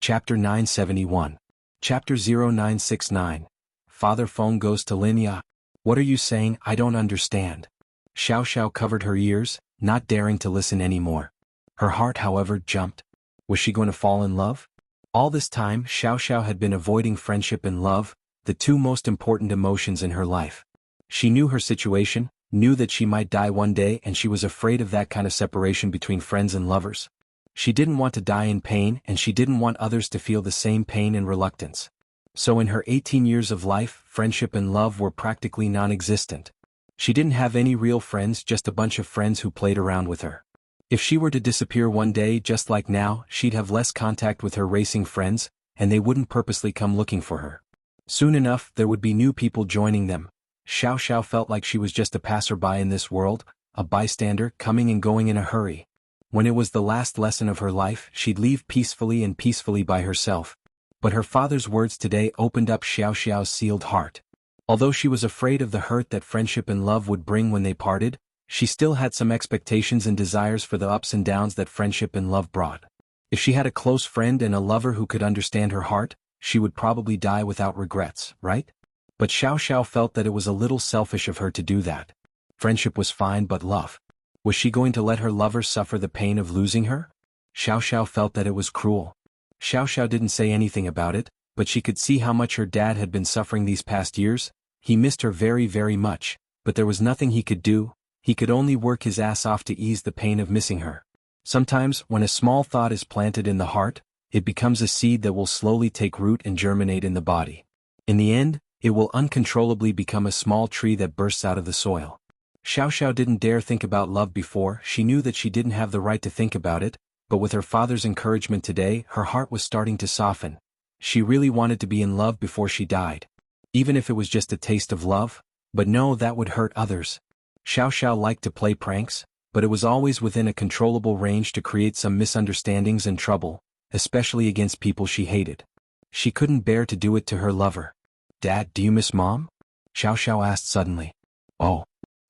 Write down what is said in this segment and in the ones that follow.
Chapter 971. Chapter 0969. Father Feng goes to Linya. What are you saying? I don't understand. Xiao Xiao covered her ears, not daring to listen anymore. Her heart, however, jumped. Was she going to fall in love? All this time, Xiao Xiao had been avoiding friendship and love, the two most important emotions in her life. She knew her situation, knew that she might die one day, and she was afraid of that kind of separation between friends and lovers. She didn't want to die in pain, and she didn't want others to feel the same pain and reluctance. So in her 18 years of life, friendship and love were practically non-existent. She didn't have any real friends, just a bunch of friends who played around with her. If she were to disappear one day just like now, she'd have less contact with her racing friends, and they wouldn't purposely come looking for her. Soon enough, there would be new people joining them. Xiao Xiao felt like she was just a passerby in this world, a bystander coming and going in a hurry. When it was the last lesson of her life, she'd leave peacefully and peacefully by herself. But her father's words today opened up Xiao Xiao's sealed heart. Although she was afraid of the hurt that friendship and love would bring when they parted, she still had some expectations and desires for the ups and downs that friendship and love brought. If she had a close friend and a lover who could understand her heart, she would probably die without regrets, right? But Xiao Xiao felt that it was a little selfish of her to do that. Friendship was fine, but love? Was she going to let her lover suffer the pain of losing her? Xiao Xiao felt that it was cruel. Xiao Xiao didn't say anything about it, but she could see how much her dad had been suffering these past years. He missed her very, very much, but there was nothing he could do. He could only work his ass off to ease the pain of missing her. Sometimes, when a small thought is planted in the heart, it becomes a seed that will slowly take root and germinate in the body. In the end, it will uncontrollably become a small tree that bursts out of the soil. Xiao Xiao didn't dare think about love before. She knew that she didn't have the right to think about it, but with her father's encouragement today, her heart was starting to soften. She really wanted to be in love before she died. Even if it was just a taste of love, but no, that would hurt others. Xiao Xiao liked to play pranks, but it was always within a controllable range to create some misunderstandings and trouble, especially against people she hated. She couldn't bear to do it to her lover. "Dad, do you miss Mom?" Xiao Xiao asked suddenly. "Oh."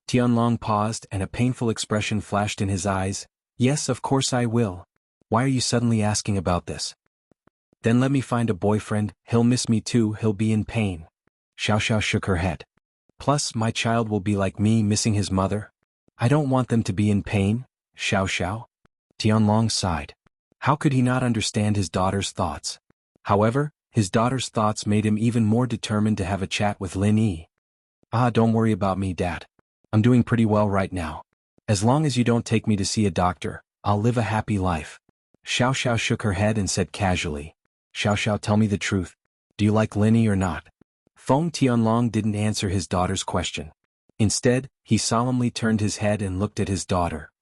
Tianlong paused and a painful expression flashed in his eyes. "Yes, of course I will. Why are you suddenly asking about this?" "Then let me find a boyfriend. He'll miss me too. He'll be in pain." Xiao Xiao shook her head. "Plus, my child will be like me, missing his mother. I don't want them to be in pain, Xiao Xiao." Tianlong sighed. How could he not understand his daughter's thoughts? However, his daughter's thoughts made him even more determined to have a chat with Lin Yi. Don't worry about me, Dad. I'm doing pretty well right now. As long as you don't take me to see a doctor, I'll live a happy life." Xiao Xiao shook her head and said casually. "Xiao Xiao, tell me the truth. Do you like Lin Yi or not?" Feng Tianlong didn't answer his daughter's question. Instead, he solemnly turned his head and looked at his daughter.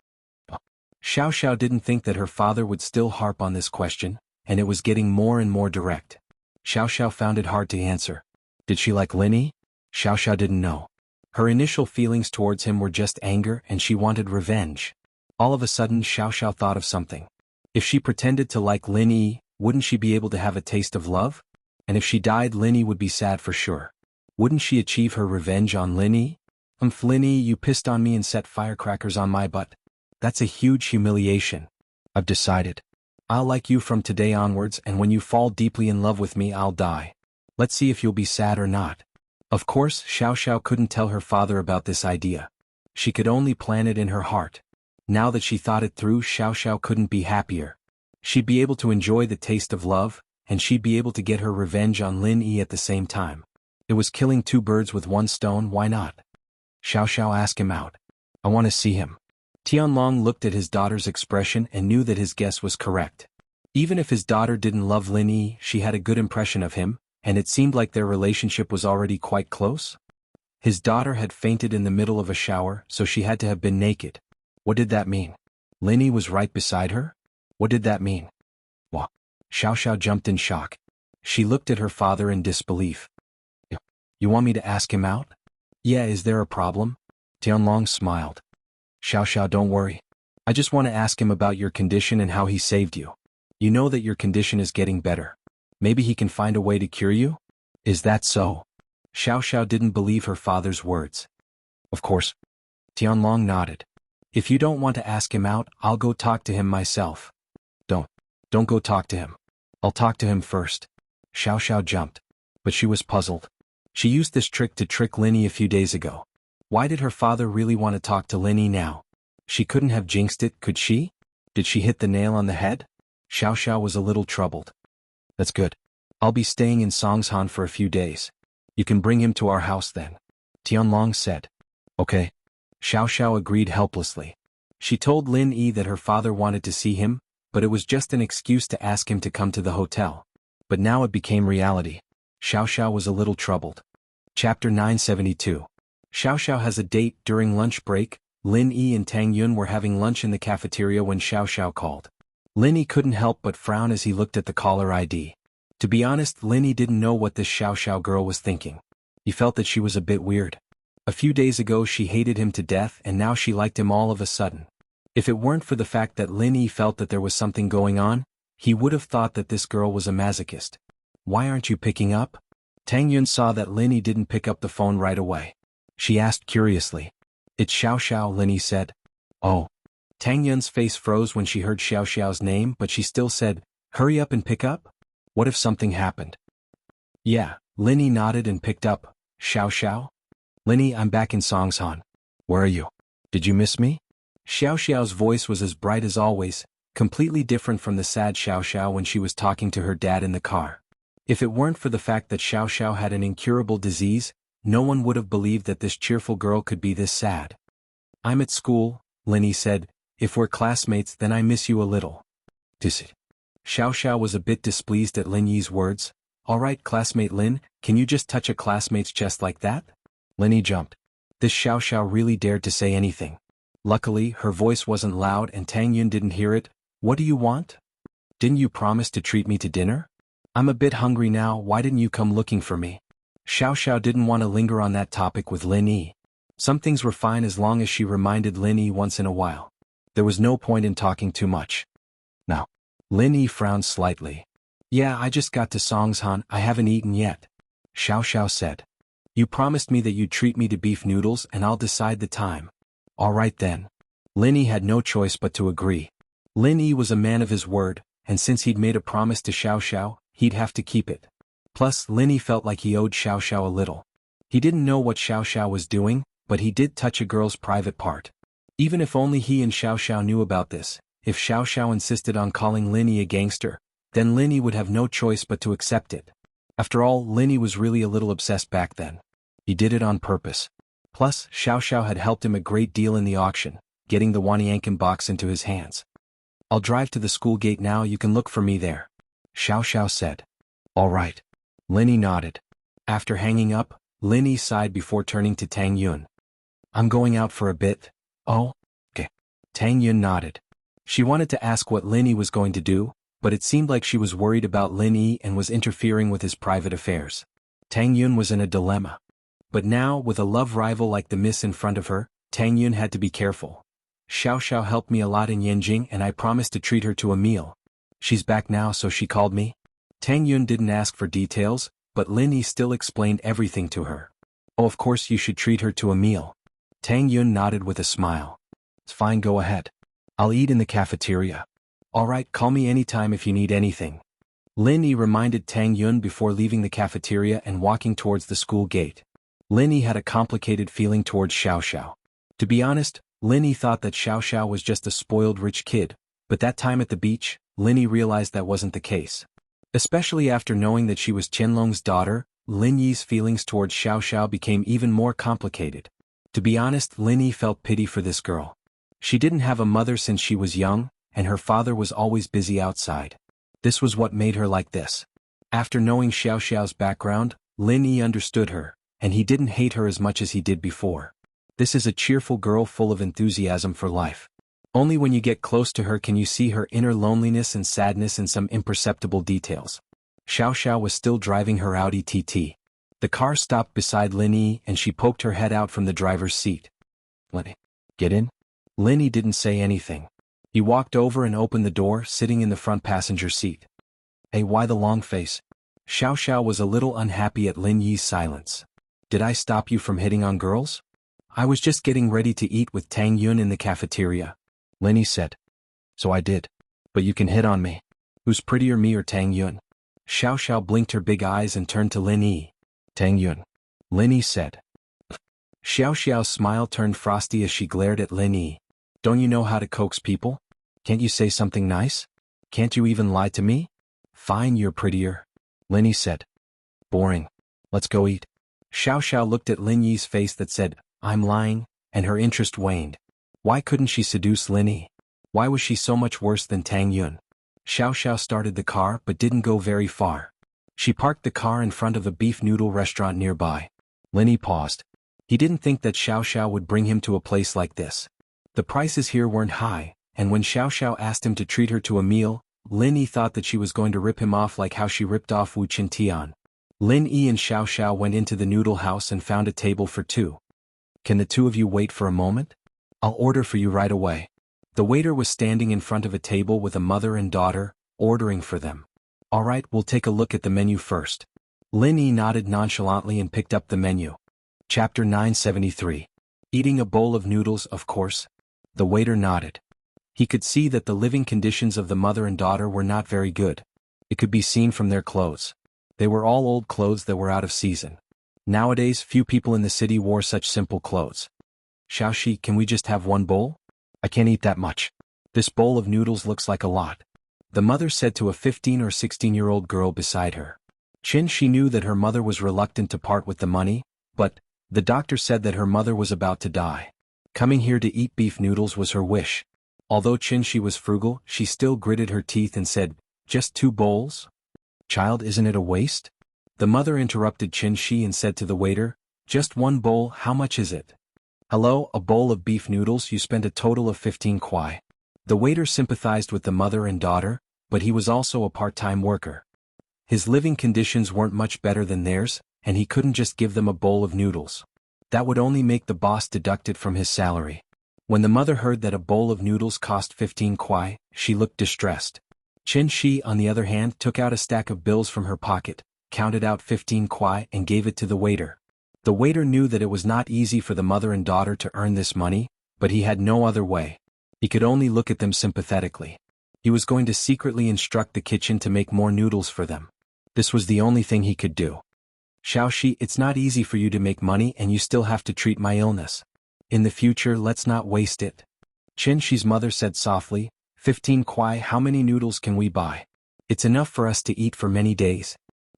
Xiao Xiao didn't think that her father would still harp on this question, and it was getting more and more direct. Xiao Xiao found it hard to answer. Did she like Lin Yi? Xiao Xiao didn't know. Her initial feelings towards him were just anger, and she wanted revenge. All of a sudden, Xiao Xiao thought of something. If she pretended to like Lin Yi, wouldn't she be able to have a taste of love? And if she died, Lin Yi would be sad for sure. Wouldn't she achieve her revenge on Lin Yi? Lin Yi, you pissed on me and set firecrackers on my butt. That's a huge humiliation. I've decided. I'll like you from today onwards, and when you fall deeply in love with me, I'll die. Let's see if you'll be sad or not." Of course, Xiao Xiao couldn't tell her father about this idea. She could only plan it in her heart. Now that she thought it through, Xiao Xiao couldn't be happier. She'd be able to enjoy the taste of love, and she'd be able to get her revenge on Lin Yi at the same time. It was killing two birds with one stone. Why not? Xiao Xiao asked him out. "I want to see him." Tianlong looked at his daughter's expression and knew that his guess was correct. Even if his daughter didn't love Lin Yi, she had a good impression of him, and it seemed like their relationship was already quite close. His daughter had fainted in the middle of a shower, so she had to have been naked. What did that mean? Lin Yi was right beside her? What did that mean? What? Xiao Xiao jumped in shock. She looked at her father in disbelief. "You want me to ask him out?" "Yeah, is there a problem?" Tianlong smiled. "Xiao Xiao, don't worry. I just want to ask him about your condition and how he saved you. You know that your condition is getting better. Maybe he can find a way to cure you?" "Is that so?" Xiao Xiao didn't believe her father's words. "Of course." Tianlong nodded. "If you don't want to ask him out, I'll go talk to him myself." Don't go talk to him. I'll talk to him first. Xiao Xiao jumped. But she was puzzled. She used this trick to trick Linny a few days ago. Why did her father really want to talk to Linny now? She couldn't have jinxed it, could she? Did she hit the nail on the head? Xiao Xiao was a little troubled. That's good. I'll be staying in Songshan for a few days. You can bring him to our house then. Tianlong said. Okay. Xiao Xiao agreed helplessly. She told Lin Yi that her father wanted to see him, but it was just an excuse to ask him to come to the hotel. But now it became reality. Xiao Xiao was a little troubled. Chapter 972. Xiao Xiao has a date. During lunch break, Lin Yi and Tang Yun were having lunch in the cafeteria when Xiao Xiao called. Lin Yi couldn't help but frown as he looked at the caller ID. To be honest, Lin Yi didn't know what this Xiao Xiao girl was thinking. He felt that she was a bit weird. A few days ago she hated him to death and now she liked him all of a sudden. If it weren't for the fact that Lin Yi felt that there was something going on, he would have thought that this girl was a masochist. Why aren't you picking up? Tang Yun saw that Lin Yi didn't pick up the phone right away. She asked curiously. It's Xiao Xiao, Lin Yi said. Oh. Tang Yun's face froze when she heard Xiao Xiao's name, but she still said, hurry up and pick up? What if something happened? Yeah, Lin Yi nodded and picked up. Xiao Xiao? Lin Yi, I'm back in Songshan. Where are you? Did you miss me? Xiao Xiao's voice was as bright as always, completely different from the sad Xiao Xiao when she was talking to her dad in the car. If it weren't for the fact that Xiao Xiao had an incurable disease, no one would have believed that this cheerful girl could be this sad. I'm at school, Lin Yi said. If we're classmates then I miss you a little. Xiao Xiao was a bit displeased at Lin Yi's words. Alright classmate Lin, can you just touch a classmate's chest like that? Lin Yi jumped. This Xiao Xiao really dared to say anything. Luckily, her voice wasn't loud and Tang Yun didn't hear it. What do you want? Didn't you promise to treat me to dinner? I'm a bit hungry now, why didn't you come looking for me? Xiao Xiao didn't want to linger on that topic with Lin Yi. Some things were fine as long as she reminded Lin Yi once in a while. There was no point in talking too much. Now. Lin Yi frowned slightly. Yeah, I just got to Songshan, I haven't eaten yet. Xiao Xiao said. You promised me that you'd treat me to beef noodles and I'll decide the time. Alright then. Lin Yi had no choice but to agree. Lin Yi was a man of his word, and since he'd made a promise to Xiao Xiao, he'd have to keep it. Plus, Lin Yi felt like he owed Xiao Xiao a little. He didn't know what Xiao Xiao was doing, but he did touch a girl's private part. Even if only he and Xiao Xiao knew about this, if Xiao Xiao insisted on calling Lin Yi a gangster, then Lin Yi would have no choice but to accept it. After all, Lin Yi was really a little obsessed back then. He did it on purpose. Plus, Xiao Xiao had helped him a great deal in the auction, getting the Wanyankin box into his hands. I'll drive to the school gate now, you can look for me there. Xiao Xiao said. All right. Lin Yi nodded. After hanging up, Lin Yi sighed before turning to Tang Yun. I'm going out for a bit. Oh? Okay. Tang Yun nodded. She wanted to ask what Lin Yi was going to do, but it seemed like she was worried about Lin Yi and was interfering with his private affairs. Tang Yun was in a dilemma. But now, with a love rival like the miss in front of her, Tang Yun had to be careful. Xiao Xiao helped me a lot in Yanjing and I promised to treat her to a meal. She's back now so she called me. Tang Yun didn't ask for details, but Lin Yi still explained everything to her. Oh, of course you should treat her to a meal. Tang Yun nodded with a smile. It's fine, go ahead. I'll eat in the cafeteria. Alright, call me anytime if you need anything. Lin Yi reminded Tang Yun before leaving the cafeteria and walking towards the school gate. Lin Yi had a complicated feeling towards Xiao Xiao. To be honest, Lin Yi thought that Xiao Xiao was just a spoiled rich kid, but that time at the beach, Lin Yi realized that wasn't the case. Especially after knowing that she was Qianlong's daughter, Lin Yi's feelings towards Xiao Xiao became even more complicated. To be honest, Lin Yi felt pity for this girl. She didn't have a mother since she was young, and her father was always busy outside. This was what made her like this. After knowing Xiao Xiao's background, Lin Yi understood her, and he didn't hate her as much as he did before. This is a cheerful girl full of enthusiasm for life. Only when you get close to her can you see her inner loneliness and sadness in some imperceptible details. Xiao Xiao was still driving her Audi TT. The car stopped beside Lin Yi and she poked her head out from the driver's seat. Lin Yi, get in? Lin Yi didn't say anything. He walked over and opened the door, sitting in the front passenger seat. Hey, why the long face? Xiao Xiao was a little unhappy at Lin Yi's silence. Did I stop you from hitting on girls? I was just getting ready to eat with Tang Yun in the cafeteria. Lin Yi said. So I did. But you can hit on me. Who's prettier, me or Tang Yun? Xiao Xiao blinked her big eyes and turned to Lin Yi. Tang Yun. Lin Yi said. Xiao Xiao's smile turned frosty as she glared at Lin Yi. Don't you know how to coax people? Can't you say something nice? Can't you even lie to me? Fine, you're prettier. Lin Yi said. Boring. Let's go eat. Xiao Xiao looked at Lin Yi's face that said, I'm lying, and her interest waned. Why couldn't she seduce Lin Yi? Why was she so much worse than Tang Yun? Xiao Xiao started the car but didn't go very far. She parked the car in front of a beef noodle restaurant nearby. Lin Yi paused. He didn't think that Xiao Xiao would bring him to a place like this. The prices here weren't high, and when Xiao Xiao asked him to treat her to a meal, Lin Yi thought that she was going to rip him off like how she ripped off Wu Qintian. Lin Yi and Xiao Xiao went into the noodle house and found a table for two. Can the two of you wait for a moment? I'll order for you right away. The waiter was standing in front of a table with a mother and daughter, ordering for them. All right, we'll take a look at the menu first. Lin Yi nodded nonchalantly and picked up the menu. Chapter 973. Eating a bowl of noodles, of course. The waiter nodded. He could see that the living conditions of the mother and daughter were not very good. It could be seen from their clothes. They were all old clothes that were out of season. Nowadays, few people in the city wore such simple clothes. Xiaoxi, can we just have one bowl? I can't eat that much. This bowl of noodles looks like a lot. The mother said to a 15 or 16-year-old girl beside her. She knew that her mother was reluctant to part with the money, but the doctor said that her mother was about to die. Coming here to eat beef noodles was her wish. Although She was frugal, she still gritted her teeth and said, just 2 bowls? Child, isn't it a waste? The mother interrupted She and said to the waiter, just 1 bowl, how much is it? Hello, a bowl of beef noodles, you spent a total of 15 kuai. The waiter sympathized with the mother and daughter, but he was also a part-time worker. His living conditions weren't much better than theirs, and he couldn't just give them a bowl of noodles. That would only make the boss deduct it from his salary. When the mother heard that a bowl of noodles cost 15 kuai, she looked distressed. Shi, on the other hand, took out a stack of bills from her pocket, counted out 15 kuai and gave it to the waiter. The waiter knew that it was not easy for the mother and daughter to earn this money, but he had no other way. He could only look at them sympathetically. He was going to secretly instruct the kitchen to make more noodles for them. This was the only thing he could do. Xiaoxi, it's not easy for you to make money and you still have to treat my illness. In the future, let's not waste it. Shi's mother said softly, 15 kuai, how many noodles can we buy? It's enough for us to eat for many days.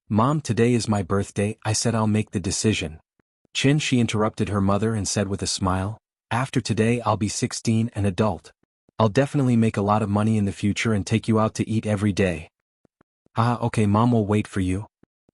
Mom, today is my birthday, I said I'll make the decision. She interrupted her mother and said with a smile, after today I'll be 16, an adult. I'll definitely make a lot of money in the future and take you out to eat every day. Okay, Mom will wait for you.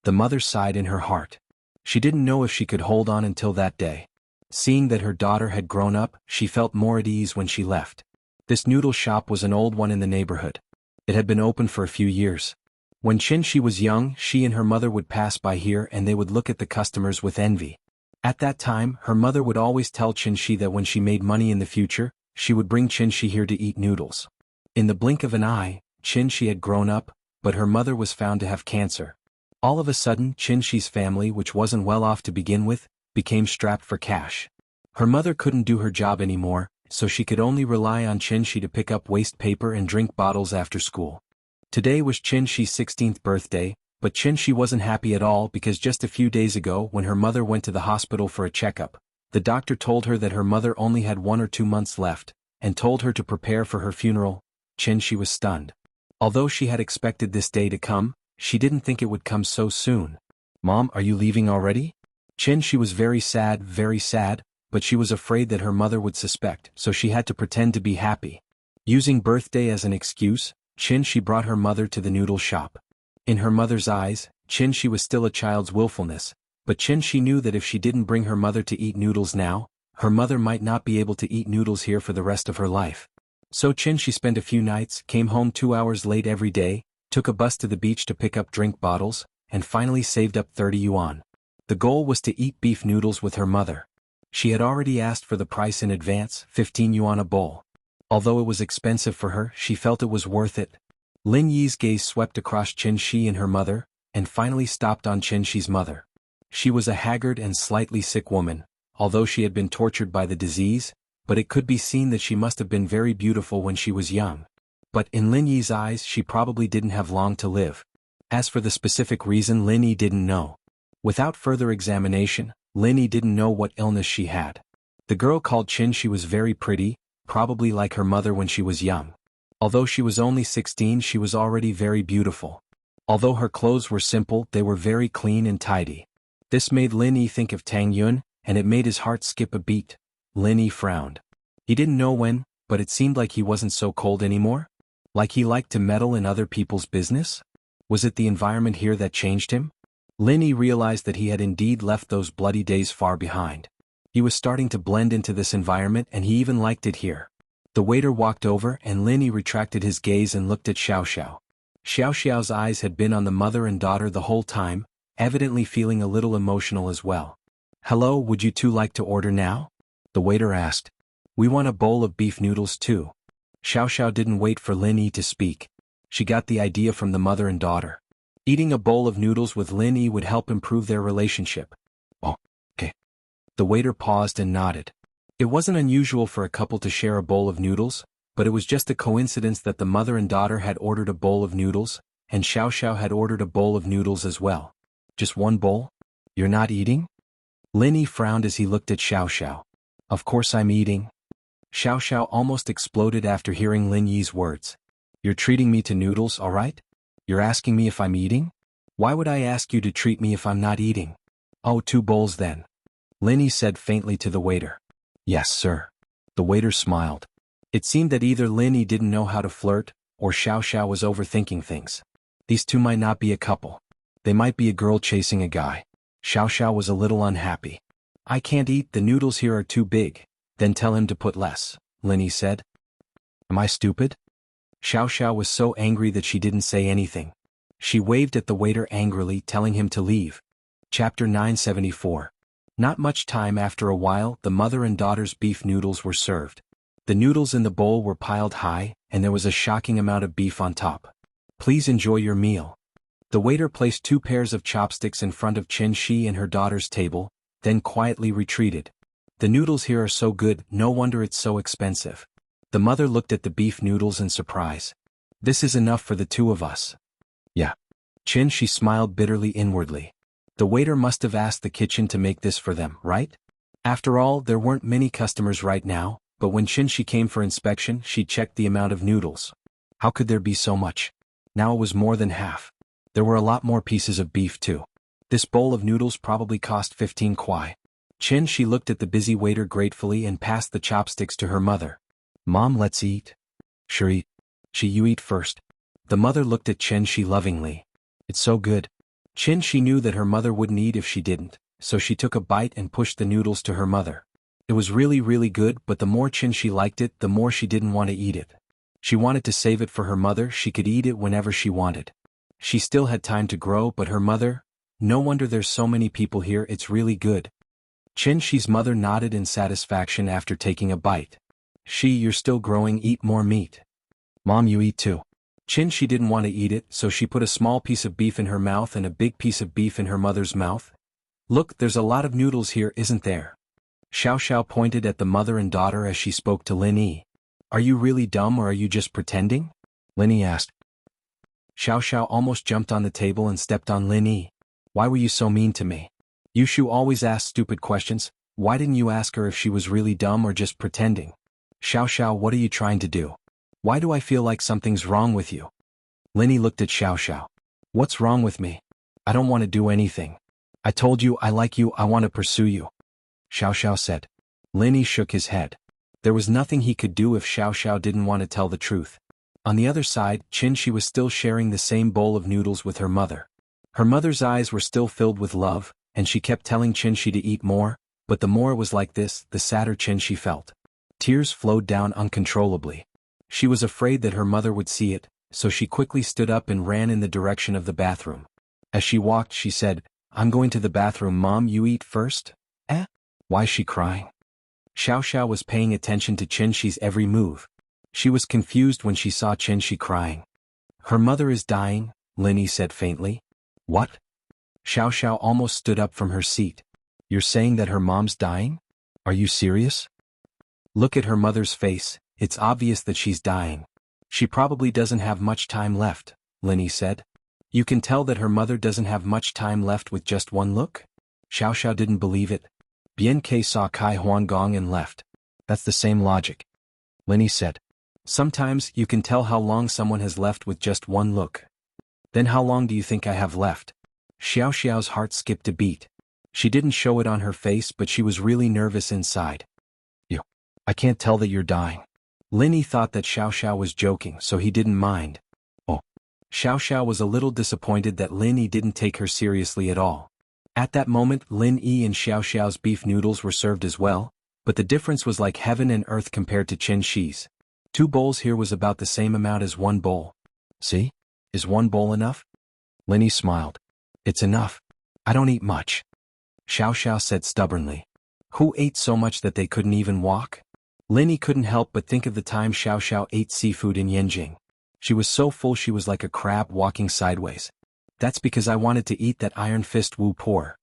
The mother sighed in her heart. She didn't know if she could hold on until that day. Seeing that her daughter had grown up, she felt more at ease when she left. This noodle shop was an old one in the neighborhood. It had been open for a few years. When She was young, she and her mother would pass by here and they would look at the customers with envy. At that time, her mother would always tell Shi that when she made money in the future, she would bring Shi here to eat noodles. In the blink of an eye, Shi had grown up, but her mother was found to have cancer. All of a sudden, Shi's family, which wasn't well off to begin with, became strapped for cash. Her mother couldn't do her job anymore, so she could only rely on Shi to pick up waste paper and drink bottles after school. Today was Shi's 16th birthday, but Shi wasn't happy at all because just a few days ago when her mother went to the hospital for a checkup, the doctor told her that her mother only had 1 or 2 months left, and told her to prepare for her funeral. She was stunned. Although she had expected this day to come, she didn't think it would come so soon. Mom, are you leaving already? She was very sad, but she was afraid that her mother would suspect, so she had to pretend to be happy. Using birthday as an excuse, She brought her mother to the noodle shop. In her mother's eyes, She was still a child's willfulness, but She knew that if she didn't bring her mother to eat noodles now, her mother might not be able to eat noodles here for the rest of her life. So she spent a few nights, came home 2 hours late every day, took a bus to the beach to pick up drink bottles, and finally saved up 30 yuan. The goal was to eat beef noodles with her mother. She had already asked for the price in advance, 15 yuan a bowl. Although it was expensive for her, she felt it was worth it. Lin Yi's gaze swept across Shi and her mother, and finally stopped on Shi's mother. She was a haggard and slightly sick woman, although she had been tortured by the disease, but it could be seen that she must have been very beautiful when she was young. But in Lin Yi's eyes she probably didn't have long to live. As for the specific reason, Lin Yi didn't know. Without further examination, Lin Yi didn't know what illness she had. The girl called Qin. She was very pretty, probably like her mother when she was young. Although she was only 16, she was already very beautiful. Although her clothes were simple, they were very clean and tidy. This made Lin Yi think of Tang Yun, and it made his heart skip a beat. Lin Yi frowned. He didn't know when, but it seemed like he wasn't so cold anymore. Like he liked to meddle in other people's business? Was it the environment here that changed him? Lin Yi realized that he had indeed left those bloody days far behind. He was starting to blend into this environment, and he even liked it here. The waiter walked over and Lin Yi retracted his gaze and looked at Xiao Xiao. Xiao Xiao's eyes had been on the mother and daughter the whole time, evidently feeling a little emotional as well. "Hello, would you two like to order now?" the waiter asked. "We want a bowl of beef noodles too." Xiao Xiao didn't wait for Lin Yi to speak. She got the idea from the mother and daughter. Eating a bowl of noodles with Lin Yi would help improve their relationship. "Oh, okay." The waiter paused and nodded. It wasn't unusual for a couple to share a bowl of noodles, but it was just a coincidence that the mother and daughter had ordered a bowl of noodles, and Xiao Xiao had ordered a bowl of noodles as well. "Just one bowl? You're not eating?" Lin Yi frowned as he looked at Xiao Xiao. "Of course I'm eating." Xiao Xiao almost exploded after hearing Lin Yi's words. "You're treating me to noodles, all right? You're asking me if I'm eating? Why would I ask you to treat me if I'm not eating?" "Oh, 2 bowls then," Lin Yi said faintly to the waiter. "Yes, sir." The waiter smiled. It seemed that either Lin Yi didn't know how to flirt, or Xiao Xiao was overthinking things. These two might not be a couple. They might be a girl chasing a guy. Xiao Xiao was a little unhappy. "I can't eat, the noodles here are too big." "Then tell him to put less," Lin Yi said. "Am I stupid?" Xiao Xiao was so angry that she didn't say anything. She waved at the waiter angrily, telling him to leave. Chapter 974. Not much time after a while, the mother and daughter's beef noodles were served. The noodles in the bowl were piled high, and there was a shocking amount of beef on top. "Please enjoy your meal." The waiter placed 2 pairs of chopsticks in front of Qin Shi and her daughter's table, then quietly retreated. "The noodles here are so good, no wonder it's so expensive." The mother looked at the beef noodles in surprise. "This is enough for the 2 of us." "Yeah." Qin Shi smiled bitterly inwardly. The waiter must have asked the kitchen to make this for them, right? After all, there weren't many customers right now, but when Qin Shi came for inspection, she checked the amount of noodles. How could there be so much? Now it was more than half. There were a lot more pieces of beef too. This bowl of noodles probably cost 15 kwai. Qin Shi looked at the busy waiter gratefully and passed the chopsticks to her mother. "Mom, let's eat." "Sure, eat." "You eat first." The mother looked at Qin Shi lovingly. "It's so good." Qin Shi knew that her mother wouldn't eat if she didn't, so she took a bite and pushed the noodles to her mother. It was really, really good, but the more Qin Shi liked it, the more she didn't want to eat it. She wanted to save it for her mother. She could eat it whenever she wanted. She still had time to grow, but her mother? No wonder there's so many people here, it's really good. Qin Shi's mother nodded in satisfaction after taking a bite. You're still growing, eat more meat." "Mom, you eat too." Qin Shi didn't want to eat it, so she put a small piece of beef in her mouth and a big piece of beef in her mother's mouth. "Look, there's a lot of noodles here, isn't there?" Xiao Xiao pointed at the mother and daughter as she spoke to Lin Yi. "Are you really dumb or are you just pretending?" Lin Yi asked. Xiao Xiao almost jumped on the table and stepped on Lin Yi. "Why were you so mean to me? Yushu always asks stupid questions. Why didn't you ask her if she was really dumb or just pretending?" "Xiao Xiao, what are you trying to do? Why do I feel like something's wrong with you?" Lin Yi looked at Xiao Xiao. "What's wrong with me? I don't want to do anything. I told you I like you, I want to pursue you," Xiao Xiao said. Lin Yi shook his head. There was nothing he could do if Xiao Xiao didn't want to tell the truth. On the other side, Qin Shi was still sharing the same bowl of noodles with her mother. Her mother's eyes were still filled with love, and she kept telling Qin Shi to eat more, but the more it was like this, the sadder Qin Shi felt. Tears flowed down uncontrollably. She was afraid that her mother would see it, so she quickly stood up and ran in the direction of the bathroom. As she walked, she said, "I'm going to the bathroom, Mom, you eat first?" Why is she crying? Xiao Xiao was paying attention to Qin Shi's every move. She was confused when she saw Qin Shi crying. "Her mother is dying," Lin Yi said faintly. "What?" Xiao Xiao almost stood up from her seat. "You're saying that her mom's dying? Are you serious?" "Look at her mother's face, it's obvious that she's dying." She probably doesn't have much time left, Linny said. You can tell that her mother doesn't have much time left with just one look? Xiao Xiao didn't believe it. Bian Ke saw Kai Huan Gong and left. That's the same logic, Linny said. Sometimes you can tell how long someone has left with just one look. Then how long do you think I have left? Xiao Xiao's heart skipped a beat. She didn't show it on her face, but she was really nervous inside. I can't tell that you're dying. Linny thought that Xiao Xiao was joking, so he didn't mind. Oh. Xiao Xiao was a little disappointed that Lin Yi didn't take her seriously at all. At that moment, Lin Yi and Xiao Xiao's beef noodles were served as well, but the difference was like heaven and earth compared to Chen Shi's. 2 bowls here was about the same amount as 1 bowl. See? Is 1 bowl enough? Linny smiled. It's enough. I don't eat much. Xiao Xiao said stubbornly. Who ate so much that they couldn't even walk? Linny couldn't help but think of the time Xiao Xiao ate seafood in Yanjing. She was so full she was like a crab walking sideways. That's because I wanted to eat that iron fist Wu Por.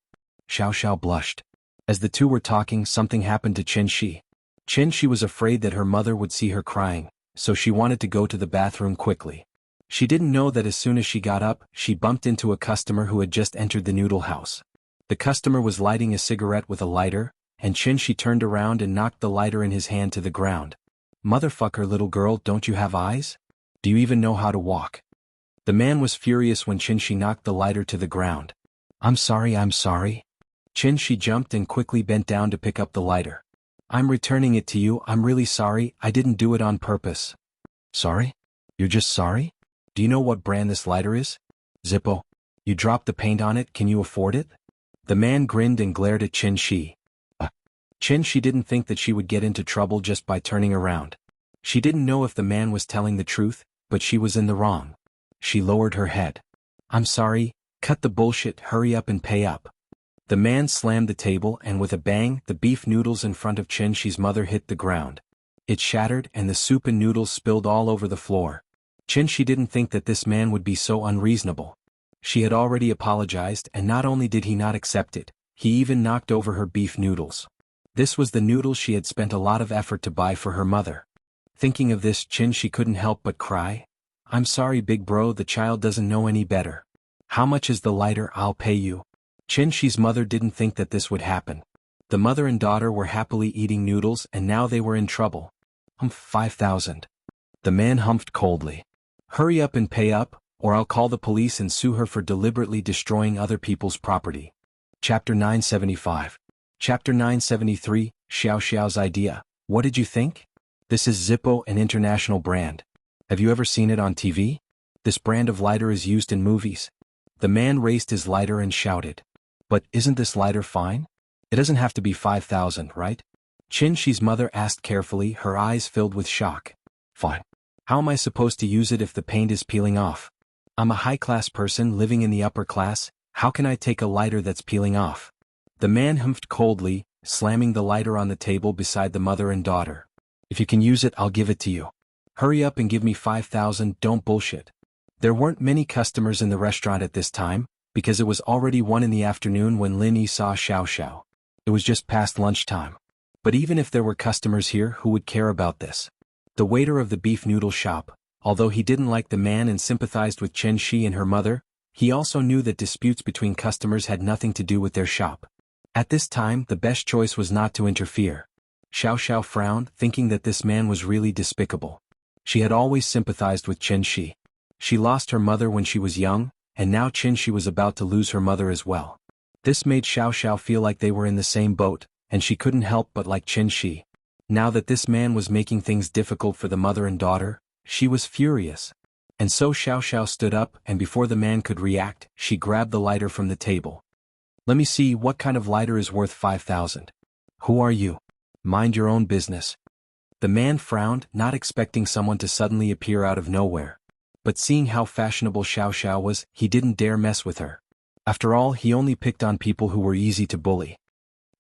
Xiao Xiao blushed. As the two were talking, something happened to Chen Shi. Chen Shi was afraid that her mother would see her crying, so she wanted to go to the bathroom quickly. She didn't know that as soon as she got up, she bumped into a customer who had just entered the noodle house. The customer was lighting a cigarette with a lighter, and Chen Shi turned around and knocked the lighter in his hand to the ground. Motherfucker, little girl, don't you have eyes? Do you even know how to walk? The man was furious when Chen Shi knocked the lighter to the ground. I'm sorry. Chen Shi jumped and quickly bent down to pick up the lighter. I'm returning it to you. I'm really sorry. I didn't do it on purpose. Sorry? You're just sorry? Do you know what brand this lighter is? Zippo. You dropped the paint on it. Can you afford it? The man grinned and glared at Chen Shi. Chen Shi didn't think that she would get into trouble just by turning around. She didn't know if the man was telling the truth, but she was in the wrong. She lowered her head. I'm sorry, cut the bullshit, hurry up and pay up. The man slammed the table and with a bang, the beef noodles in front of Chen Shi's mother hit the ground. It shattered and the soup and noodles spilled all over the floor. Chen Shi didn't think that this man would be so unreasonable. She had already apologized, and not only did he not accept it, he even knocked over her beef noodles. This was the noodles she had spent a lot of effort to buy for her mother. Thinking of this, Chen Shi couldn't help but cry. I'm sorry, big bro, the child doesn't know any better. How much is the lighter? I'll pay you. Chen Shi's mother didn't think that this would happen. The mother and daughter were happily eating noodles and now they were in trouble. 5,000. The man humphed coldly. Hurry up and pay up, or I'll call the police and sue her for deliberately destroying other people's property. Chapter 975. Chapter 973, Xiao Xiao's idea. What did you think? This is Zippo, an international brand. Have you ever seen it on TV? This brand of lighter is used in movies. The man raised his lighter and shouted. But isn't this lighter fine? It doesn't have to be 5,000, right? Chen Shi's mother asked carefully, her eyes filled with shock. Fine. How am I supposed to use it if the paint is peeling off? I'm a high-class person living in the upper class. How can I take a lighter that's peeling off? The man humphed coldly, slamming the lighter on the table beside the mother and daughter. If you can use it, I'll give it to you. Hurry up and give me 5,000, don't bullshit. There weren't many customers in the restaurant at this time, because it was already 1 in the afternoon when Lin Yi saw Xiao Xiao. It was just past lunchtime. But even if there were customers here, who would care about this? The waiter of the beef noodle shop, although he didn't like the man and sympathized with Chen Shi and her mother, he also knew that disputes between customers had nothing to do with their shop. At this time, the best choice was not to interfere. Xiao Xiao frowned, thinking that this man was really despicable. She had always sympathized with Chen Shi. She lost her mother when she was young, and now Chen Shi was about to lose her mother as well. This made Xiao Xiao feel like they were in the same boat, and she couldn't help but like Chen Shi. Now that this man was making things difficult for the mother and daughter, she was furious. And so Xiao Xiao stood up, and before the man could react, she grabbed the lighter from the table. Let me see, what kind of lighter is worth 5,000? Who are you? Mind your own business. The man frowned, not expecting someone to suddenly appear out of nowhere. But seeing how fashionable Xiao Xiao was, he didn't dare mess with her. After all, he only picked on people who were easy to bully.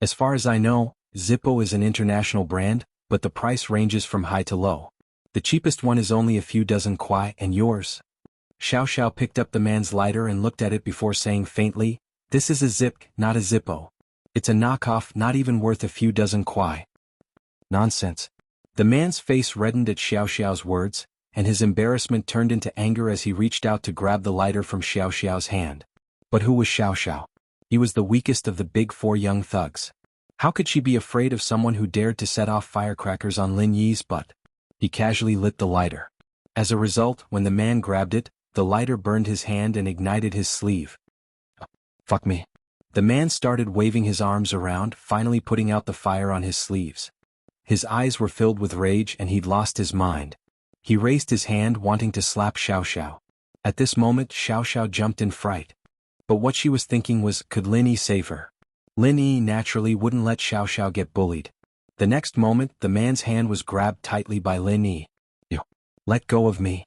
As far as I know, Zippo is an international brand, but the price ranges from high to low. The cheapest one is only a few dozen kuai, and yours? Xiao Xiao picked up the man's lighter and looked at it before saying faintly, this is a Zip, not a Zippo. It's a knockoff, not even worth a few dozen kuai. Nonsense. The man's face reddened at Xiao Xiao's words, and his embarrassment turned into anger as he reached out to grab the lighter from Xiao Xiao's hand. But who was Xiao Xiao? He was the weakest of the big four young thugs. How could she be afraid of someone who dared to set off firecrackers on Lin Yi's butt? He casually lit the lighter. As a result, when the man grabbed it, the lighter burned his hand and ignited his sleeve. Fuck me. The man started waving his arms around, finally putting out the fire on his sleeves. His eyes were filled with rage and he'd lost his mind. He raised his hand wanting to slap Xiao Xiao. At this moment Xiao Xiao jumped in fright. But what she was thinking was, could Lin Yi save her? Lin Yi naturally wouldn't let Xiao Xiao get bullied. The next moment, the man's hand was grabbed tightly by Lin Yi. "You, let go of me."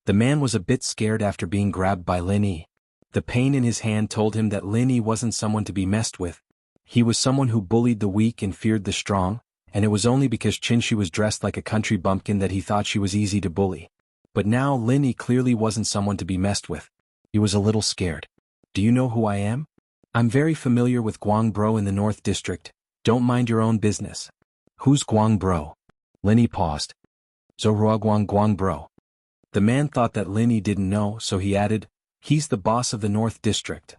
The man was a bit scared after being grabbed by Lin Yi. The pain in his hand told him that Lin Yi wasn't someone to be messed with. He was someone who bullied the weak and feared the strong, and it was only because Qinshi was dressed like a country bumpkin that he thought she was easy to bully. But now Lin Yi clearly wasn't someone to be messed with. He was a little scared. "Do you know who I am? I'm very familiar with Guangbro in the North District. Don't mind your own business." "Who's Guangbro?" Lin Yi paused. "Zhou Guangbro." The man thought that Lin Yi didn't know, so he added, "He's the boss of the North District."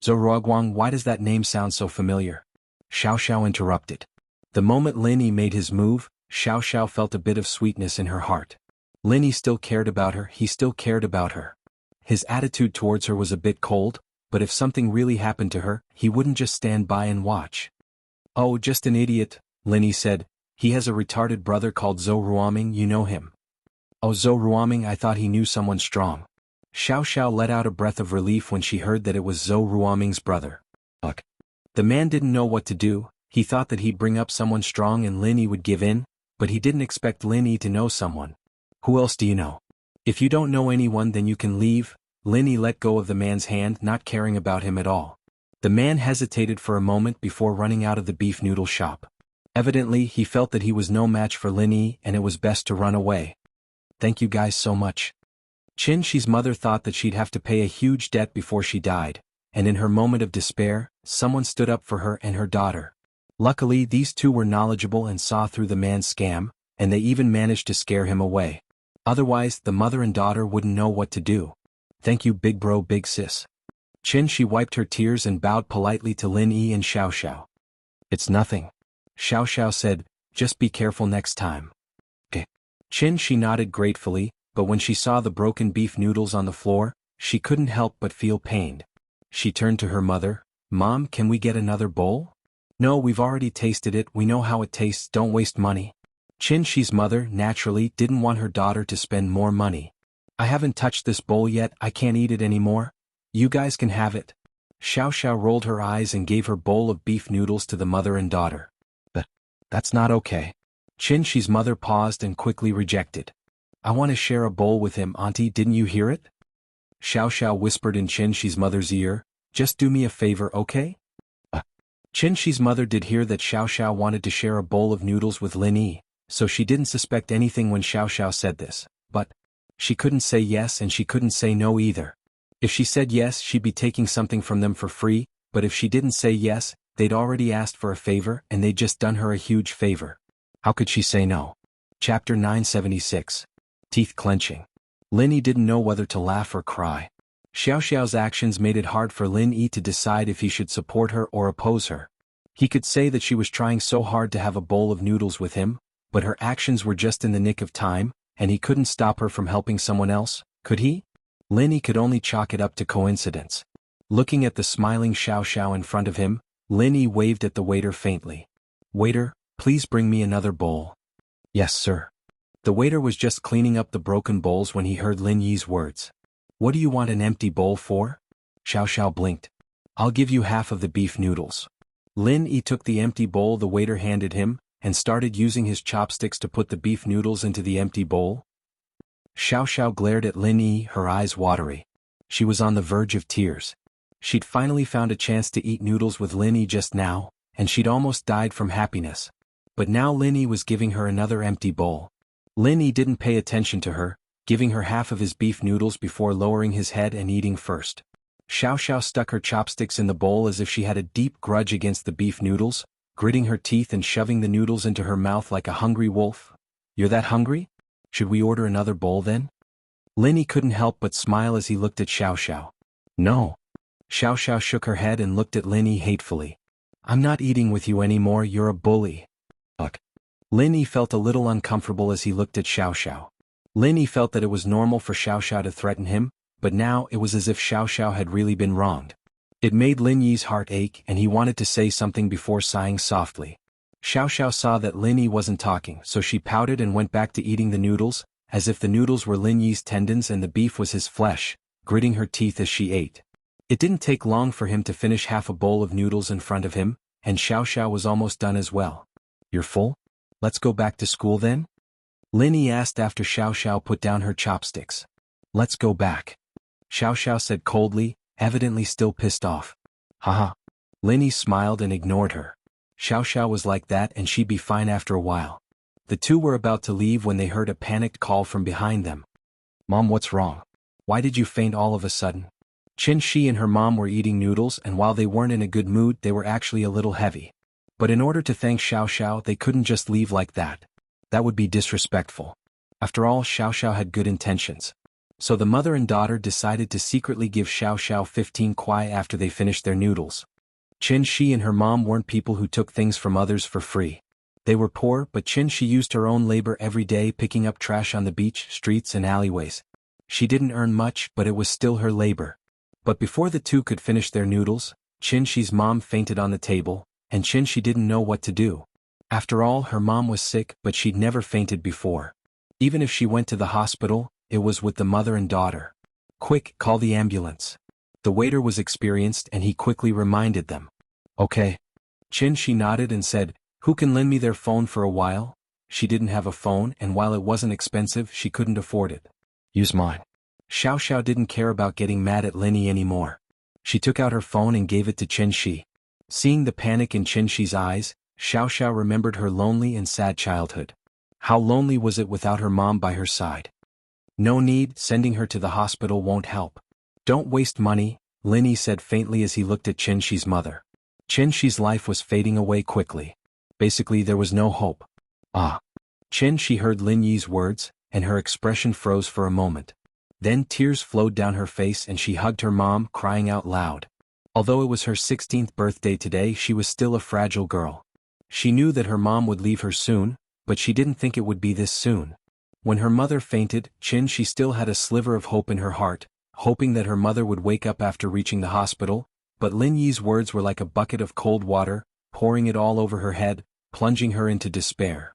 "Zhou, why does that name sound so familiar?" Xiao Xiao interrupted. The moment Lin Yi made his move, Xiao Xiao felt a bit of sweetness in her heart. Lin Yi still cared about her, he still cared about her. His attitude towards her was a bit cold, but if something really happened to her, he wouldn't just stand by and watch. "Oh, just an idiot," Lin Yi said. "He has a retarded brother called Zhou Ruoming, you know him." "Oh, Zhou Ruoming, I thought he knew someone strong." Xiao Xiao let out a breath of relief when she heard that it was Zhou Ruoming's brother. Look. The man didn't know what to do. He thought that he'd bring up someone strong and Lin Yi would give in, but he didn't expect Lin Yi to know someone. "Who else do you know?" "If you don't know anyone then you can leave." Lin Yi let go of the man's hand, not caring about him at all. The man hesitated for a moment before running out of the beef noodle shop. Evidently, he felt that he was no match for Lin Yi and it was best to run away. "Thank you guys so much." Qinshi's mother thought that she'd have to pay a huge debt before she died, and in her moment of despair, someone stood up for her and her daughter. Luckily, these two were knowledgeable and saw through the man's scam, and they even managed to scare him away. Otherwise, the mother and daughter wouldn't know what to do. "Thank you big bro big sis." Qinshi wiped her tears and bowed politely to Lin Yi and Xiao Xiao. "It's nothing." Xiao Xiao said, "Just be careful next time." "Okay." Qinshi nodded gratefully, but when she saw the broken beef noodles on the floor, she couldn't help but feel pained. She turned to her mother. "Mom, can we get another bowl?" "No, we've already tasted it, we know how it tastes, don't waste money." Qinshi's mother, naturally, didn't want her daughter to spend more money. "I haven't touched this bowl yet, I can't eat it anymore. You guys can have it." Xiao Xiao rolled her eyes and gave her bowl of beef noodles to the mother and daughter. That's not okay." Qinshi's mother paused and quickly rejected. "I want to share a bowl with him, auntie, didn't you hear it?" Xiao Xiao whispered in Qinshi's mother's ear, "Just do me a favor, okay?" Qinshi's mother did hear that Xiao Xiao wanted to share a bowl of noodles with Lin Yi, so she didn't suspect anything when Xiao Xiao said this, but she couldn't say yes and she couldn't say no either. If she said yes, she'd be taking something from them for free, but if she didn't say yes, they'd already asked for a favor and they'd just done her a huge favor. How could she say no? Chapter 976. Teeth clenching. Lin Yi didn't know whether to laugh or cry. Xiao Xiao's actions made it hard for Lin Yi to decide if he should support her or oppose her. He could say that she was trying so hard to have a bowl of noodles with him, but her actions were just in the nick of time, and he couldn't stop her from helping someone else, could he? Lin Yi could only chalk it up to coincidence. Looking at the smiling Xiao Xiao in front of him, Lin Yi waved at the waiter faintly. "Waiter, please bring me another bowl." "Yes, sir." The waiter was just cleaning up the broken bowls when he heard Lin Yi's words. "What do you want an empty bowl for?" Xiao Xiao blinked. "I'll give you half of the beef noodles." Lin Yi took the empty bowl the waiter handed him, and started using his chopsticks to put the beef noodles into the empty bowl. Xiao Xiao glared at Lin Yi, her eyes watery. She was on the verge of tears. She'd finally found a chance to eat noodles with Lin Yi just now, and she'd almost died from happiness. But now Lin Yi was giving her another empty bowl. Lin Yi didn't pay attention to her, giving her half of his beef noodles before lowering his head and eating first. Xiao Xiao stuck her chopsticks in the bowl as if she had a deep grudge against the beef noodles, gritting her teeth and shoving the noodles into her mouth like a hungry wolf. "You're that hungry?" Should we order another bowl then? Lin Yi couldn't help but smile as he looked at Xiao Xiao. No. Xiao Xiao shook her head and looked at Lin Yi hatefully. I'm not eating with you anymore, you're a bully. Ugh. Lin Yi felt a little uncomfortable as he looked at Xiao Xiao. Lin Yi felt that it was normal for Xiao Xiao to threaten him, but now it was as if Xiao Xiao had really been wronged. It made Lin Yi's heart ache and he wanted to say something before sighing softly. Xiao Xiao saw that Lin Yi wasn't talking, so she pouted and went back to eating the noodles, as if the noodles were Lin Yi's tendons and the beef was his flesh, gritting her teeth as she ate. It didn't take long for him to finish half a bowl of noodles in front of him, and Xiao Xiao was almost done as well. You're full? Let's go back to school then? Lin Yi asked after Xiao Xiao put down her chopsticks. Let's go back. Xiao Xiao said coldly, evidently still pissed off. Haha. Lin Yi smiled and ignored her. Xiao Xiao was like that and she'd be fine after a while. The two were about to leave when they heard a panicked call from behind them. Mom, what's wrong? Why did you faint all of a sudden? Qin Shi and her mom were eating noodles and while they weren't in a good mood they were actually a little heavy. But in order to thank Xiao Xiao they couldn't just leave like that. That would be disrespectful. After all, Xiao Xiao had good intentions. So the mother and daughter decided to secretly give Xiao Xiao 15 kuai after they finished their noodles. Qin Shi and her mom weren't people who took things from others for free. They were poor, but Qin Shi used her own labor every day picking up trash on the beach, streets and alleyways. She didn't earn much, but it was still her labor. But before the two could finish their noodles, Qin Shi's mom fainted on the table, and Qin Shi didn't know what to do. After all, her mom was sick, but she'd never fainted before. Even if she went to the hospital, it was with the mother and daughter. Quick, call the ambulance. The waiter was experienced and he quickly reminded them. Okay. Qin Shi nodded and said, who can lend me their phone for a while? She didn't have a phone and while it wasn't expensive she couldn't afford it. Use mine. Xiao Xiao didn't care about getting mad at Lin Yi anymore. She took out her phone and gave it to Qin Shi. Seeing the panic in Qin Shi's eyes, Xiao Xiao remembered her lonely and sad childhood. How lonely was it without her mom by her side? No need, sending her to the hospital won't help. Don't waste money, Lin Yi said faintly as he looked at Qin Shi's mother. Qin Shi's life was fading away quickly. Basically there was no hope. Ah. Qin Shi heard Lin Yi's words, and her expression froze for a moment. Then tears flowed down her face and she hugged her mom, crying out loud. Although it was her 16th birthday today, she was still a fragile girl. She knew that her mom would leave her soon, but she didn't think it would be this soon. When her mother fainted, Qin Shi still had a sliver of hope in her heart, hoping that her mother would wake up after reaching the hospital, but Lin Yi's words were like a bucket of cold water, pouring it all over her head, plunging her into despair.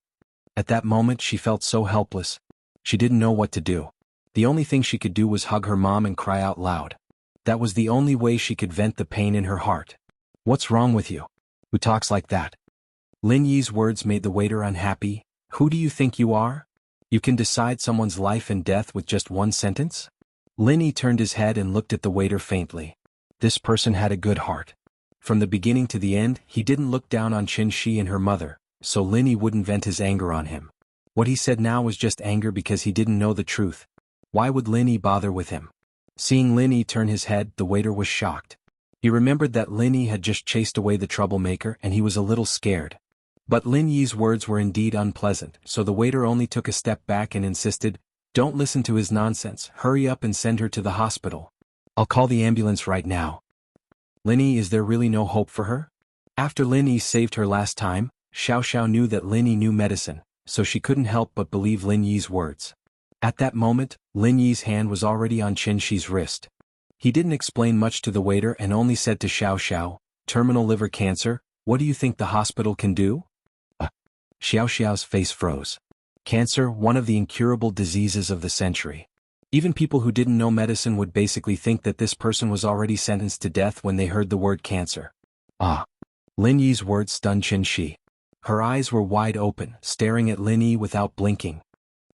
At that moment she felt so helpless. She didn't know what to do. The only thing she could do was hug her mom and cry out loud. That was the only way she could vent the pain in her heart. What's wrong with you? Who talks like that? Lin Yi's words made the waiter unhappy. Who do you think you are? You can decide someone's life and death with just one sentence? Lin Yi turned his head and looked at the waiter faintly. This person had a good heart. From the beginning to the end, he didn't look down on Qin Shi and her mother, so Lin Yi wouldn't vent his anger on him. What he said now was just anger because he didn't know the truth. Why would Lin Yi bother with him? Seeing Lin Yi turn his head, the waiter was shocked. He remembered that Lin Yi had just chased away the troublemaker and he was a little scared. But Lin Yi's words were indeed unpleasant, so the waiter only took a step back and insisted, don't listen to his nonsense, hurry up and send her to the hospital. I'll call the ambulance right now. Lin Yi, is there really no hope for her? After Lin Yi saved her last time, Xiao Xiao knew that Lin Yi knew medicine, so she couldn't help but believe Lin Yi's words. At that moment, Lin Yi's hand was already on Qin Shi's wrist. He didn't explain much to the waiter and only said to Xiao Xiao, terminal liver cancer, what do you think the hospital can do? Xiao Xiao's face froze. Cancer, one of the incurable diseases of the century. Even people who didn't know medicine would basically think that this person was already sentenced to death when they heard the word cancer. Ah. Lin Yi's words stunned Qin Shi. Her eyes were wide open, staring at Lin Yi without blinking.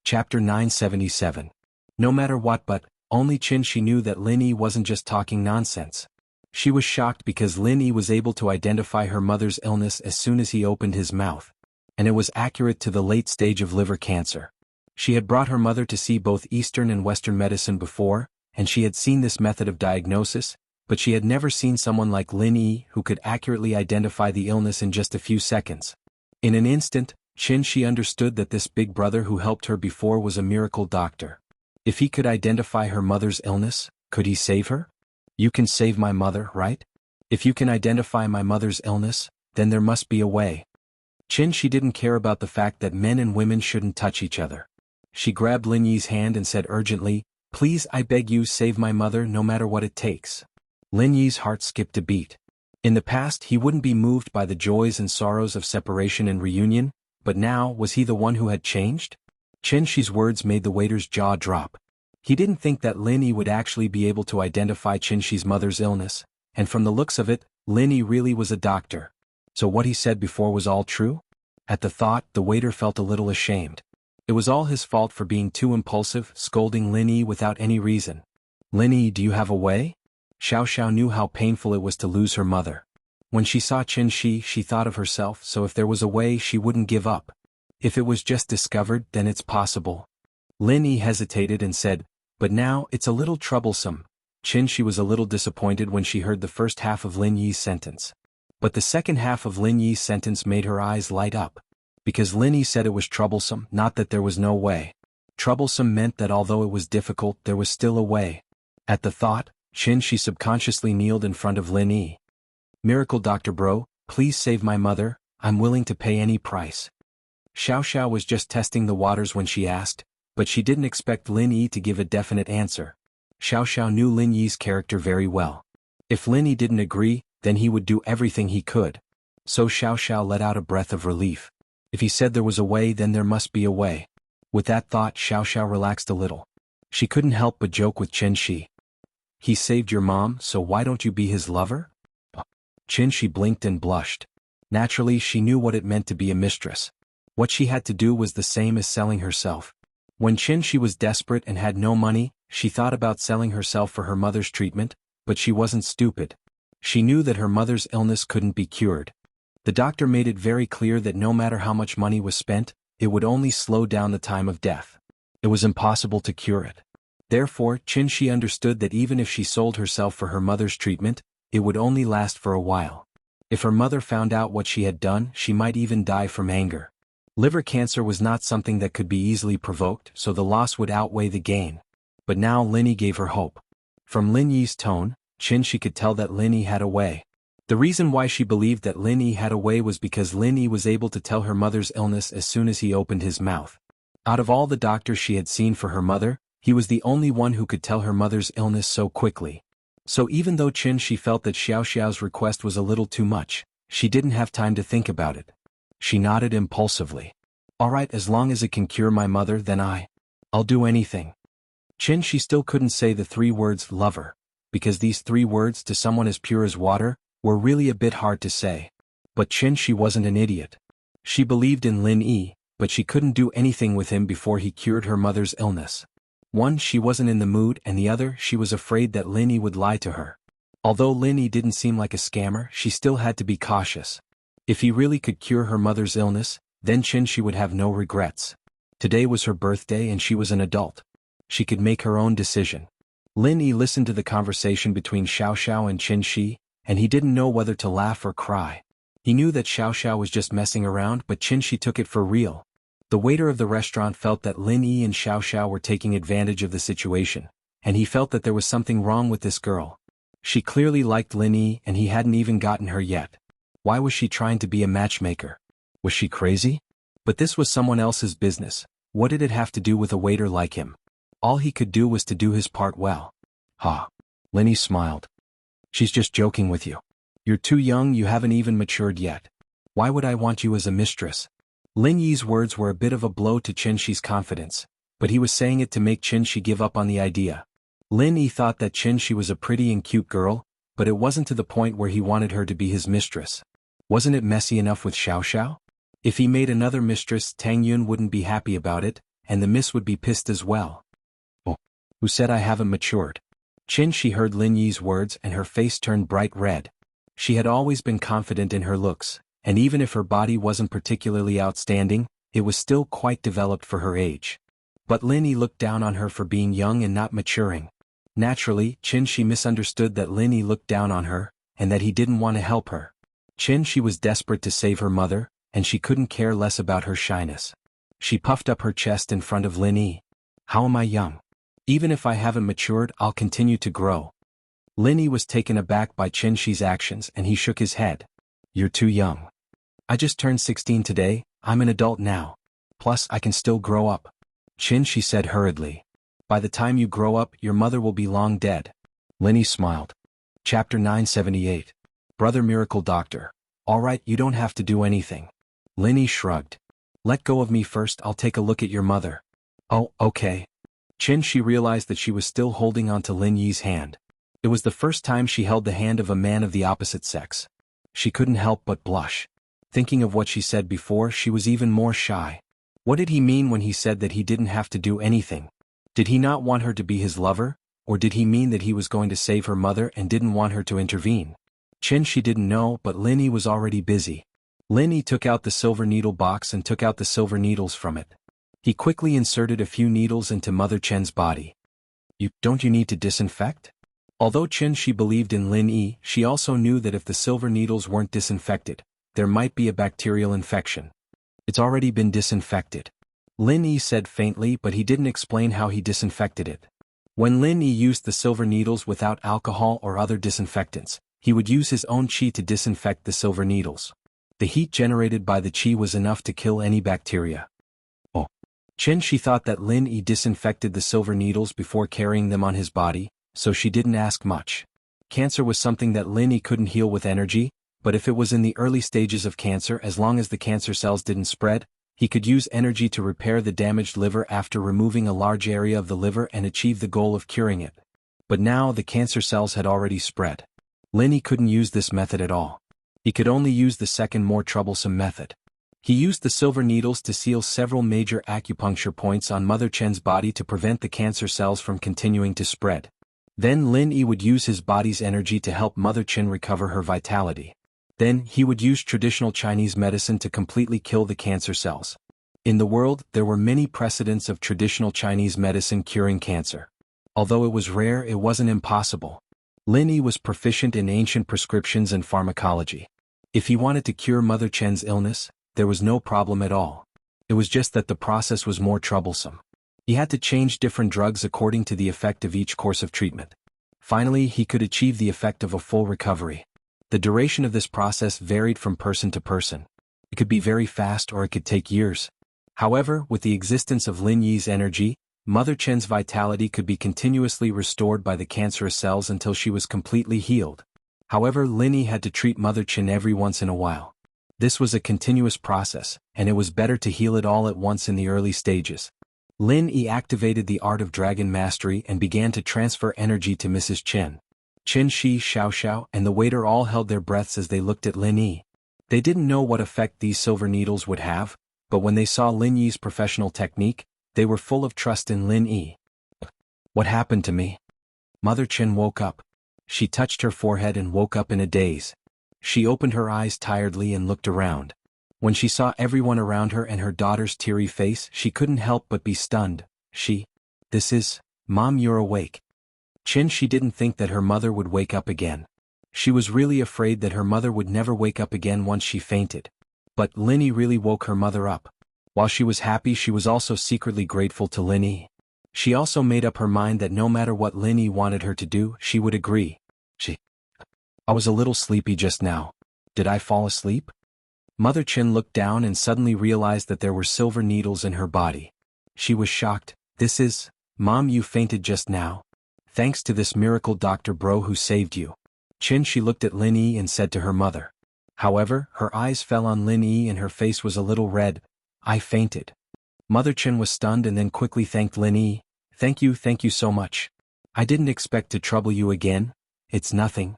Chapter 977. No matter what, but only Qin Shi knew that Lin Yi wasn't just talking nonsense. She was shocked because Lin Yi was able to identify her mother's illness as soon as he opened his mouth. And it was accurate to the late stage of liver cancer. She had brought her mother to see both Eastern and Western medicine before, and she had seen this method of diagnosis, but she had never seen someone like Lin Yi who could accurately identify the illness in just a few seconds. In an instant, She understood that this big brother who helped her before was a miracle doctor. If he could identify her mother's illness, could he save her? You can save my mother, right? If you can identify my mother's illness, then there must be a way. She didn't care about the fact that men and women shouldn't touch each other. She grabbed Lin Yi's hand and said urgently, "Please, I beg you, save my mother no matter what it takes." Lin Yi's heart skipped a beat. In the past he wouldn't be moved by the joys and sorrows of separation and reunion, but now was he the one who had changed? Shi's words made the waiter's jaw drop. He didn't think that Lin Yi would actually be able to identify Shi's mother's illness, and from the looks of it, Lin Yi really was a doctor. So what he said before was all true? At the thought, the waiter felt a little ashamed. It was all his fault for being too impulsive, scolding Lin Yi without any reason. "Lin Yi, do you have a way?" Xiao knew how painful it was to lose her mother. When she saw Shi, she thought of herself, so if there was a way she wouldn't give up. If it was just discovered, then it's possible. Lin Yi hesitated and said, "But now, it's a little troublesome." She was a little disappointed when she heard the first half of Lin Yi's sentence. But the second half of Lin Yi's sentence made her eyes light up. Because Lin Yi said it was troublesome, not that there was no way. Troublesome meant that although it was difficult, there was still a way. At the thought, she subconsciously kneeled in front of Lin Yi. "Miracle Doctor Bro, please save my mother, I'm willing to pay any price." Xiao was just testing the waters when she asked, but she didn't expect Lin Yi to give a definite answer. Xiao knew Lin Yi's character very well. If Lin Yi didn't agree, then he would do everything he could. So Xiao let out a breath of relief. If he said there was a way, then there must be a way. With that thought, Xiao relaxed a little. She couldn't help but joke with Shi. "He saved your mom, so why don't you be his lover?" Shi blinked and blushed. Naturally, she knew what it meant to be a mistress. What she had to do was the same as selling herself. When Shi was desperate and had no money, she thought about selling herself for her mother's treatment, but she wasn't stupid. She knew that her mother's illness couldn't be cured. The doctor made it very clear that no matter how much money was spent, it would only slow down the time of death. It was impossible to cure it. Therefore, Shi understood that even if she sold herself for her mother's treatment, it would only last for a while. If her mother found out what she had done, she might even die from anger. Liver cancer was not something that could be easily provoked, so the loss would outweigh the gain. But now Lin Yi gave her hope. From Lin Yi's tone, she could tell that Lin Yi had a way. The reason why she believed that Lin Yi had a way was because Lin Yi was able to tell her mother's illness as soon as he opened his mouth. Out of all the doctors she had seen for her mother, he was the only one who could tell her mother's illness so quickly. So even though she felt that Xiao's request was a little too much, she didn't have time to think about it. She nodded impulsively. "All right, as long as it can cure my mother, then I'll do anything." She still couldn't say the three words lover, because these three words to someone as pure as water were really a bit hard to say. But she wasn't an idiot. She believed in Lin Yi, but she couldn't do anything with him before he cured her mother's illness. One, she wasn't in the mood, and the other, she was afraid that Lin Yi would lie to her. Although Lin Yi didn't seem like a scammer, she still had to be cautious. If he really could cure her mother's illness, then she would have no regrets. Today was her birthday and she was an adult. She could make her own decision. Lin Yi listened to the conversation between Xiao and Shi, and he didn't know whether to laugh or cry. He knew that Xiao was just messing around, but Shi took it for real. The waiter of the restaurant felt that Lin Yi and Xiao were taking advantage of the situation, and he felt that there was something wrong with this girl. She clearly liked Lin Yi and he hadn't even gotten her yet. Why was she trying to be a matchmaker? Was she crazy? But this was someone else's business. What did it have to do with a waiter like him? All he could do was to do his part well. Ha! Lin Yi smiled. "She's just joking with you. You're too young, you haven't even matured yet. Why would I want you as a mistress?" Lin Yi's words were a bit of a blow to Shi's confidence, but he was saying it to make Shi give up on the idea. Lin Yi thought that Shi was a pretty and cute girl, but it wasn't to the point where he wanted her to be his mistress. Wasn't it messy enough with Xiao? If he made another mistress, Tang Yun wouldn't be happy about it, and the miss would be pissed as well. "Oh, who said I haven't matured?" Shi heard Lin Yi's words and her face turned bright red. She had always been confident in her looks, and even if her body wasn't particularly outstanding, it was still quite developed for her age. But Lin Yi looked down on her for being young and not maturing. Naturally, Shi misunderstood that Lin Yi looked down on her, and that he didn't want to help her. She was desperate to save her mother, and she couldn't care less about her shyness. She puffed up her chest in front of Lin Yi. How am I young? Even if I haven't matured, I'll continue to grow. Lin Yi was taken aback by Qin Shi's actions and he shook his head. You're too young. I just turned 16 today, I'm an adult now. Plus I can still grow up. Qin Shi said hurriedly. By the time you grow up, your mother will be long dead. Lin Yi smiled. Chapter 978. Brother Miracle Doctor. Alright, you don't have to do anything. Lin Yi shrugged. Let go of me first, I'll take a look at your mother. Oh, okay. Qin Shi realized that she was still holding onto Lin Yi's hand. It was the first time she held the hand of a man of the opposite sex. She couldn't help but blush. Thinking of what she said before, she was even more shy. What did he mean when he said that he didn't have to do anything? Did he not want her to be his lover, or did he mean that he was going to save her mother and didn't want her to intervene? Qin Shi didn't know, but Lin Yi was already busy. Lin Yi took out the silver needle box and took out the silver needles from it. He quickly inserted a few needles into Mother Chen's body. Don't you need to disinfect? Although Qin Shi believed in Lin Yi, she also knew that if the silver needles weren't disinfected, there might be a bacterial infection. It's already been disinfected. Lin Yi said faintly, but he didn't explain how he disinfected it. When Lin Yi used the silver needles without alcohol or other disinfectants, he would use his own qi to disinfect the silver needles. The heat generated by the qi was enough to kill any bacteria. Oh. Qin Shi thought that Lin Yi disinfected the silver needles before carrying them on his body, so she didn't ask much. Cancer was something that Lin Yi couldn't heal with energy, but if it was in the early stages of cancer, as long as the cancer cells didn't spread, he could use energy to repair the damaged liver after removing a large area of the liver and achieve the goal of curing it. But now the cancer cells had already spread. Lin Yi couldn't use this method at all. He could only use the second, more troublesome method. He used the silver needles to seal several major acupuncture points on Mother Chen's body to prevent the cancer cells from continuing to spread. Then Lin Yi would use his body's energy to help Mother Chen recover her vitality. Then he would use traditional Chinese medicine to completely kill the cancer cells. In the world, there were many precedents of traditional Chinese medicine curing cancer. Although it was rare, it wasn't impossible. Lin Yi was proficient in ancient prescriptions and pharmacology. If he wanted to cure Mother Chen's illness, there was no problem at all. It was just that the process was more troublesome. He had to change different drugs according to the effect of each course of treatment. Finally, he could achieve the effect of a full recovery. The duration of this process varied from person to person. It could be very fast or it could take years. However, with the existence of Lin Yi's energy, Mother Chen's vitality could be continuously restored by the cancerous cells until she was completely healed. However, Lin Yi had to treat Mother Chen every once in a while. This was a continuous process, and it was better to heal it all at once in the early stages. Lin Yi activated the art of dragon mastery and began to transfer energy to Mrs. Chen. Qin Shi, Xiao Xiao, and the waiter all held their breaths as they looked at Lin Yi. They didn't know what effect these silver needles would have, but when they saw Lin Yi's professional technique, they were full of trust in Lin Yi. What happened to me? Mother Chen woke up. She touched her forehead and woke up in a daze. She opened her eyes tiredly and looked around. When she saw everyone around her and her daughter's teary face, she couldn't help but be stunned. This is, Mom, you're awake. Qin Shi didn't think that her mother would wake up again. She was really afraid that her mother would never wake up again once she fainted. But Lin Yi really woke her mother up. While she was happy, she was also secretly grateful to Lin Yi. She also made up her mind that no matter what Lin Yi wanted her to do, she would agree. I was a little sleepy just now. Did I fall asleep? Mother Chen looked down and suddenly realized that there were silver needles in her body. She was shocked. This is, Mom, you fainted just now. Thanks to this miracle doctor bro who saved you. Qin Shi looked at Lin Yi and said to her mother. However, her eyes fell on Lin Yi and her face was a little red. I fainted. Mother Chen was stunned and then quickly thanked Lin Yi. Thank you so much. I didn't expect to trouble you again. It's nothing.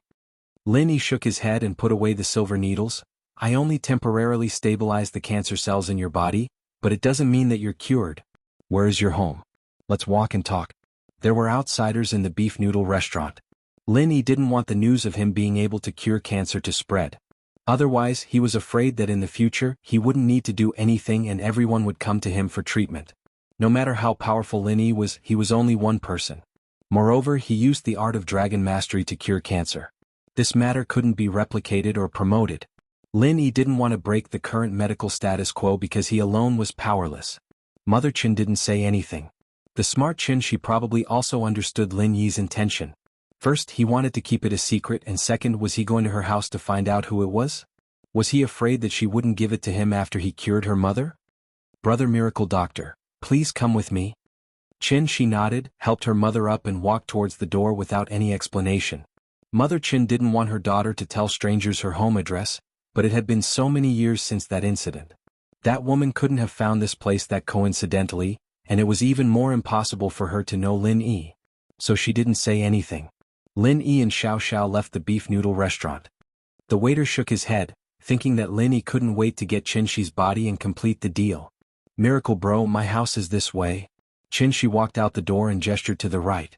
Lin Yi shook his head and put away the silver needles. I only temporarily stabilized the cancer cells in your body, but it doesn't mean that you're cured. Where is your home? Let's walk and talk. There were outsiders in the beef noodle restaurant. Lin Yi didn't want the news of him being able to cure cancer to spread. Otherwise, he was afraid that in the future, he wouldn't need to do anything and everyone would come to him for treatment. No matter how powerful Lin Yi was, he was only one person. Moreover, he used the art of dragon mastery to cure cancer. This matter couldn't be replicated or promoted. Lin Yi didn't want to break the current medical status quo because he alone was powerless. Mother Qin didn't say anything. The smart Qin Shi probably also understood Lin Yi's intention. First, he wanted to keep it a secret, and second, was he going to her house to find out who it was? Was he afraid that she wouldn't give it to him after he cured her mother? Brother Miracle Doctor, please come with me. Qin Shi nodded, helped her mother up and walked towards the door without any explanation. Mother Qin didn't want her daughter to tell strangers her home address, but it had been so many years since that incident. That woman couldn't have found this place that coincidentally, and it was even more impossible for her to know Lin Yi. So she didn't say anything. Lin Yi and Xiao Xiao left the beef noodle restaurant. The waiter shook his head, thinking that Lin Yi couldn't wait to get Qin Shi's body and complete the deal. Miracle bro, my house is this way. Qin Shi walked out the door and gestured to the right.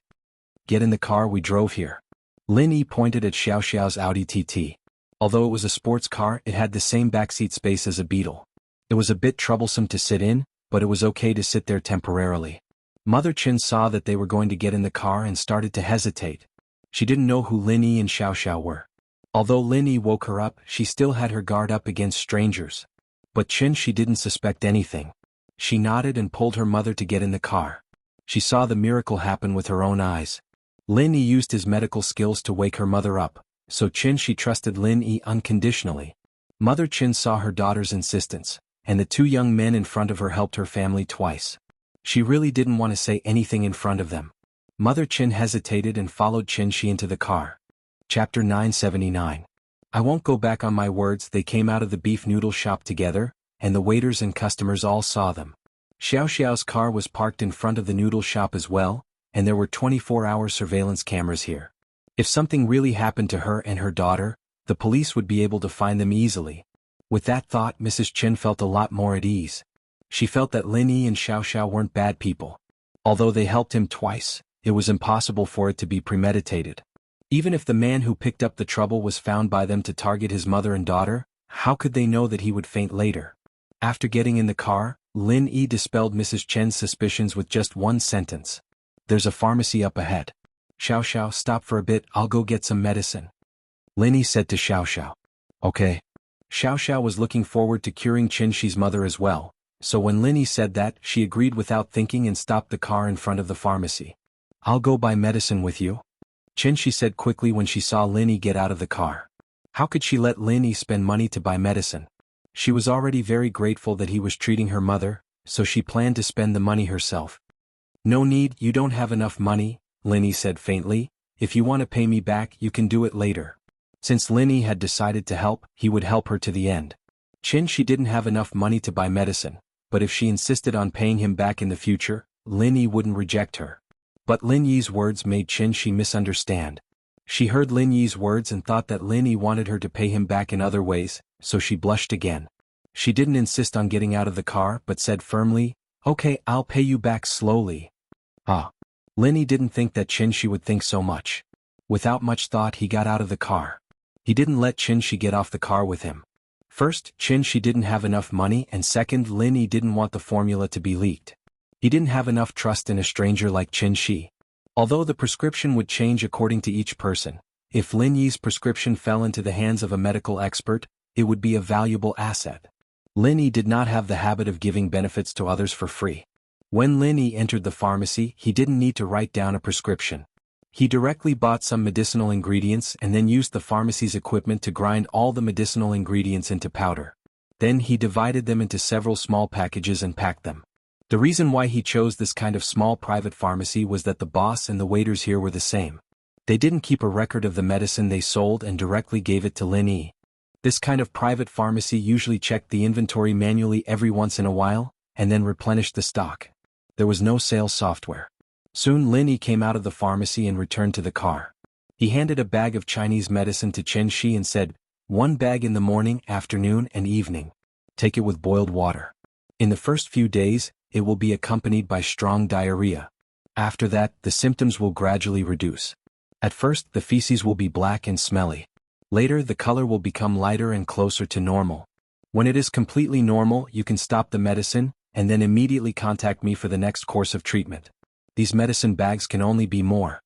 Get in the car, we drove here. Lin Yi pointed at Xiao Xiao's Audi TT. Although it was a sports car, it had the same backseat space as a Beetle. It was a bit troublesome to sit in, but it was okay to sit there temporarily. Mother Qin saw that they were going to get in the car and started to hesitate. She didn't know who Lin Yi and Xiao Xiao were. Although Lin Yi woke her up, she still had her guard up against strangers. But Qin Shi didn't suspect anything. She nodded and pulled her mother to get in the car. She saw the miracle happen with her own eyes. Lin Yi used his medical skills to wake her mother up, so Qin Shi trusted Lin Yi unconditionally. Mother Qin saw her daughter's insistence, and the two young men in front of her helped her family twice. She really didn't want to say anything in front of them. Mother Qin hesitated and followed Qin Shi into the car. Chapter 979. I won't go back on my words. They came out of the beef noodle shop together, and the waiters and customers all saw them. Xiao Xiao's car was parked in front of the noodle shop as well, and there were 24-hour surveillance cameras here. If something really happened to her and her daughter, the police would be able to find them easily. With that thought, Mrs. Qin felt a lot more at ease. She felt that Lin Yi and Xiao Xiao weren't bad people. Although they helped him twice, it was impossible for it to be premeditated. Even if the man who picked up the trouble was found by them to target his mother and daughter, how could they know that he would faint later? After getting in the car, Lin Yi dispelled Mrs. Chen's suspicions with just one sentence. There's a pharmacy up ahead. Xiao Xiao, stop for a bit, I'll go get some medicine. Lin Yi said to Xiao Xiao. Okay. Xiao Xiao was looking forward to curing Qin Shi's mother as well, so when Lin Yi said that, she agreed without thinking and stopped the car in front of the pharmacy. I'll go buy medicine with you. Qin Shi said quickly when she saw Lin Yi get out of the car. How could she let Lin Yi spend money to buy medicine? She was already very grateful that he was treating her mother, so she planned to spend the money herself. No need, you don't have enough money, Lin Yi said faintly. If you want to pay me back, you can do it later. Since Lin Yi had decided to help, he would help her to the end. Qin Shi didn't have enough money to buy medicine, but if she insisted on paying him back in the future, Lin Yi wouldn't reject her. But Lin Yi's words made Qin Shi misunderstand. She heard Lin Yi's words and thought that Lin Yi wanted her to pay him back in other ways, so she blushed again. She didn't insist on getting out of the car but said firmly, okay, I'll pay you back slowly. Ah. Lin Yi didn't think that Qin Shi would think so much. Without much thought, he got out of the car. He didn't let Qin Shi get off the car with him. First, Qin Shi didn't have enough money, and second, Lin Yi didn't want the formula to be leaked. He didn't have enough trust in a stranger like Qin Shi. Although the prescription would change according to each person, if Lin Yi's prescription fell into the hands of a medical expert, it would be a valuable asset. Lin Yi did not have the habit of giving benefits to others for free. When Lin Yi entered the pharmacy, he didn't need to write down a prescription. He directly bought some medicinal ingredients and then used the pharmacy's equipment to grind all the medicinal ingredients into powder. Then he divided them into several small packages and packed them. The reason why he chose this kind of small private pharmacy was that the boss and the waiters here were the same. They didn't keep a record of the medicine they sold and directly gave it to Lin Yi. This kind of private pharmacy usually checked the inventory manually every once in a while, and then replenished the stock. There was no sales software. Soon Lin Yi came out of the pharmacy and returned to the car. He handed a bag of Chinese medicine to Qin Shi and said, 1 bag in the morning, afternoon, and evening. Take it with boiled water. In the first few days, it will be accompanied by strong diarrhea. After that, the symptoms will gradually reduce. At first, the feces will be black and smelly. Later, the color will become lighter and closer to normal. When it is completely normal, you can stop the medicine, and then immediately contact me for the next course of treatment. These medicine bags can only be more.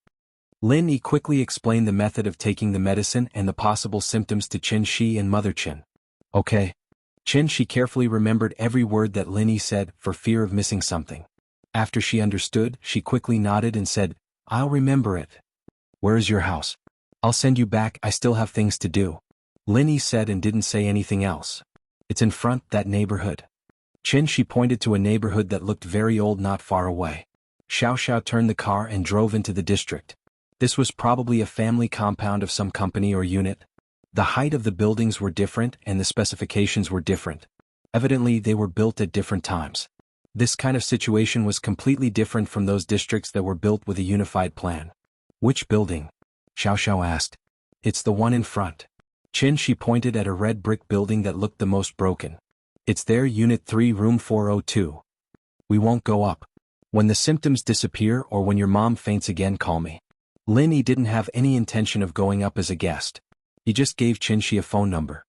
Lin Yi quickly explained the method of taking the medicine and the possible symptoms to Qin Shi and Mother Qin. Okay. Chin she carefully remembered every word that Lin Yi said for fear of missing something. After she understood, she quickly nodded and said, I'll remember it. Where is your house? I'll send you back, I still have things to do. Lin Yi said and didn't say anything else. It's in front, that neighborhood. Chin she pointed to a neighborhood that looked very old not far away. Xiao Xiao turned the car and drove into the district. This was probably a family compound of some company or unit. The height of the buildings were different and the specifications were different. Evidently they were built at different times. This kind of situation was completely different from those districts that were built with a unified plan. Which building? Xiao Xiao asked. It's the one in front. Chin she pointed at a red brick building that looked the most broken. It's there, Unit 3, Room 402. We won't go up. When the symptoms disappear or when your mom faints again, call me. Lin Yi didn't have any intention of going up as a guest. He just gave Chin Shi a phone number.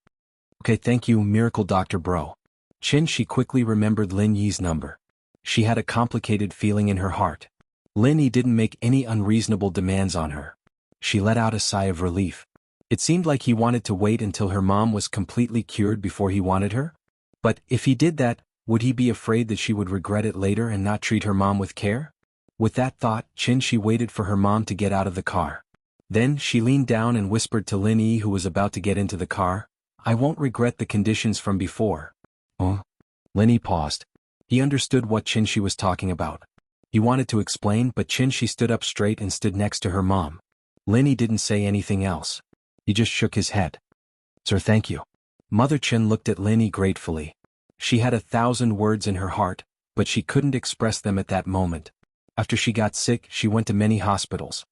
Okay, thank you, Miracle Doctor Bro. Chin Shi quickly remembered Lin Yi's number. She had a complicated feeling in her heart. Lin Yi didn't make any unreasonable demands on her. She let out a sigh of relief. It seemed like he wanted to wait until her mom was completely cured before he wanted her. But if he did that, would he be afraid that she would regret it later and not treat her mom with care? With that thought, Chin Shi waited for her mom to get out of the car. Then she leaned down and whispered to Lin Yi, who was about to get into the car, I won't regret the conditions from before. Lin Yi paused. He understood what Chin Shi was talking about. He wanted to explain, but Chin Shi stood up straight and stood next to her mom. Lin Yi didn't say anything else. He just shook his head. Sir, thank you. Mother Chin looked at Lin Yi gratefully. She had 1,000 words in her heart, but she couldn't express them at that moment. After she got sick, she went to many hospitals.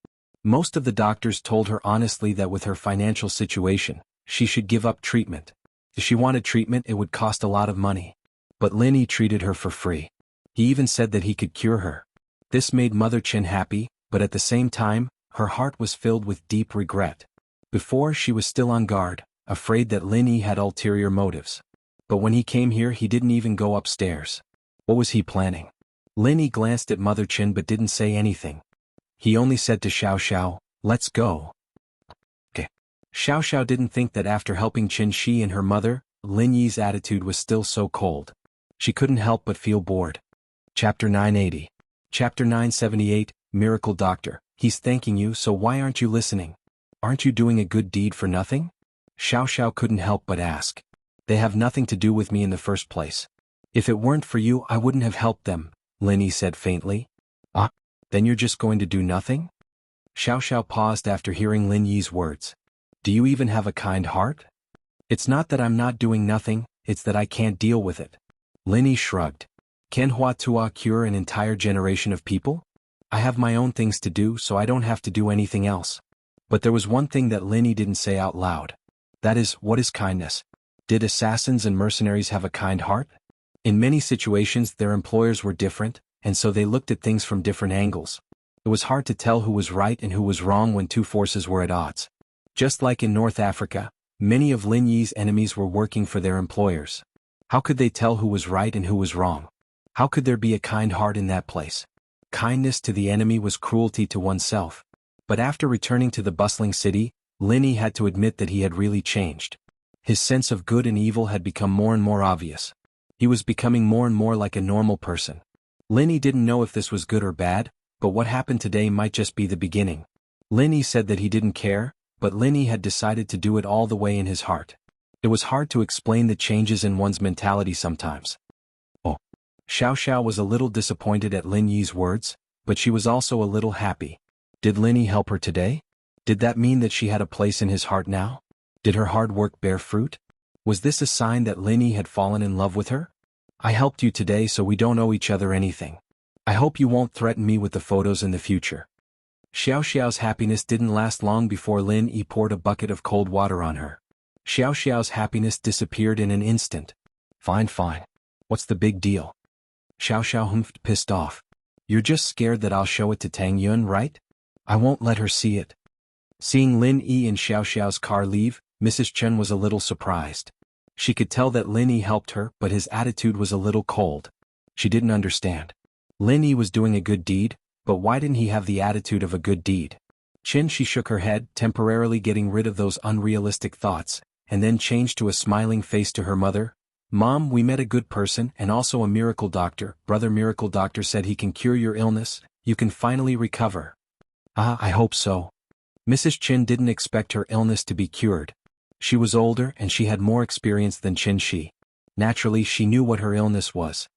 Most of the doctors told her honestly that with her financial situation, she should give up treatment. If she wanted treatment, it would cost a lot of money. But Lin Yi treated her for free. He even said that he could cure her. This made Mother Chin happy, but at the same time, her heart was filled with deep regret. Before, she was still on guard, afraid that Lin Yi had ulterior motives. But when he came here, he didn't even go upstairs. What was he planning? Lin Yi glanced at Mother Chin but didn't say anything. He only said to Xiao Xiao, let's go. Okay. Xiao Xiao didn't think that after helping Chin Shi and her mother, Lin Yi's attitude was still so cold. She couldn't help but feel bored. Chapter 980. Chapter 978, Miracle Doctor. He's thanking you, so why aren't you listening? Aren't you doing a good deed for nothing? Xiao Xiao couldn't help but ask. They have nothing to do with me in the first place. If it weren't for you, I wouldn't have helped them, Lin Yi said faintly. Then you're just going to do nothing? Xiao Xiao paused after hearing Lin Yi's words. Do you even have a kind heart? It's not that I'm not doing nothing, it's that I can't deal with it. Lin Yi shrugged. Can Hua Tua cure an entire generation of people? I have my own things to do, so I don't have to do anything else. But there was one thing that Lin Yi didn't say out loud. That is, what is kindness? Did assassins and mercenaries have a kind heart? In many situations their employers were different, and so they looked at things from different angles. It was hard to tell who was right and who was wrong when two forces were at odds. Just like in North Africa, many of Lin Yi's enemies were working for their employers. How could they tell who was right and who was wrong? How could there be a kind heart in that place? Kindness to the enemy was cruelty to oneself. But after returning to the bustling city, Lin Yi had to admit that he had really changed. His sense of good and evil had become more and more obvious. He was becoming more and more like a normal person. Lin Yi didn't know if this was good or bad, but what happened today might just be the beginning. Lin Yi said that he didn't care, but Lin Yi had decided to do it all the way in his heart. It was hard to explain the changes in one's mentality sometimes. Xiao Xiao was a little disappointed at Lin Yi's words, but she was also a little happy. Did Lin Yi help her today? Did that mean that she had a place in his heart now? Did her hard work bear fruit? Was this a sign that Lin Yi had fallen in love with her? I helped you today, so we don't owe each other anything. I hope you won't threaten me with the photos in the future. Xiao Xiao's happiness didn't last long before Lin Yi poured a bucket of cold water on her. Xiao Xiao's happiness disappeared in an instant. Fine. What's the big deal? Xiao Xiao humphed, pissed off. You're just scared that I'll show it to Tang Yun, right? I won't let her see it. Seeing Lin Yi and Xiao Xiao's car leave, Mrs. Chen was a little surprised. She could tell that Lin Yi helped her, but his attitude was a little cold. She didn't understand. Lin Yi was doing a good deed, but why didn't he have the attitude of a good deed? She shook her head, temporarily getting rid of those unrealistic thoughts, and then changed to a smiling face to her mother. "Mom, we met a good person and also a miracle doctor. Brother Miracle Doctor said he can cure your illness. You can finally recover." "Ah, I hope so." Mrs. Chin didn't expect her illness to be cured. She was older and she had more experience than Chin Shi. Naturally, she knew what her illness was.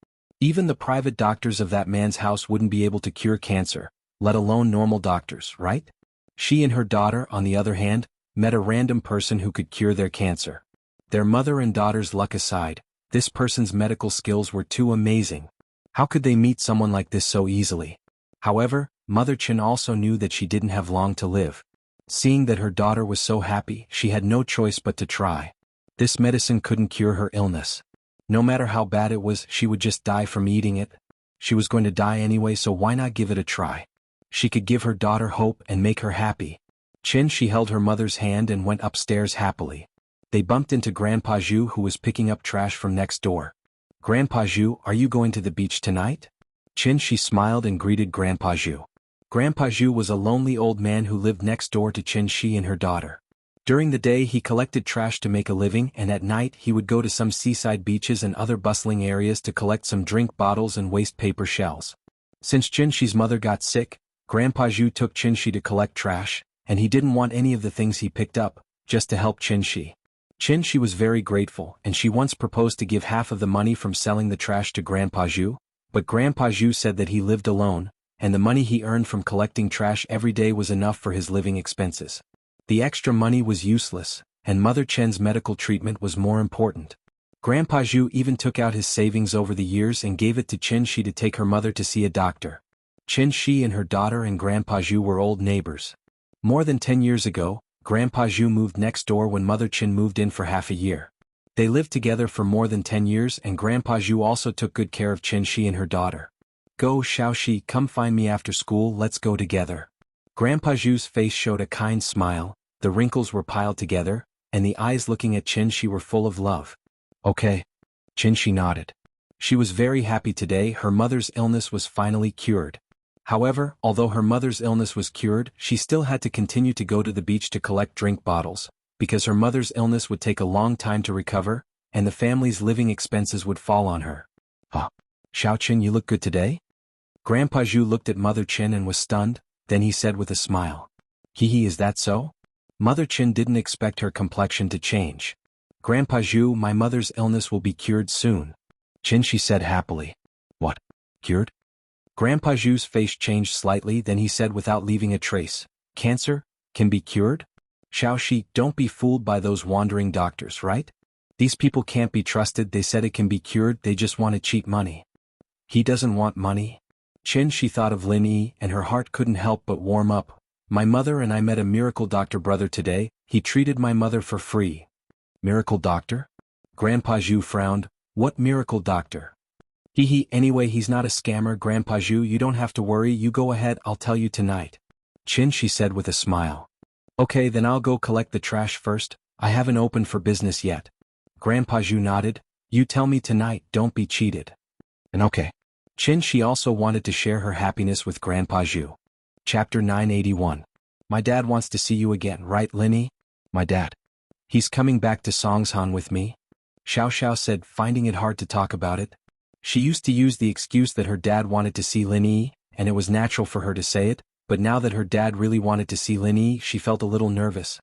Even the private doctors of that man's house wouldn't be able to cure cancer, let alone normal doctors, right? She and her daughter, on the other hand, met a random person who could cure their cancer. Their mother and daughter's luck aside, this person's medical skills were too amazing. How could they meet someone like this so easily? However, Mother Chin also knew that she didn't have long to live. Seeing that her daughter was so happy, she had no choice but to try. This medicine couldn't cure her illness. No matter how bad it was, she would just die from eating it. She was going to die anyway, so why not give it a try? She could give her daughter hope and make her happy. She held her mother's hand and went upstairs happily. They bumped into Grandpa Zhu, who was picking up trash from next door. "Grandpa Zhu, are you going to the beach tonight?" She smiled and greeted Grandpa Zhu. Grandpa Zhu was a lonely old man who lived next door to Chin Shi and her daughter. During the day he collected trash to make a living, and at night he would go to some seaside beaches and other bustling areas to collect some drink bottles and waste paper shells. Since Chin Shi's mother got sick, Grandpa Zhu took Chin Shi to collect trash, and he didn't want any of the things he picked up, just to help Chin Shi. Chin Shi was very grateful, and she once proposed to give half of the money from selling the trash to Grandpa Zhu, but Grandpa Zhu said that he lived alone, and the money he earned from collecting trash every day was enough for his living expenses. The extra money was useless, and Mother Chen's medical treatment was more important. Grandpa Zhu even took out his savings over the years and gave it to Chin Shi to take her mother to see a doctor. Chin Shi and her daughter and Grandpa Zhu were old neighbors. More than 10 years ago, Grandpa Zhu moved next door when Mother Chin moved in for half a year. They lived together for more than 10 years, and Grandpa Zhu also took good care of Chin Shi and her daughter. "Go, Xiaoxi, come find me after school, let's go together." Grandpa Zhu's face showed a kind smile, the wrinkles were piled together, and the eyes looking at Chin Shi were full of love. "Okay." Chin Shi nodded. She was very happy today. Her mother's illness was finally cured. However, although her mother's illness was cured, she still had to continue to go to the beach to collect drink bottles, because her mother's illness would take a long time to recover, and the family's living expenses would fall on her. "Ah, Xiao Chin, you look good today?" Grandpa Zhu looked at Mother Chin and was stunned, then he said with a smile. "Hee, is that so?" Mother Chin didn't expect her complexion to change. "Grandpa Zhu, my mother's illness will be cured soon," She said happily. "What? Cured?" Grandpa Zhu's face changed slightly, then he said without leaving a trace, "Cancer? Can be cured? Xiaoxi, don't be fooled by those wandering doctors, right? These people can't be trusted. They said it can be cured, they just want to cheat money." "He doesn't want money." She thought of Lin Yi, and her heart couldn't help but warm up. "My mother and I met a miracle doctor brother today. He treated my mother for free." "Miracle doctor?" Grandpa Zhu frowned. "What miracle doctor?" Anyway, he's not a scammer, Grandpa Zhu, you don't have to worry, you go ahead, I'll tell you tonight." She said with a smile. "Okay, then I'll go collect the trash first, I haven't opened for business yet." Grandpa Zhu nodded. "You tell me tonight, don't be cheated." "And okay." She also wanted to share her happiness with Grandpa Zhu. Chapter 981. "My dad wants to see you again, right, Linny?" "My dad? He's coming back to Songshan with me?" Xiao Xiao said, finding it hard to talk about it. She used to use the excuse that her dad wanted to see Lin Yi, and it was natural for her to say it, but now that her dad really wanted to see Lin Yi, she felt a little nervous.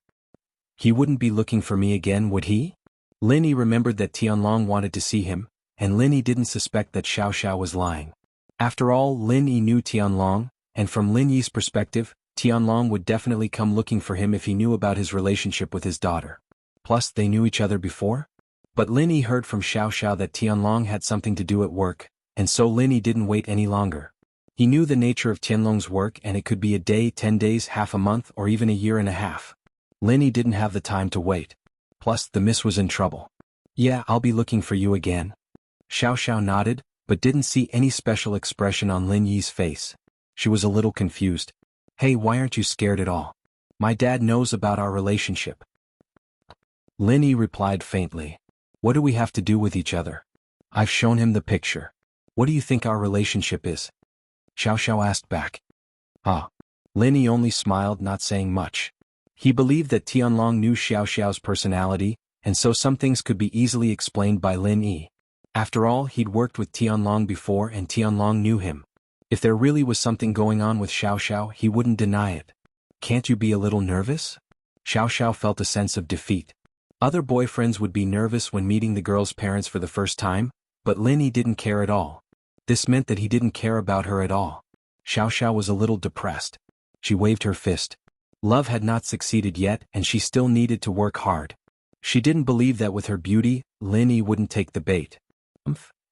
"He wouldn't be looking for me again, would he?" Lin Yi remembered that Tianlong wanted to see him, and Lin Yi didn't suspect that Xiao Xiao was lying. After all, Lin Yi knew Tianlong, and from Lin Yi's perspective, Tianlong would definitely come looking for him if he knew about his relationship with his daughter. Plus, they knew each other before? But Lin Yi heard from Xiao Xiao that Tianlong had something to do at work, and so Lin Yi didn't wait any longer. He knew the nature of Tianlong's work, and it could be a day, 10 days, half a month, or even a year and a half. Lin Yi didn't have the time to wait. Plus, the miss was in trouble. "Yeah, I'll be looking for you again." Xiao Xiao nodded, but didn't see any special expression on Lin Yi's face. She was a little confused. "Hey, why aren't you scared at all? My dad knows about our relationship." Lin Yi replied faintly. "What do we have to do with each other? I've shown him the picture. What do you think our relationship is?" Xiao Xiao asked back. "Ah." Lin Yi only smiled, not saying much. He believed that Tianlong knew Xiao Xiao's personality, and so some things could be easily explained by Lin Yi. After all, he'd worked with Tianlong before and Tianlong knew him. If there really was something going on with Xiao Xiao, he wouldn't deny it. Can't you be a little nervous? Xiao Xiao felt a sense of defeat. Other boyfriends would be nervous when meeting the girl's parents for the first time, but Lin Yi didn't care at all. This meant that he didn't care about her at all. Xiao Xiao was a little depressed. She waved her fist. Love had not succeeded yet and she still needed to work hard. She didn't believe that with her beauty, Lin Yi wouldn't take the bait.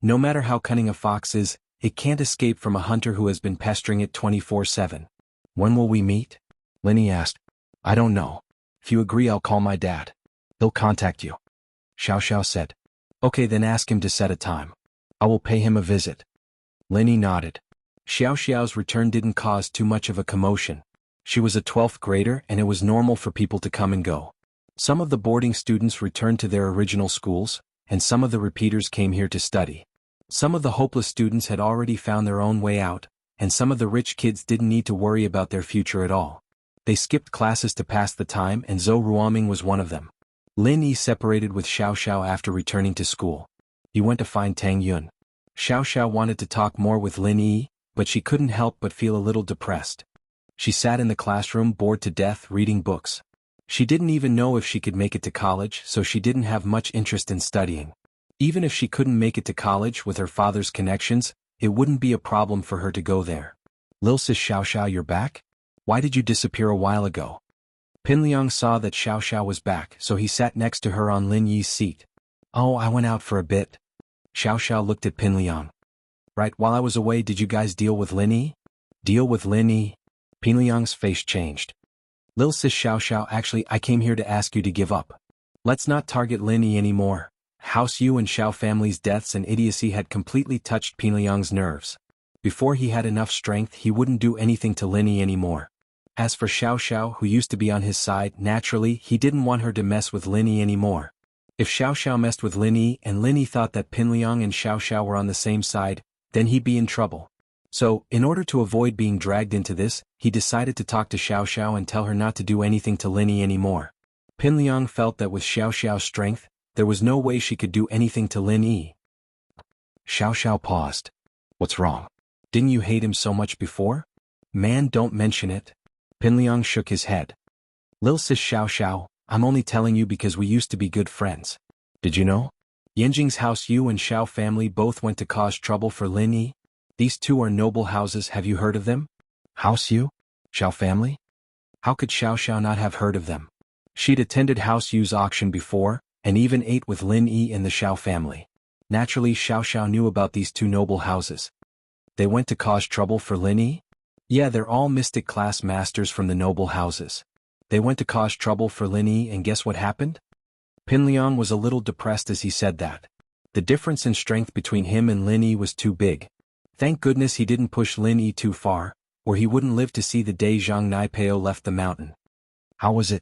No matter how cunning a fox is, it can't escape from a hunter who has been pestering it 24/7. When will we meet? Lin Yi asked. I don't know. If you agree, I'll call my dad. He'll contact you. Xiao Xiao said. Okay, then ask him to set a time. I will pay him a visit. Lin Yi nodded. Xiao Xiao's return didn't cause too much of a commotion. She was a 12th grader and it was normal for people to come and go. Some of the boarding students returned to their original schools, and some of the repeaters came here to study. Some of the hopeless students had already found their own way out, and some of the rich kids didn't need to worry about their future at all. They skipped classes to pass the time and Zhou Ruoming was one of them. Lin Yi separated with Xiao Xiao after returning to school. He went to find Tang Yun. Xiao Xiao wanted to talk more with Lin Yi, but she couldn't help but feel a little depressed. She sat in the classroom bored to death reading books. She didn't even know if she could make it to college, so she didn't have much interest in studying. Even if she couldn't make it to college with her father's connections, it wouldn't be a problem for her to go there. Lil sis Xiao Xiao, you're back? Why did you disappear a while ago? Pinliang saw that Xiao Xiao was back, so he sat next to her on Lin Yi's seat. Oh, I went out for a bit. Xiao Xiao looked at Pinliang. Right, while I was away, did you guys deal with Lin Yi? Deal with Lin Yi? Pinliang's face changed. Lil sis Xiao Xiao, actually I came here to ask you to give up. Let's not target Lin Yi anymore. House Yu and Xiao family's deaths and idiocy had completely touched Pinliang's nerves. Before he had enough strength, he wouldn't do anything to Lin Yi anymore. As for Xiao Xiao, who used to be on his side, naturally he didn't want her to mess with Lin Yi anymore. If Xiao Xiao messed with Lin Yi and Lin Yi thought that Pinliang and Xiao Xiao were on the same side, then he'd be in trouble. So, in order to avoid being dragged into this, he decided to talk to Xiao Xiao and tell her not to do anything to Lin Yi anymore. Pinliang felt that with Xiao Xiao's strength, there was no way she could do anything to Lin Yi. Xiao Xiao paused. What's wrong? Didn't you hate him so much before? Man, don't mention it. Pinliang shook his head. Lil sis Xiao Xiao, I'm only telling you because we used to be good friends. Did you know? Yanjing's House Yu and Xiao family both went to cause trouble for Lin Yi. These two are noble houses, have you heard of them? House Yu? Xiao family? How could Xiao Xiao not have heard of them? She'd attended House Yu's auction before, and even ate with Lin Yi and the Xiao family. Naturally, Xiao Xiao knew about these two noble houses. They went to cause trouble for Lin Yi? Yeah, they're all mystic class masters from the noble houses. They went to cause trouble for Lin Yi and guess what happened? Pinliang was a little depressed as he said that. The difference in strength between him and Lin Yi was too big. Thank goodness he didn't push Lin Yi too far, or he wouldn't live to see the day Zhang Naipeo left the mountain. How was it?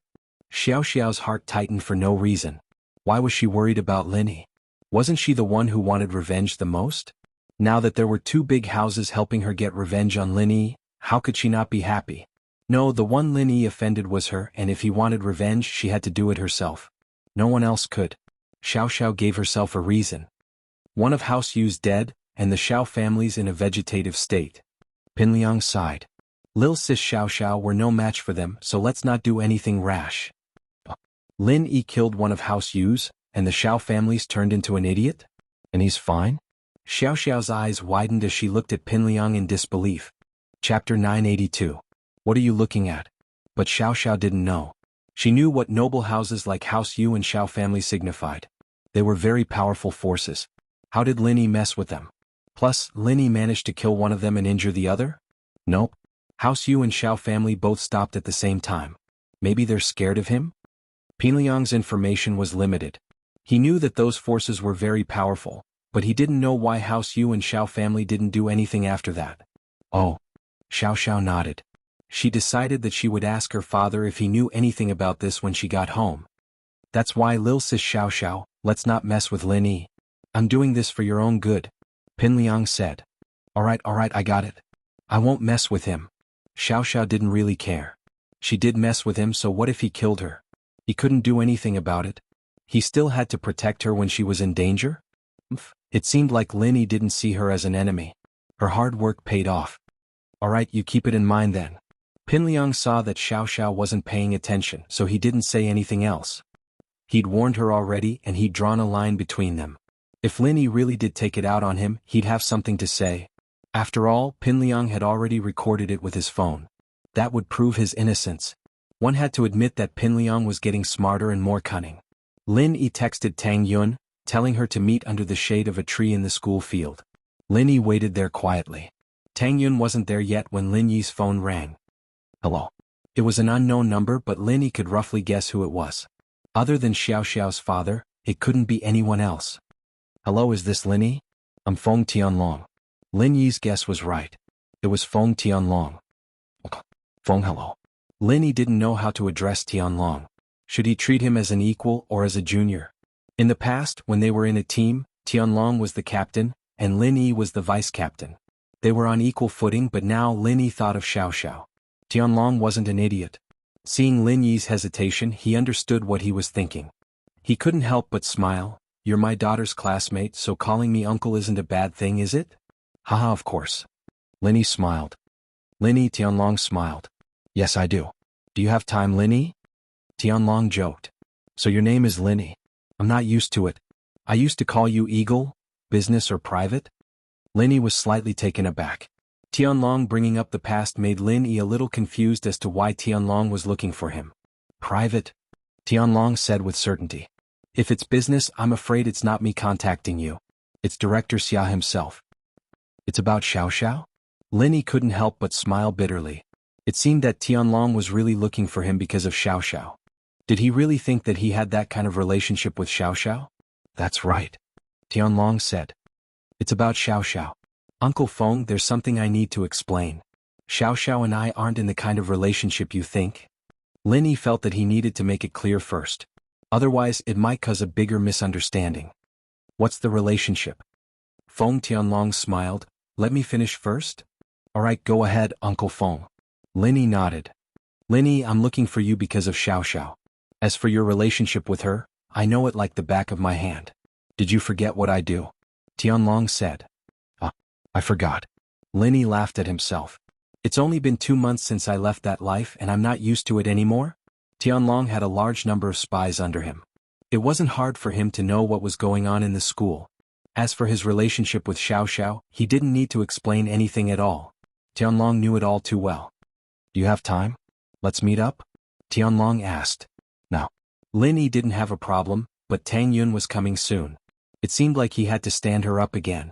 Xiao Xiao's heart tightened for no reason. Why was she worried about Lin Yi? Wasn't she the one who wanted revenge the most? Now that there were two big houses helping her get revenge on Lin Yi, how could she not be happy? No, the one Lin Yi offended was her, and if he wanted revenge, she had to do it herself. No one else could. Xiao Xiao gave herself a reason. One of House Yu's dead, and the Xiao family's in a vegetative state. Pinliang sighed. Lil sis Xiao Xiao were no match for them, so let's not do anything rash. Lin Yi killed one of House Yu's, and the Xiao family's turned into an idiot? And he's fine? Xiao Xiao's eyes widened as she looked at Pinliang in disbelief. Chapter 982. What are you looking at? But Xiao Xiao didn't know. She knew what noble houses like House Yu and Xiao family signified. They were very powerful forces. How did Lin Yi mess with them? Plus, Lin Yi managed to kill one of them and injure the other? Nope. House Yu and Xiao family both stopped at the same time. Maybe they're scared of him? Pinliang's information was limited. He knew that those forces were very powerful, but he didn't know why House Yu and Xiao family didn't do anything after that. Oh. Xiao Xiao nodded. She decided that she would ask her father if he knew anything about this when she got home. That's why Lil sis Xiao Xiao, let's not mess with Lin Yi. I'm doing this for your own good. Pinliang said. Alright, I got it. I won't mess with him. Xiao Xiao didn't really care. She did mess with him, so what if he killed her? He couldn't do anything about it. He still had to protect her when she was in danger? It seemed like Linny didn't see her as an enemy. Her hard work paid off. Alright, you keep it in mind then. Pinliang saw that Xiao Xiao wasn't paying attention, so he didn't say anything else. He'd warned her already and he'd drawn a line between them. If Linny really did take it out on him, he'd have something to say. After all, Pinliang had already recorded it with his phone. That would prove his innocence. One had to admit that Pinliang was getting smarter and more cunning. Lin Yi texted Tang Yun, telling her to meet under the shade of a tree in the school field. Lin Yi waited there quietly. Tang Yun wasn't there yet when Lin Yi's phone rang. Hello. It was an unknown number, but Lin Yi could roughly guess who it was. Other than Xiao Xiao's father, it couldn't be anyone else. Hello, is this Lin Yi? I'm Feng Tianlong. Lin Yi's guess was right. It was Feng Tianlong. Feng, hello. Lin Yi didn't know how to address Tianlong. Should he treat him as an equal or as a junior? In the past, when they were in a team, Tianlong was the captain, and Lin Yi was the vice-captain. They were on equal footing, but now Lin Yi thought of Xiao Xiao. Tianlong wasn't an idiot. Seeing Lin Yi's hesitation, he understood what he was thinking. He couldn't help but smile. You're my daughter's classmate, so calling me uncle isn't a bad thing, is it? Haha, of course. Lin Yi smiled. Lin Yi, Tianlong smiled. Yes, I do. Do you have time, Lin Yi? Tianlong joked. So your name is Lin Yi. I'm not used to it. I used to call you Eagle, business or private? Lin Yi was slightly taken aback. Tianlong bringing up the past made Lin Yi a little confused as to why Tianlong was looking for him. Private? Tianlong said with certainty. If it's business, I'm afraid it's not me contacting you. It's Director Xia himself. It's about Xiao Xiao? Lin Yi couldn't help but smile bitterly. It seemed that Tianlong was really looking for him because of Xiao Xiao. Did he really think that he had that kind of relationship with Xiao Xiao? That's right. Tianlong said. It's about Xiao Xiao. Uncle Feng, there's something I need to explain. Xiao Xiao and I aren't in the kind of relationship you think. Lin Yi felt that he needed to make it clear first. Otherwise, it might cause a bigger misunderstanding. What's the relationship? Feng Tianlong smiled. Let me finish first? Alright, go ahead, Uncle Feng. Lin Yi nodded. Lin Yi, I'm looking for you because of Xiao Xiao. As for your relationship with her, I know it like the back of my hand. Did you forget what I do? Tianlong said. I forgot. Lin Yi laughed at himself. It's only been 2 months since I left that life and I'm not used to it anymore? Tianlong had a large number of spies under him. It wasn't hard for him to know what was going on in the school. As for his relationship with Xiao Xiao, he didn't need to explain anything at all. Tianlong knew it all too well. Do you have time? Let's meet up? Tianlong asked. No. Lin Yi didn't have a problem, but Tang Yun was coming soon. It seemed like he had to stand her up again.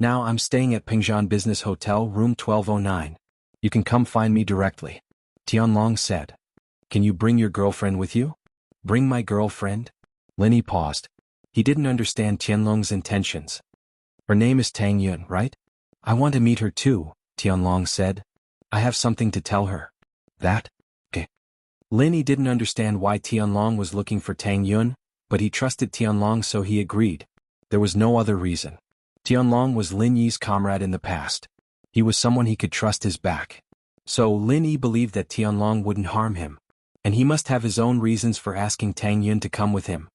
Now I'm staying at Pingzhan Business Hotel, room 1209. You can come find me directly. Tianlong said. Can you bring your girlfriend with you? Bring my girlfriend? Lin Yi paused. He didn't understand Tianlong's intentions. Her name is Tang Yun, right? I want to meet her too, Tianlong said. I have something to tell her. That? Okay. Lin Yi didn't understand why Tianlong was looking for Tang Yun, but he trusted Tianlong so he agreed. There was no other reason. Tianlong was Lin Yi's comrade in the past. He was someone he could trust his back. So Lin Yi believed that Tianlong wouldn't harm him. And he must have his own reasons for asking Tang Yun to come with him.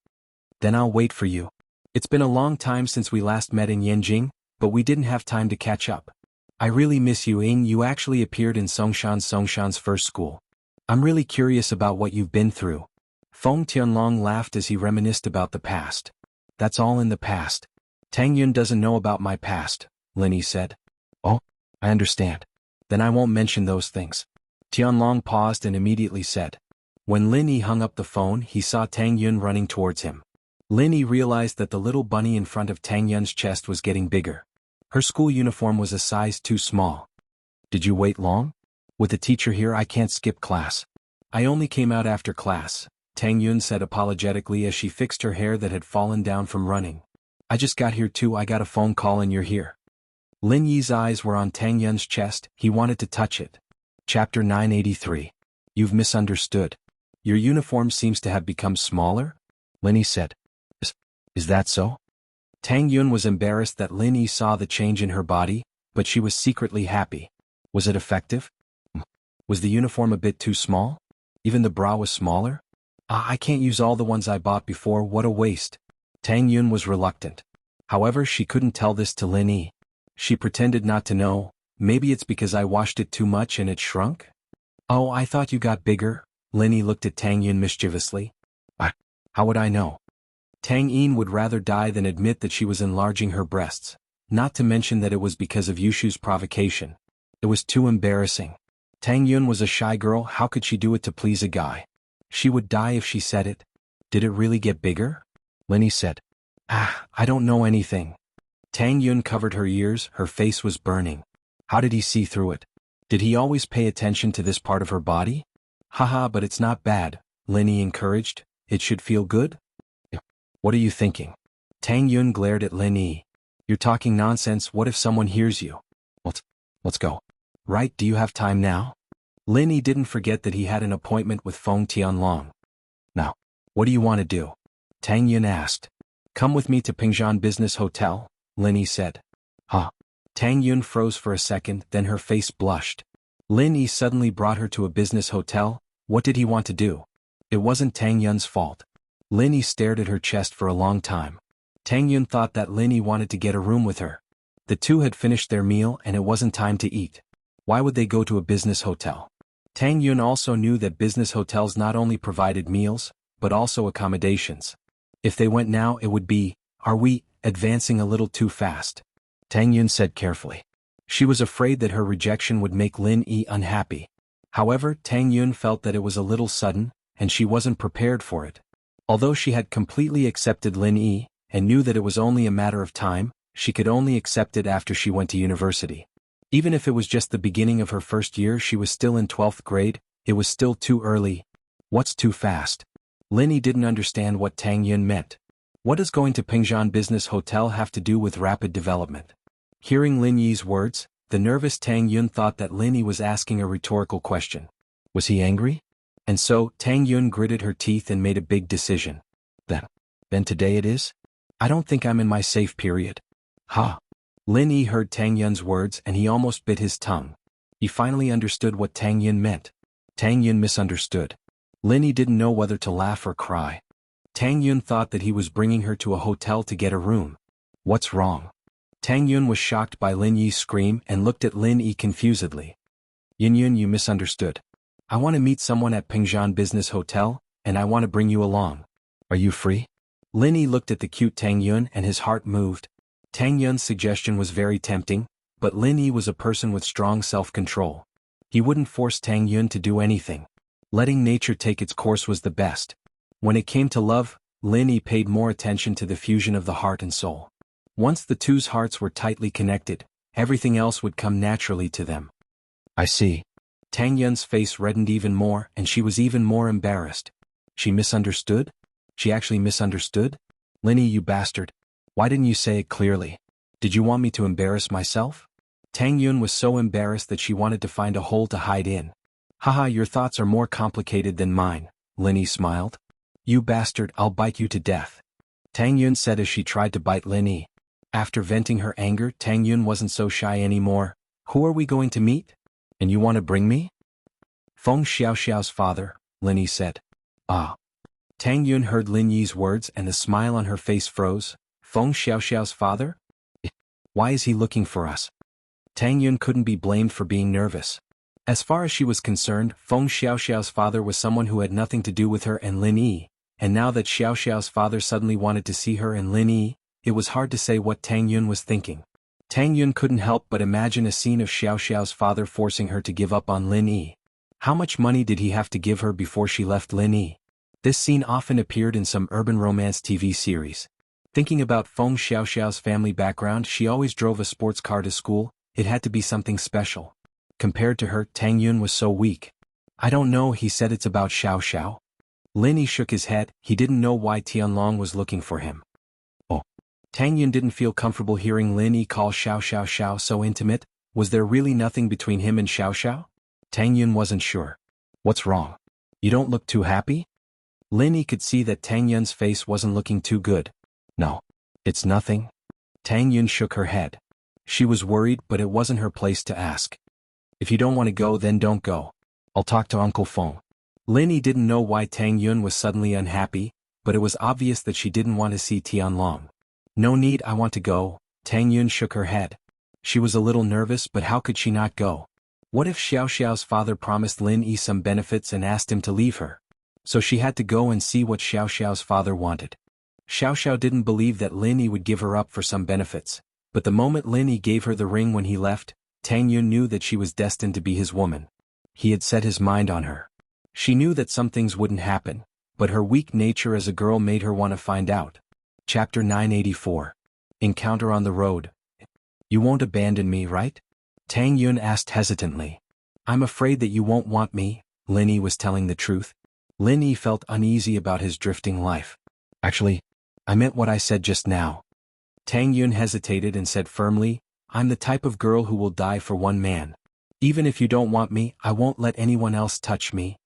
Then I'll wait for you. It's been a long time since we last met in Yanjing, but we didn't have time to catch up. I really miss you, Ying. You actually appeared in Songshan's first school. I'm really curious about what you've been through. Feng Tianlong laughed as he reminisced about the past. That's all in the past. Tang Yun doesn't know about my past, Lin Yi said. Oh, I understand. Then I won't mention those things. Tianlong paused and immediately said. When Lin Yi hung up the phone, he saw Tang Yun running towards him. Lin Yi realized that the little bunny in front of Tang Yun's chest was getting bigger. Her school uniform was a size too small. Did you wait long? With the teacher here, I can't skip class. I only came out after class, Tang Yun said apologetically as she fixed her hair that had fallen down from running. I just got here too. I got a phone call and you're here. Lin Yi's eyes were on Tang Yun's chest. He wanted to touch it. Chapter 983. You've misunderstood. Your uniform seems to have become smaller? Lin Yi said. Is that so? Tang Yun was embarrassed that Lin Yi saw the change in her body, but she was secretly happy. Was it effective? Was the uniform a bit too small? Even the bra was smaller? Ah, I can't use all the ones I bought before, what a waste. Tang Yun was reluctant. However, she couldn't tell this to Lin Yi. She pretended not to know. Maybe it's because I washed it too much and it shrunk? Oh, I thought you got bigger. Lin Yi looked at Tang Yun mischievously. How would I know? Tang Yin would rather die than admit that she was enlarging her breasts, not to mention that it was because of Yushu's provocation. It was too embarrassing. Tang Yun was a shy girl, how could she do it to please a guy? She would die if she said it. Did it really get bigger? Lin Yi said. I don't know anything. Tang Yun covered her ears, her face was burning. How did he see through it? Did he always pay attention to this part of her body? Haha, but it's not bad, Lin Yi encouraged. It should feel good? What are you thinking? Tang Yun glared at Lin Yi. You're talking nonsense, what if someone hears you? Let's go. Right, do you have time now? Lin Yi didn't forget that he had an appointment with Feng Tianlong. Now, what do you want to do? Tang Yun asked. Come with me to Pingzhan Business Hotel, Lin Yi said. Huh? Tang Yun froze for a second, then her face blushed. Lin Yi suddenly brought her to a business hotel. What did he want to do? It wasn't Tang Yun's fault. Lin Yi stared at her chest for a long time. Tang Yun thought that Lin Yi wanted to get a room with her. The two had finished their meal and it wasn't time to eat. Why would they go to a business hotel? Tang Yun also knew that business hotels not only provided meals, but also accommodations. If they went now it would be, are we advancing a little too fast? Tang Yun said carefully. She was afraid that her rejection would make Lin Yi unhappy. However, Tang Yun felt that it was a little sudden, and she wasn't prepared for it. Although she had completely accepted Lin Yi, and knew that it was only a matter of time, she could only accept it after she went to university. Even if it was just the beginning of her first year, she was still in 12th grade, it was still too early. What's too fast? Lin Yi didn't understand what Tang Yun meant. What does going to Pingzhan Business Hotel have to do with rapid development? Hearing Lin Yi's words, the nervous Tang Yun thought that Lin Yi was asking a rhetorical question. Was he angry? And so, Tang Yun gritted her teeth and made a big decision. Then today it is? I don't think I'm in my safe period. Ha! Lin Yi heard Tang Yun's words and he almost bit his tongue. He finally understood what Tang Yun meant. Tang Yun misunderstood. Lin Yi didn't know whether to laugh or cry. Tang Yun thought that he was bringing her to a hotel to get a room. What's wrong? Tang Yun was shocked by Lin Yi's scream and looked at Lin Yi confusedly. Yun, you misunderstood. I want to meet someone at Pingzhan Business Hotel, and I want to bring you along. Are you free? Lin Yi looked at the cute Tang Yun and his heart moved. Tang Yun's suggestion was very tempting, but Lin Yi was a person with strong self-control. He wouldn't force Tang Yun to do anything. Letting nature take its course was the best. When it came to love, Lin Yi paid more attention to the fusion of the heart and soul. Once the two's hearts were tightly connected, everything else would come naturally to them. I see. Tang Yun's face reddened even more and she was even more embarrassed. She misunderstood? She actually misunderstood? Lin Yi, you bastard. Why didn't you say it clearly? Did you want me to embarrass myself? Tang Yun was so embarrassed that she wanted to find a hole to hide in. Haha, your thoughts are more complicated than mine, Lin Yi smiled. You bastard, I'll bite you to death. Tang Yun said as she tried to bite Lin Yi. After venting her anger, Tang Yun wasn't so shy anymore. Who are we going to meet? And you want to bring me? Feng Xiaoxiao's father, Lin Yi said. Ah. Tang Yun heard Lin Yi's words and the smile on her face froze. Feng Xiaoxiao's father? Why is he looking for us? Tang Yun couldn't be blamed for being nervous. As far as she was concerned, Feng Xiaoxiao's father was someone who had nothing to do with her and Lin Yi, and now that Xiaoxiao's father suddenly wanted to see her and Lin Yi, it was hard to say what Tang Yun was thinking. Tang Yun couldn't help but imagine a scene of Xiaoxiao's father forcing her to give up on Lin Yi. How much money did he have to give her before she left Lin Yi? This scene often appeared in some urban romance TV series. Thinking about Feng Xiaoxiao's family background, she always drove a sports car to school. It had to be something special. Compared to her, Tang Yun was so weak. I don't know, he said. It's about Xiaoxiao. Lin Yi shook his head. He didn't know why Tianlong was looking for him. Oh. Tang Yun didn't feel comfortable hearing Lin Yi call Xiao so intimate. Was there really nothing between him and Xiaoxiao? Tang Yun wasn't sure. What's wrong? You don't look too happy? Lin Yi could see that Tang Yun's face wasn't looking too good. No. It's nothing. Tang Yun shook her head. She was worried, but it wasn't her place to ask. If you don't want to go, then don't go. I'll talk to Uncle Feng. Linny didn't know why Tang Yun was suddenly unhappy, but it was obvious that she didn't want to see Tianlong. No need, I want to go. Tang Yun shook her head. She was a little nervous, but how could she not go? What if Xiao Xiao's father promised Lin Yi some benefits and asked him to leave her? So she had to go and see what Xiao Xiao's father wanted. Xiao Xiao didn't believe that Lin Yi would give her up for some benefits, but the moment Lin Yi gave her the ring when he left, Tang Yun knew that she was destined to be his woman. He had set his mind on her. She knew that some things wouldn't happen, but her weak nature as a girl made her want to find out. Chapter 984. Encounter on the road. You won't abandon me, right? Tang Yun asked hesitantly. I'm afraid that you won't want me, Lin Yi was telling the truth. Lin Yi felt uneasy about his drifting life. Actually, I meant what I said just now. Tang Yun hesitated and said firmly, I'm the type of girl who will die for one man. Even if you don't want me, I won't let anyone else touch me.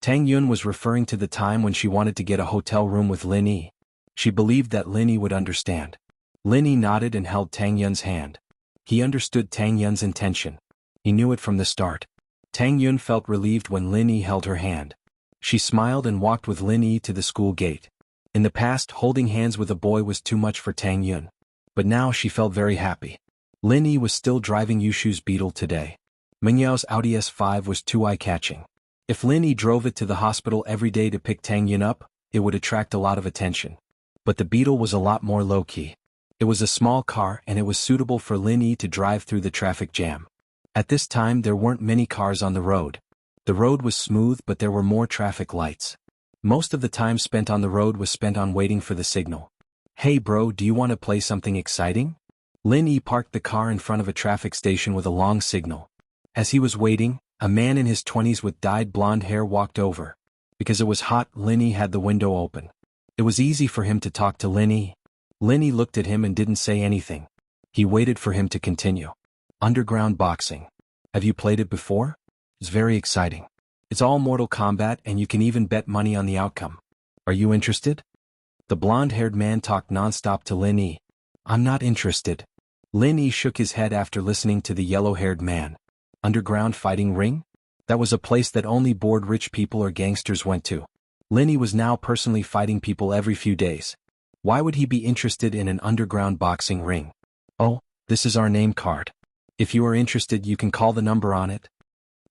Tang Yun was referring to the time when she wanted to get a hotel room with Lin Yi. She believed that Lin Yi would understand. Lin Yi nodded and held Tang Yun's hand. He understood Tang Yun's intention. He knew it from the start. Tang Yun felt relieved when Lin Yi held her hand. She smiled and walked with Lin Yi to the school gate. In the past, holding hands with a boy was too much for Tang Yun. But now she felt very happy. Lin Yi was still driving Yushu's Beetle today. Mengyao's Audi S5 was too eye-catching. If Lin Yi drove it to the hospital every day to pick Tang Yun up, it would attract a lot of attention. But the Beetle was a lot more low-key. It was a small car and it was suitable for Lin Yi to drive through the traffic jam. At this time there weren't many cars on the road. The road was smooth but there were more traffic lights. Most of the time spent on the road was spent on waiting for the signal. Hey bro, do you want to play something exciting? Lin Yi parked the car in front of a traffic station with a long signal. As he was waiting, a man in his 20s with dyed blonde hair walked over. Because it was hot, Lin Yi had the window open. It was easy for him to talk to Lin Yi. Lin Yi looked at him and didn't say anything. He waited for him to continue. Underground boxing. Have you played it before? It's very exciting. It's all Mortal Kombat and you can even bet money on the outcome. Are you interested? The blonde-haired man talked non-stop to Lin Yi. I'm not interested. Lin Yi shook his head after listening to the yellow-haired man. Underground fighting ring? That was a place that only bored rich people or gangsters went to. Lin Yi was now personally fighting people every few days. Why would he be interested in an underground boxing ring? Oh, this is our name card. If you are interested you can call the number on it.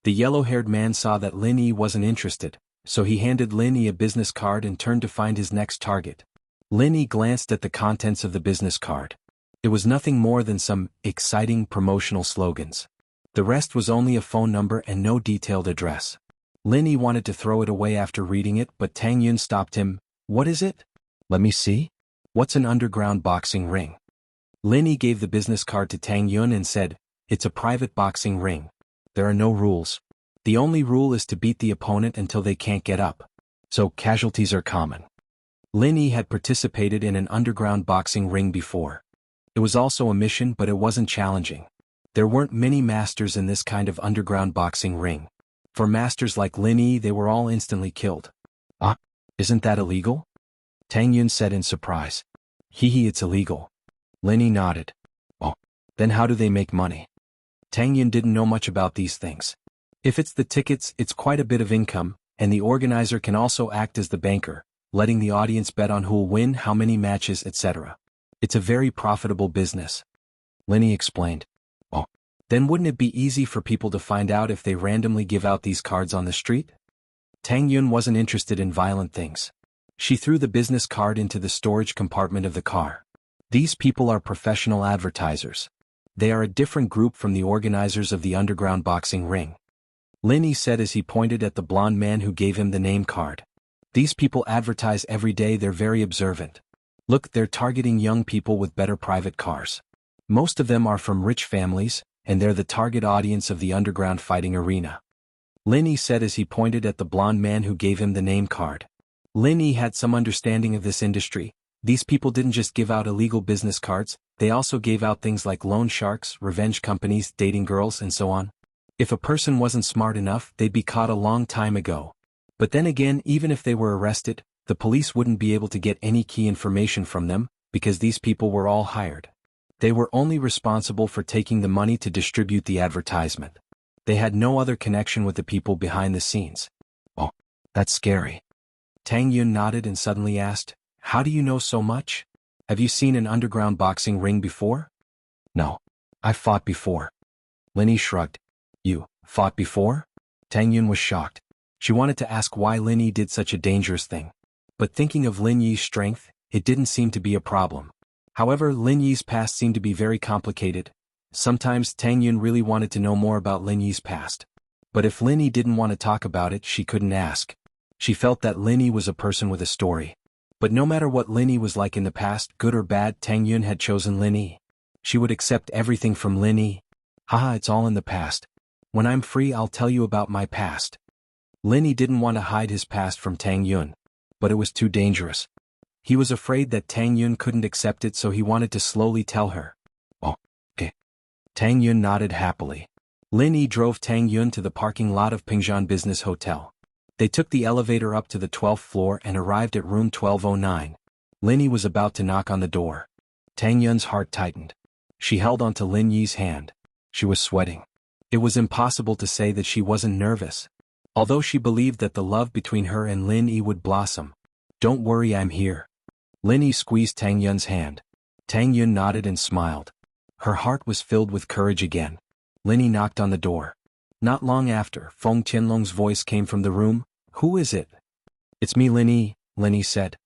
The yellow-haired man saw that Lin Yi wasn't interested, so he handed Lin Yi a business card and turned to find his next target. Lin Yi glanced at the contents of the business card. It was nothing more than some exciting promotional slogans. The rest was only a phone number and no detailed address. Lin Yi wanted to throw it away after reading it but Tang Yun stopped him. What is it? Let me see. What's an underground boxing ring? Lin Yi gave the business card to Tang Yun and said, It's a private boxing ring. There are no rules. The only rule is to beat the opponent until they can't get up. So casualties are common. Lin Yi had participated in an underground boxing ring before. It was also a mission but it wasn't challenging. There weren't many masters in this kind of underground boxing ring. For masters like Lin Yi they were all instantly killed. Ah, isn't that illegal? Tang Yun said in surprise. Hee, it's illegal. Lin Yi nodded. Oh, then how do they make money? Tang Yun didn't know much about these things. If it's the tickets, it's quite a bit of income, and the organizer can also act as the banker, letting the audience bet on who'll win, how many matches, etc. It's a very profitable business. Lin Yi explained. Oh, then wouldn't it be easy for people to find out if they randomly give out these cards on the street? Tang Yun wasn't interested in violent things. She threw the business card into the storage compartment of the car. These people are professional advertisers. They are a different group from the organizers of the underground boxing ring. Lin Yi said as he pointed at the blonde man who gave him the name card. These people advertise every day, they're very observant. Look, they're targeting young people with better private cars. Most of them are from rich families, and they're the target audience of the underground fighting arena. Lin Yi said as he pointed at the blonde man who gave him the name card. Lin Yi had some understanding of this industry. These people didn't just give out illegal business cards, they also gave out things like loan sharks, revenge companies, dating girls, and so on. If a person wasn't smart enough, they'd be caught a long time ago. But then again, even if they were arrested, the police wouldn't be able to get any key information from them, because these people were all hired. They were only responsible for taking the money to distribute the advertisement. They had no other connection with the people behind the scenes. Oh, That's scary. Tang Yun nodded and suddenly asked, how do you know so much? Have you seen an underground boxing ring before? No. I've fought before. Lin Yi shrugged. You fought before? Tang Yun was shocked. She wanted to ask why Lin Yi did such a dangerous thing. But thinking of Lin Yi's strength, it didn't seem to be a problem. However, Lin Yi's past seemed to be very complicated. Sometimes Tang Yun really wanted to know more about Lin Yi's past. But if Lin Yi didn't want to talk about it, she couldn't ask. She felt that Lin Yi was a person with a story. But no matter what Lin Yi was like in the past, good or bad, Tang Yun had chosen Lin Yi. She would accept everything from Lin Yi. Haha, it's all in the past. When I'm free, I'll tell you about my past. Lin Yi didn't want to hide his past from Tang Yun. But it was too dangerous. He was afraid that Tang Yun couldn't accept it, so he wanted to slowly tell her. Oh, okay. Tang Yun nodded happily. Lin Yi drove Tang Yun to the parking lot of Pingzhan Business Hotel. They took the elevator up to the 12th floor and arrived at room 1209. Lin Yi was about to knock on the door. Tang Yun's heart tightened. She held onto Lin Yi's hand. She was sweating. It was impossible to say that she wasn't nervous. Although she believed that the love between her and Lin Yi would blossom. Don't worry, I'm here. Lin Yi squeezed Tang Yun's hand. Tang Yun nodded and smiled. Her heart was filled with courage again. Lin Yi knocked on the door. Not long after, Feng Tianlong's voice came from the room. Who is it? It's me, Lin Yi said.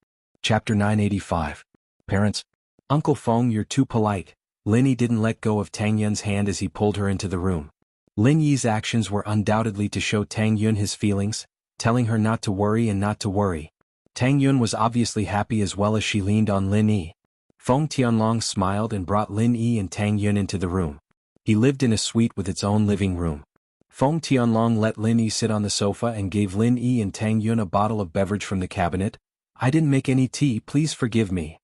Chapter 985. Parents. Uncle Feng, you're too polite. Lin Yi didn't let go of Tang Yun's hand as he pulled her into the room. Lin Yi's actions were undoubtedly to show Tang Yun his feelings, telling her not to worry and not to worry. Tang Yun was obviously happy as well as she leaned on Lin Yi. Feng Tianlong smiled and brought Lin Yi and Tang Yun into the room. He lived in a suite with its own living room. Feng Tianlong let Lin Yi sit on the sofa and gave Lin Yi and Tang Yun a bottle of beverage from the cabinet. I didn't make any tea, please forgive me.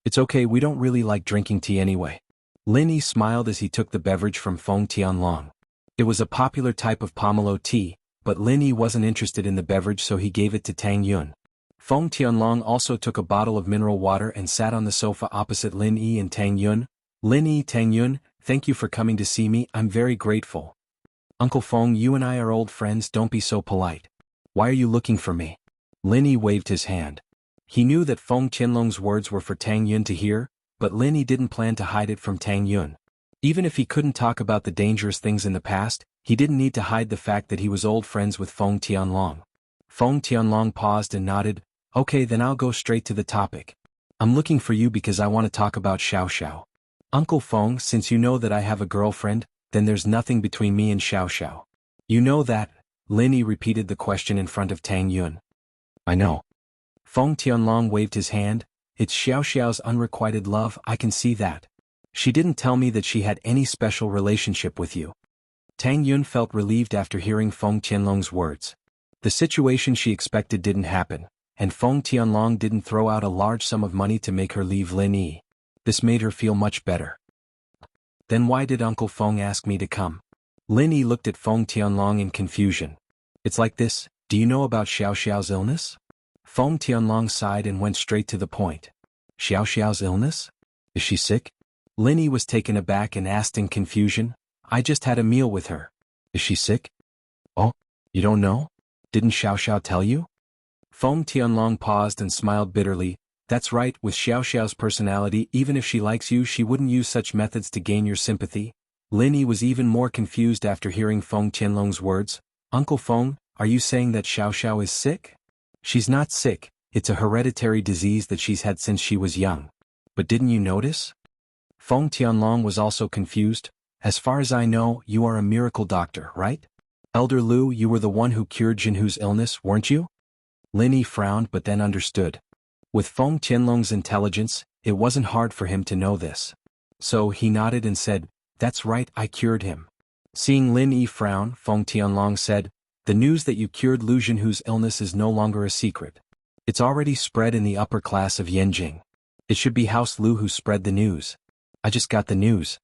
It's okay, we don't really like drinking tea anyway. Lin Yi smiled as he took the beverage from Feng Tianlong. It was a popular type of pomelo tea, but Lin Yi wasn't interested in the beverage, so he gave it to Tang Yun. Feng Tianlong also took a bottle of mineral water and sat on the sofa opposite Lin Yi and Tang Yun. Lin Yi, Tang Yun, thank you for coming to see me, I'm very grateful. Uncle Feng, you and I are old friends, don't be so polite. Why are you looking for me? Lin Yi waved his hand. He knew that Feng Tianlong's words were for Tang Yun to hear, but Lin Yi didn't plan to hide it from Tang Yun. Even if he couldn't talk about the dangerous things in the past, he didn't need to hide the fact that he was old friends with Feng Tianlong. Feng Tianlong paused and nodded. Okay, then I'll go straight to the topic. I'm looking for you because I want to talk about Xiao Xiao. Uncle Feng, since you know that I have a girlfriend, then there's nothing between me and Xiao Xiao. You know that? Lin Yi repeated the question in front of Tang Yun. I know. Feng Tianlong waved his hand. It's Xiao Xiao's unrequited love, I can see that. She didn't tell me that she had any special relationship with you. Tang Yun felt relieved after hearing Feng Tianlong's words. The situation she expected didn't happen, and Feng Tianlong didn't throw out a large sum of money to make her leave Lin Yi. This made her feel much better. Then why did Uncle Feng ask me to come? Lin Yi looked at Feng Tianlong in confusion. It's like this, do you know about Xiao Xiao's illness? Feng Tianlong sighed and went straight to the point. Xiao Xiao's illness? Is she sick? Lin Yi was taken aback and asked in confusion. I just had a meal with her. Is she sick? Oh, you don't know? Didn't Xiao Xiao tell you? Feng Tianlong paused and smiled bitterly. That's right, with Xiao Xiao's personality, even if she likes you, she wouldn't use such methods to gain your sympathy. Lin Yi was even more confused after hearing Feng Tianlong's words. Uncle Feng, are you saying that Xiao Xiao is sick? She's not sick, it's a hereditary disease that she's had since she was young. But didn't you notice? Feng Tianlong was also confused. As far as I know, you are a miracle doctor, right? Elder Lu, you were the one who cured Jianghu's illness, weren't you? Lin Yi frowned but then understood. With Feng Tianlong's intelligence, it wasn't hard for him to know this. So he nodded and said, that's right, I cured him. Seeing Lin Yi frown, Feng Tianlong said, the news that you cured Lu Jianghu's illness is no longer a secret. It's already spread in the upper class of Yanjing. It should be House Lu who spread the news. I just got the news.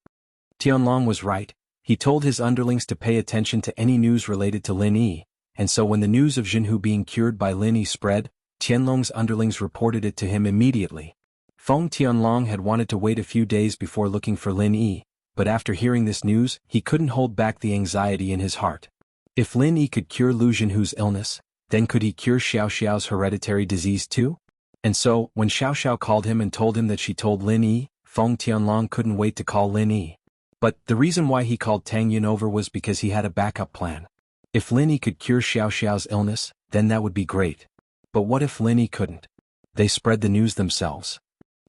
Tianlong was right. He told his underlings to pay attention to any news related to Lin Yi, and so when the news of Jianghu being cured by Lin Yi spread, Tianlong's underlings reported it to him immediately. Feng Tianlong had wanted to wait a few days before looking for Lin Yi, but after hearing this news, he couldn't hold back the anxiety in his heart. If Lin Yi could cure Lu Jianghu's illness, Then could he cure Xiao Xiao's hereditary disease too? And so, when Xiao Xiao called him and told him that she told Lin Yi, Feng Tianlong couldn't wait to call Lin Yi. But the reason why he called Tang Yun over was because he had a backup plan. If Lin Yi could cure Xiao Xiao's illness, then that would be great. But what if Lin Yi couldn't? They spread the news themselves.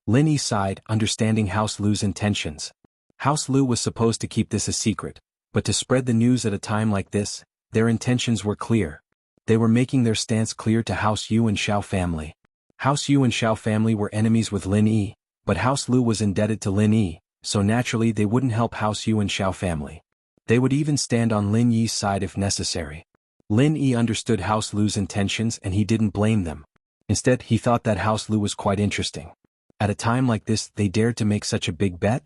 Lin Yi sighed, understanding House Lu's intentions. House Lu was supposed to keep this a secret, but to spread the news at a time like this, their intentions were clear. They were making their stance clear to House Yu and Xiao family. House Yu and Xiao family were enemies with Lin Yi, but House Lu was indebted to Lin Yi, so naturally they wouldn't help House Yu and Xiao family. They would even stand on Lin Yi's side if necessary. Lin Yi understood House Lu's intentions and he didn't blame them. Instead, he thought that House Lu was quite interesting. At a time like this, they dared to make such a big bet?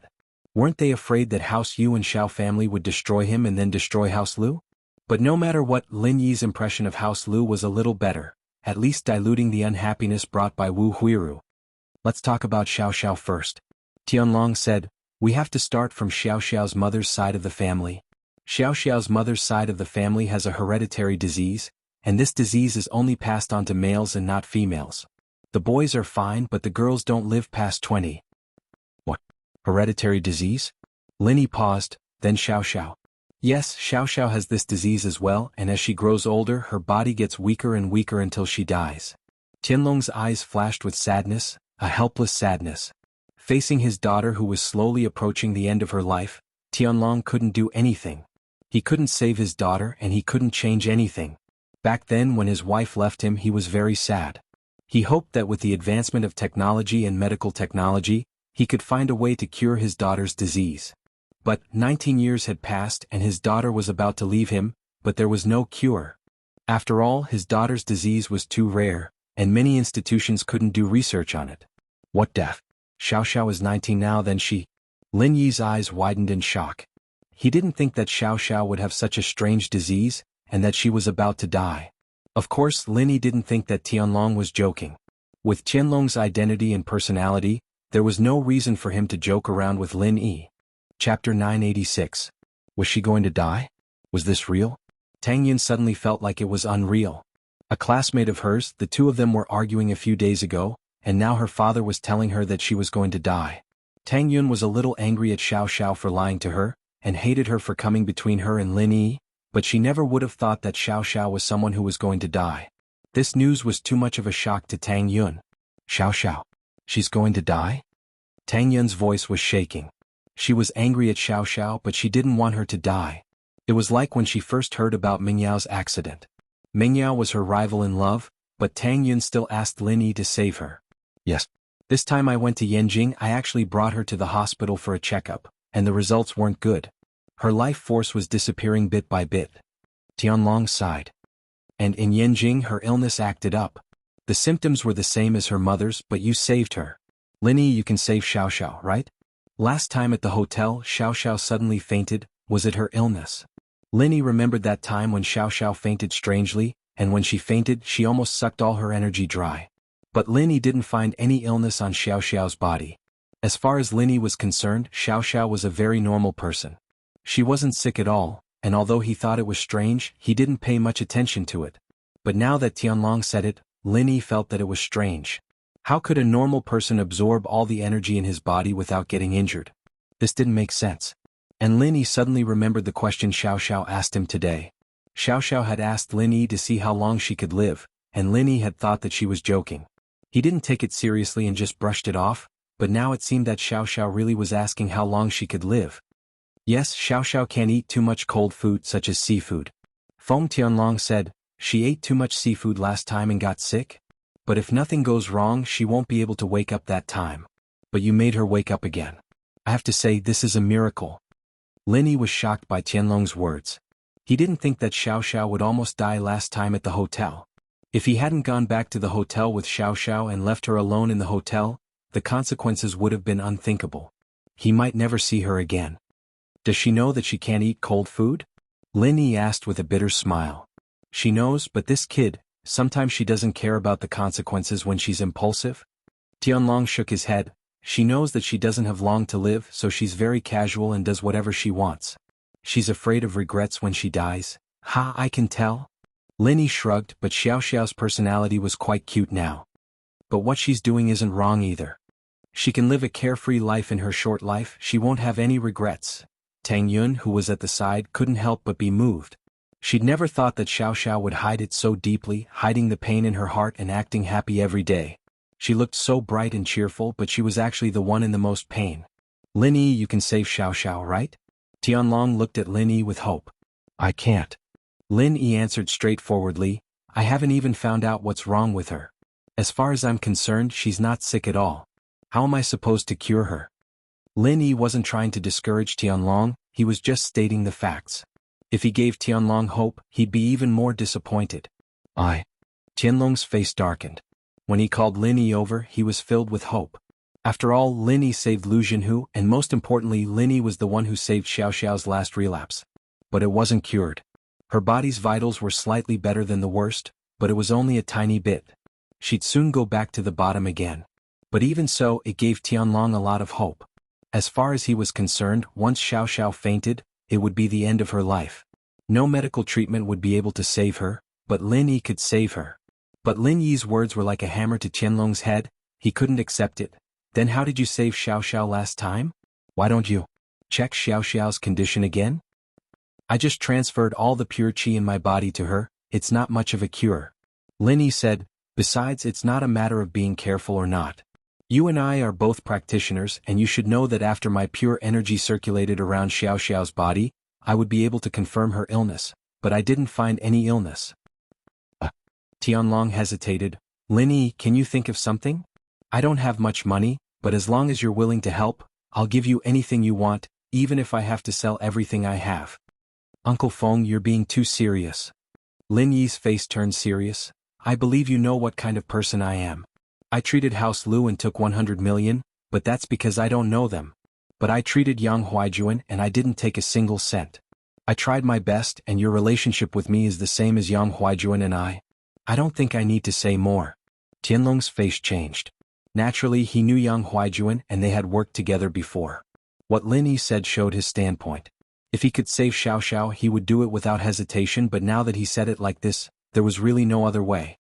Weren't they afraid that House Yu and Xiao family would destroy him and then destroy House Lu? But no matter what, Lin Yi's impression of House Lu was a little better, at least diluting the unhappiness brought by Wu Huiru. Let's talk about Xiao Xiao first. Tianlong said, we have to start from Xiao Xiao's mother's side of the family. Xiao Xiao's mother's side of the family has a hereditary disease, and this disease is only passed on to males and not females. The boys are fine but the girls don't live past 20. What? Hereditary disease? Lin Yi paused, then Xiao Xiao. Yes, Xiao Xiao has this disease as well, and as she grows older her body gets weaker and weaker until she dies. Tianlong's eyes flashed with sadness, a helpless sadness. Facing his daughter who was slowly approaching the end of her life, Tianlong couldn't do anything. He couldn't save his daughter and he couldn't change anything. Back then when his wife left him he was very sad. He hoped that with the advancement of technology and medical technology, he could find a way to cure his daughter's disease. But 19 years had passed and his daughter was about to leave him, but there was no cure. After all, his daughter's disease was too rare, and many institutions couldn't do research on it. What death? Xiao Xiao is 19 now then she... Lin Yi's eyes widened in shock. He didn't think that Xiao Xiao would have such a strange disease, and that she was about to die. Of course, Lin Yi didn't think that Tianlong was joking. With Tianlong's identity and personality, there was no reason for him to joke around with Lin Yi. Chapter 986. Was she going to die? Was this real? Tang Yun suddenly felt like it was unreal. A classmate of hers, the two of them were arguing a few days ago, and now her father was telling her that she was going to die. Tang Yun was a little angry at Xiao Xiao for lying to her, and hated her for coming between her and Lin Yi, but she never would have thought that Xiao Xiao was someone who was going to die. This news was too much of a shock to Tang Yun. Xiao Xiao. She's going to die? Tang Yun's voice was shaking. She was angry at Xiao Xiao but she didn't want her to die. It was like when she first heard about Mingyao's accident. Mingyao was her rival in love, but Tang Yun still asked Lin Yi to save her. Yes. This time I went to Yanjing, I actually brought her to the hospital for a checkup, and the results weren't good. Her life force was disappearing bit by bit. Tianlong sighed. And in Yanjing her illness acted up. The symptoms were the same as her mother's but you saved her. Lin Yi, you can save Xiao Xiao, right? Last time at the hotel Xiao Xiao suddenly fainted, was it her illness? Lin Yi remembered that time when Xiao Xiao fainted strangely, and when she fainted she almost sucked all her energy dry. But Lin Yi didn't find any illness on Xiao Xiao's body. As far as Lin Yi was concerned, Xiao Xiao was a very normal person. She wasn't sick at all, and although he thought it was strange, he didn't pay much attention to it. But now that Tianlong said it, Lin Yi felt that it was strange. How could a normal person absorb all the energy in his body without getting injured? This didn't make sense. And Lin Yi suddenly remembered the question Xiao Xiao asked him today. Xiao Xiao had asked Lin Yi to see how long she could live, and Lin Yi had thought that she was joking. He didn't take it seriously and just brushed it off, but now it seemed that Xiao Xiao really was asking how long she could live. Yes, Xiao Xiao can't eat too much cold food such as seafood. Feng Tianlong said, she ate too much seafood last time and got sick? But if nothing goes wrong she won't be able to wake up that time. But you made her wake up again. I have to say this is a miracle. Lin Yi was shocked by Tianlong's words. He didn't think that Xiao Xiao would almost die last time at the hotel. If he hadn't gone back to the hotel with Xiao Xiao and left her alone in the hotel, the consequences would have been unthinkable. He might never see her again. Does she know that she can't eat cold food? Lin Yi asked with a bitter smile. She knows, but this kid, sometimes she doesn't care about the consequences when she's impulsive. Tianlong shook his head. She knows that she doesn't have long to live, so she's very casual and does whatever she wants. She's afraid of regrets when she dies. Ha, I can tell. Lin Yi shrugged, but Xiao Xiao's personality was quite cute now. But what she's doing isn't wrong either. She can live a carefree life in her short life, she won't have any regrets. Tang Yun, who was at the side, couldn't help but be moved. She'd never thought that Xiao Xiao would hide it so deeply, hiding the pain in her heart and acting happy every day. She looked so bright and cheerful, but she was actually the one in the most pain. Lin Yi, you can save Xiao Xiao, right? Tianlong looked at Lin Yi with hope. I can't. Lin Yi answered straightforwardly, I haven't even found out what's wrong with her. As far as I'm concerned, she's not sick at all. How am I supposed to cure her? Lin Yi wasn't trying to discourage Tianlong, he was just stating the facts. If he gave Tianlong hope, he'd be even more disappointed. Tianlong's face darkened. When he called Lin Yi over, he was filled with hope. After all, Lin Yi saved Lu Jianghu, and most importantly, Lin Yi was the one who saved Xiao Xiao's last relapse. But it wasn't cured. Her body's vitals were slightly better than the worst, but it was only a tiny bit. She'd soon go back to the bottom again. But even so, it gave Tianlong a lot of hope. As far as he was concerned, once Xiao Xiao fainted, it would be the end of her life. No medical treatment would be able to save her, but Lin Yi could save her. But Lin Yi's words were like a hammer to Tianlong's head, he couldn't accept it. Then how did you save Xiao Xiao last time? Why don't you check Xiao Xiao's condition again? I just transferred all the pure qi in my body to her, it's not much of a cure. Lin Yi said, besides it's not a matter of being careful or not. You and I are both practitioners and you should know that after my pure energy circulated around Xiao Xiao's body, I would be able to confirm her illness, but I didn't find any illness. Tianlong hesitated. Lin Yi, can you think of something? I don't have much money, but as long as you're willing to help, I'll give you anything you want, even if I have to sell everything I have. Uncle Feng, you're being too serious. Lin Yi's face turned serious. I believe you know what kind of person I am. I treated House Lu and took 100 million, but that's because I don't know them. But I treated Yang Huaijuan and I didn't take a single cent. I tried my best and your relationship with me is the same as Yang Huaijuan and I. I don't think I need to say more. Tianlong's face changed. Naturally, he knew Yang Huaijuan and they had worked together before. What Lin Yi said showed his standpoint. If he could save Xiao Xiao, he would do it without hesitation, but now that he said it like this, there was really no other way.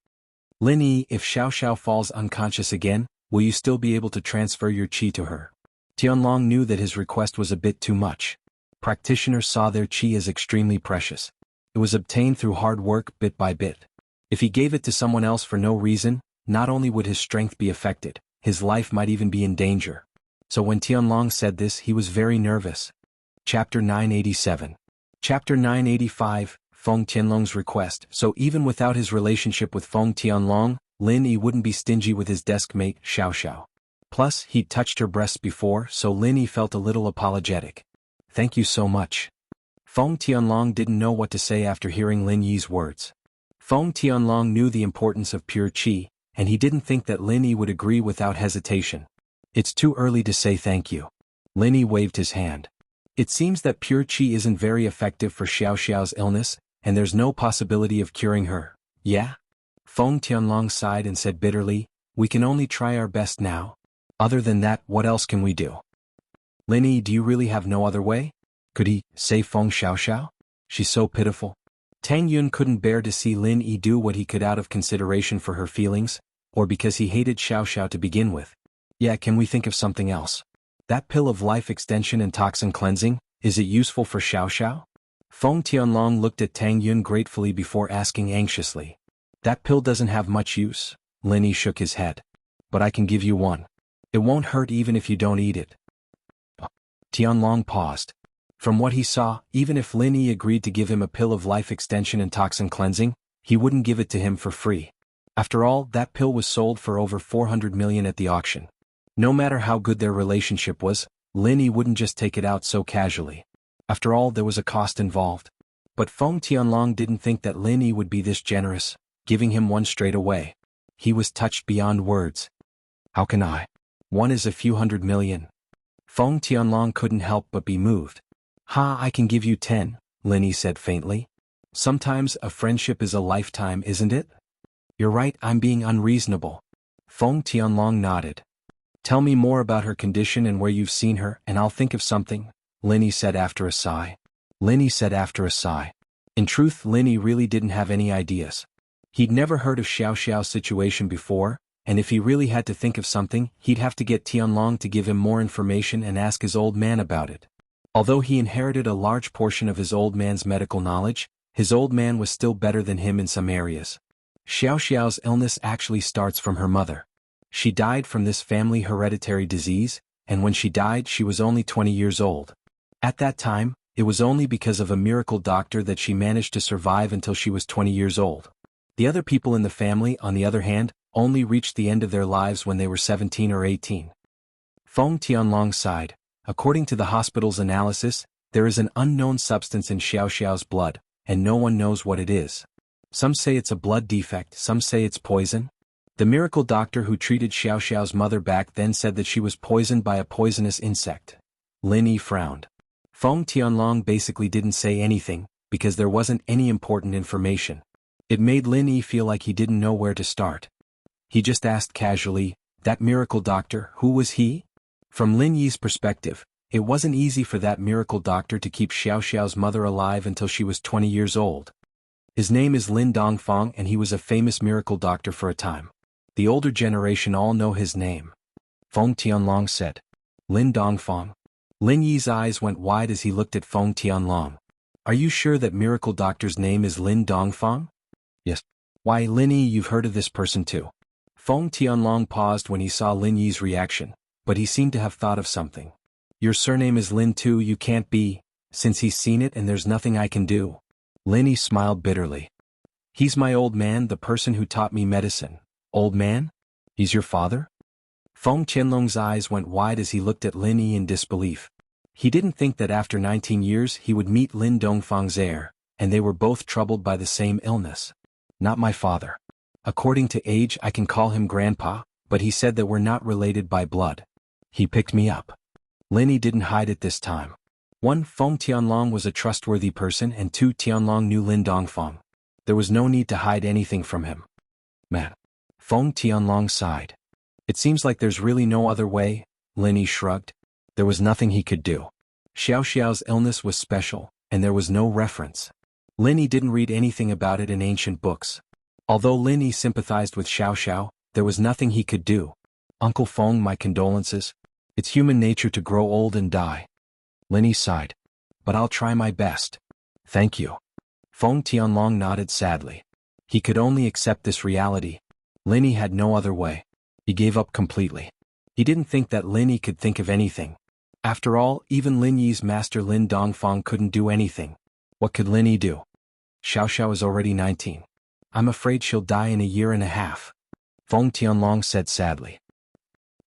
Lin Yi, if Xiao Xiao falls unconscious again, will you still be able to transfer your qi to her? Tianlong knew that his request was a bit too much. Practitioners saw their qi as extremely precious. It was obtained through hard work, bit by bit. If he gave it to someone else for no reason, not only would his strength be affected, his life might even be in danger. So when Tianlong said this, he was very nervous. Chapter 987. Chapter 985, Feng Tianlong's request. So even without his relationship with Feng Tianlong, Lin Yi wouldn't be stingy with his desk mate, Xiao Xiao. Plus, he'd touched her breasts before, so Lin Yi felt a little apologetic. Thank you so much. Feng Tianlong didn't know what to say after hearing Lin Yi's words. Feng Tianlong knew the importance of pure qi, and he didn't think that Lin Yi would agree without hesitation. It's too early to say thank you. Lin Yi waved his hand. It seems that pure qi isn't very effective for Xiao Xiao's illness, and there's no possibility of curing her. Yeah? Feng Tianlong sighed and said bitterly, we can only try our best now. Other than that, what else can we do? Lin Yi, do you really have no other way? Could he save Feng Xiao Xiao? She's so pitiful. Tang Yun couldn't bear to see Lin Yi do what he could out of consideration for her feelings, or because he hated Xiao Xiao to begin with. Yeah, can we think of something else? That pill of life extension and toxin cleansing, is it useful for Xiao Xiao? Feng Tianlong looked at Tang Yun gratefully before asking anxiously. That pill doesn't have much use. Lin Yi shook his head. But I can give you one. It won't hurt even if you don't eat it. Tianlong paused. From what he saw, even if Lin Yi agreed to give him a pill of life extension and toxin cleansing, he wouldn't give it to him for free. After all, that pill was sold for over 400 million at the auction. No matter how good their relationship was, Lin Yi wouldn't just take it out so casually. After all, there was a cost involved. But Feng Tianlong didn't think that Lin Yi would be this generous, giving him one straight away. He was touched beyond words. How can I? One is a few hundred million. Feng Tianlong couldn't help but be moved. I can give you 10, Lin Yi said faintly. Sometimes a friendship is a lifetime, isn't it? You're right, I'm being unreasonable. Feng Tianlong nodded. Tell me more about her condition and where you've seen her, and I'll think of something, Lin Yi said after a sigh. In truth, Lin Yi really didn't have any ideas. He'd never heard of Xiao Xiao's situation before, and if he really had to think of something, he'd have to get Tianlong to give him more information and ask his old man about it. Although he inherited a large portion of his old man's medical knowledge, his old man was still better than him in some areas. Xiao Xiao's illness actually starts from her mother. She died from this family hereditary disease, and when she died she was only 20 years old. At that time, it was only because of a miracle doctor that she managed to survive until she was 20 years old. The other people in the family, on the other hand, only reached the end of their lives when they were 17 or 18. Feng Tianlong sighed. According to the hospital's analysis, there is an unknown substance in Xiao Xiao's blood, and no one knows what it is. Some say it's a blood defect, some say it's poison. The miracle doctor who treated Xiao Xiao's mother back then said that she was poisoned by a poisonous insect. Lin Yi frowned. Feng Tianlong basically didn't say anything, because there wasn't any important information. It made Lin Yi feel like he didn't know where to start. He just asked casually, "That miracle doctor, who was he?" From Lin Yi's perspective, it wasn't easy for that miracle doctor to keep Xiao Xiao's mother alive until she was 20 years old. His name is Lin Dongfang and he was a famous miracle doctor for a time. The older generation all know his name. Feng Tianlong said. Lin Dongfang. Lin Yi's eyes went wide as he looked at Feng Tianlong. Are you sure that miracle doctor's name is Lin Dongfang? Yes. Why, Lin Yi, you've heard of this person too. Feng Tianlong paused when he saw Lin Yi's reaction, but he seemed to have thought of something. Your surname is Lin too, you can't be, since he's seen it and there's nothing I can do. Lin Yi smiled bitterly. He's my old man, the person who taught me medicine. Old man? He's your father? Feng Tianlong's eyes went wide as he looked at Lin Yi in disbelief. He didn't think that after 19 years he would meet Lin Dongfang's heir, and they were both troubled by the same illness. Not my father. According to age I can call him grandpa, but he said that we're not related by blood. He picked me up. Lin Yi didn't hide it this time. 1. Feng Tianlong was a trustworthy person and 2. Tianlong knew Lin Dongfang. There was no need to hide anything from him. Man. Feng Tianlong sighed. It seems like there's really no other way, Lin Yi shrugged. There was nothing he could do. Xiao Xiao's illness was special, and there was no reference. Lin Yi didn't read anything about it in ancient books. Although Lin Yi sympathized with Xiao Xiao, there was nothing he could do. Uncle Feng, my condolences. It's human nature to grow old and die. Lin Yi sighed. But I'll try my best. Thank you. Feng Tianlong nodded sadly. He could only accept this reality. Lin Yi had no other way. He gave up completely. He didn't think that Lin Yi could think of anything. After all, even Lin Yi's master Lin Dongfang couldn't do anything. What could Lin Yi do? Xiao Xiao is already 19. I'm afraid she'll die in a year and a half. Feng Tianlong said sadly.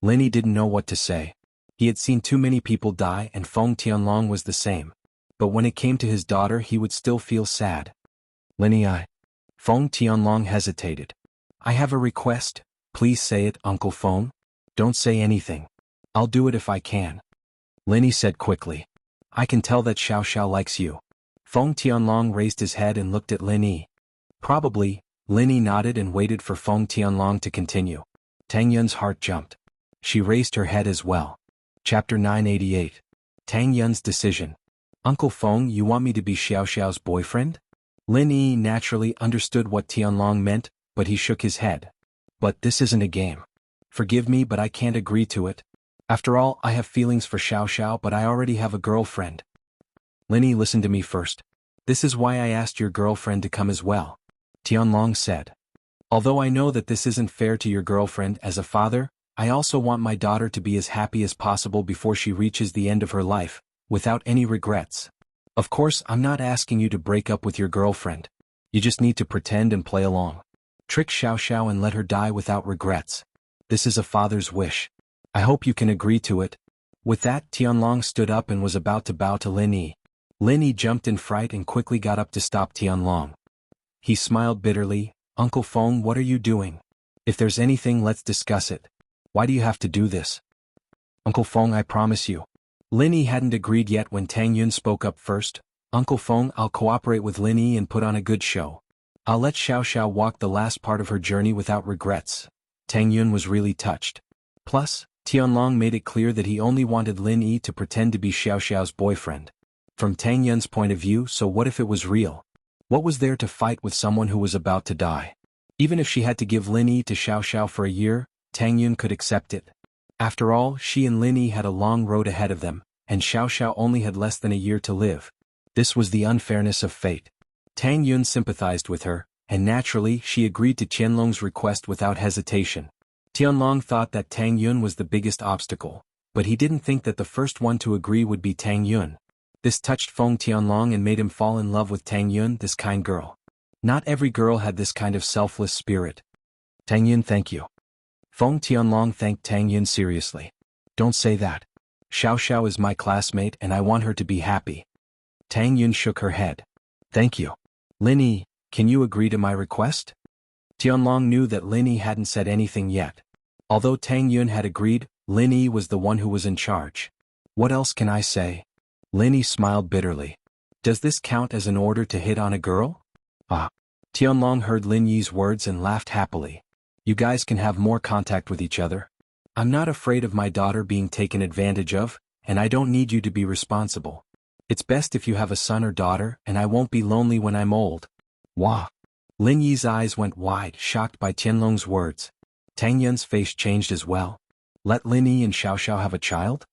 Lin Yi didn't know what to say. He had seen too many people die and Feng Tianlong was the same. But when it came to his daughter he would still feel sad. Lin Yi. Feng Tianlong hesitated. I have a request. Please say it, Uncle Feng. Don't say anything. I'll do it if I can. Lin Yi said quickly. I can tell that Xiao Xiao likes you. Feng Tianlong raised his head and looked at Lin Yi. Probably. Lin Yi nodded and waited for Feng Tianlong to continue. Tang Yun's heart jumped. She raised her head as well. Chapter 988. Tang Yun's decision. Uncle Feng, you want me to be Xiao Xiao's boyfriend? Lin Yi naturally understood what Tianlong meant, but he shook his head. But this isn't a game. Forgive me, but I can't agree to it. After all, I have feelings for Xiao Xiao, but I already have a girlfriend. Lin Yi, listen to me first. This is why I asked your girlfriend to come as well. Tianlong said. Although I know that this isn't fair to your girlfriend, as a father, I also want my daughter to be as happy as possible before she reaches the end of her life, without any regrets. Of course, I'm not asking you to break up with your girlfriend. You just need to pretend and play along. Trick Xiao Xiao and let her die without regrets. This is a father's wish. I hope you can agree to it. With that, Tianlong stood up and was about to bow to Lin Yi. Lin Yi jumped in fright and quickly got up to stop Tianlong. He smiled bitterly. Uncle Feng, what are you doing? If there's anything, let's discuss it. Why do you have to do this? Uncle Feng, I promise you. Lin Yi hadn't agreed yet when Tang Yun spoke up first. Uncle Feng, I'll cooperate with Lin Yi and put on a good show. I'll let Xiao Xiao walk the last part of her journey without regrets. Tang Yun was really touched. Plus, Tianlong made it clear that he only wanted Lin Yi to pretend to be Xiao Xiao's boyfriend. From Tang Yun's point of view, so what if it was real? What was there to fight with someone who was about to die? Even if she had to give Lin Yi to Xiao Xiao for a year, Tang Yun could accept it. After all, she and Lin Yi had a long road ahead of them, and Xiao Xiao only had less than a year to live. This was the unfairness of fate. Tang Yun sympathized with her, and naturally she agreed to Qianlong's request without hesitation. Tianlong thought that Tang Yun was the biggest obstacle, but he didn't think that the first one to agree would be Tang Yun. This touched Feng Tianlong and made him fall in love with Tang Yun, this kind girl. Not every girl had this kind of selfless spirit. Tang Yun, thank you. Feng Tianlong thanked Tang Yun seriously. Don't say that. Xiao Xiao is my classmate and I want her to be happy. Tang Yun shook her head. Thank you. Lin Yi, can you agree to my request? Tianlong knew that Lin Yi hadn't said anything yet. Although Tang Yun had agreed, Lin Yi was the one who was in charge. What else can I say? Lin Yi smiled bitterly. Does this count as an order to hit on a girl? Ah. Tianlong heard Lin Yi's words and laughed happily. You guys can have more contact with each other. I'm not afraid of my daughter being taken advantage of, and I don't need you to be responsible. It's best if you have a son or daughter, and I won't be lonely when I'm old. Wah. Lin Yi's eyes went wide, shocked by Tianlong's words. Tang Yun's face changed as well. Let Lin Yi and Xiao Xiao have a child?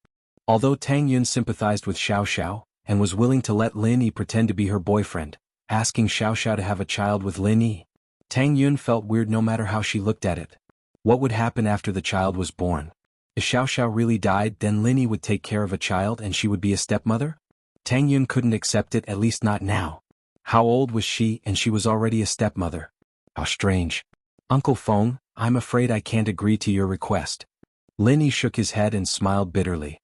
Although Tang Yun sympathized with Xiao Xiao, and was willing to let Lin Yi pretend to be her boyfriend, asking Xiao Xiao to have a child with Lin Yi, Tang Yun felt weird no matter how she looked at it. What would happen after the child was born? If Xiao Xiao really died, then Lin Yi would take care of a child and she would be a stepmother? Tang Yun couldn't accept it, at least not now. How old was she, and she was already a stepmother? How strange. Uncle Feng, I'm afraid I can't agree to your request. Lin Yi shook his head and smiled bitterly.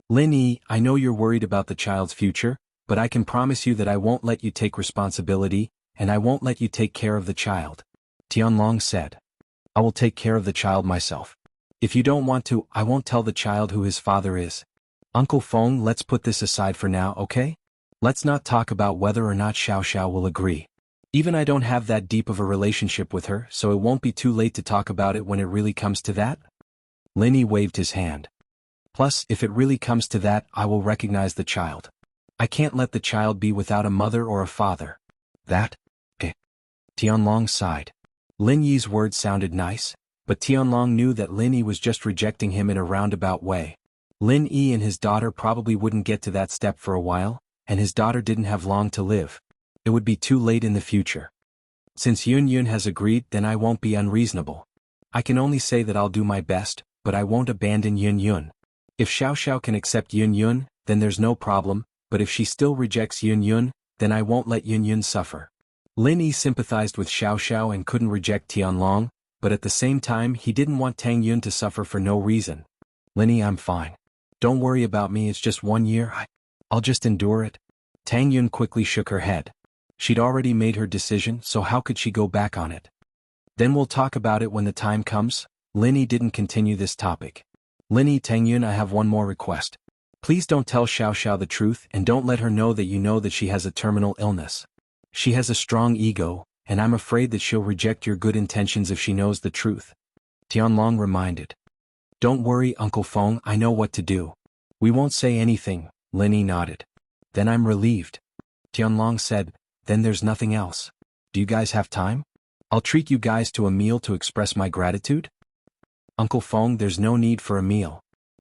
Lin Yi, I know you're worried about the child's future, but I can promise you that I won't let you take responsibility, and I won't let you take care of the child. Tianlong said. I will take care of the child myself. If you don't want to, I won't tell the child who his father is. Uncle Feng, let's put this aside for now, okay? Let's not talk about whether or not Xiao Xiao will agree. Even I don't have that deep of a relationship with her, so it won't be too late to talk about it when it really comes to that. Lin Yi waved his hand. Plus, if it really comes to that, I will recognize the child. I can't let the child be without a mother or a father. That? Tianlong sighed. Lin Yi's words sounded nice, but Tianlong knew that Lin Yi was just rejecting him in a roundabout way. Lin Yi and his daughter probably wouldn't get to that step for a while, and his daughter didn't have long to live. It would be too late in the future. Since Yun Yun has agreed, then I won't be unreasonable. I can only say that I'll do my best, but I won't abandon Yun Yun. If Xiao Xiao can accept Yun Yun, then there's no problem, but if she still rejects Yun Yun, then I won't let Yun Yun suffer. Lin Yi sympathized with Xiao Xiao and couldn't reject Tianlong, but at the same time he didn't want Tang Yun to suffer for no reason. Lin Yi, I'm fine. Don't worry about me, it's just 1 year, I'll just endure it. Tang Yun quickly shook her head. She'd already made her decision, so how could she go back on it? Then we'll talk about it when the time comes. Lin Yi didn't continue this topic. Lin Yi, Tang Yun, I have one more request. Please don't tell Xiao Xiao the truth and don't let her know that you know that she has a terminal illness. She has a strong ego, and I'm afraid that she'll reject your good intentions if she knows the truth. Tianlong reminded. Don't worry, Uncle Feng, I know what to do. We won't say anything, Lin Yi nodded. Then I'm relieved. Tianlong said, then there's nothing else. Do you guys have time? I'll treat you guys to a meal to express my gratitude. Uncle Feng, there's no need for a meal.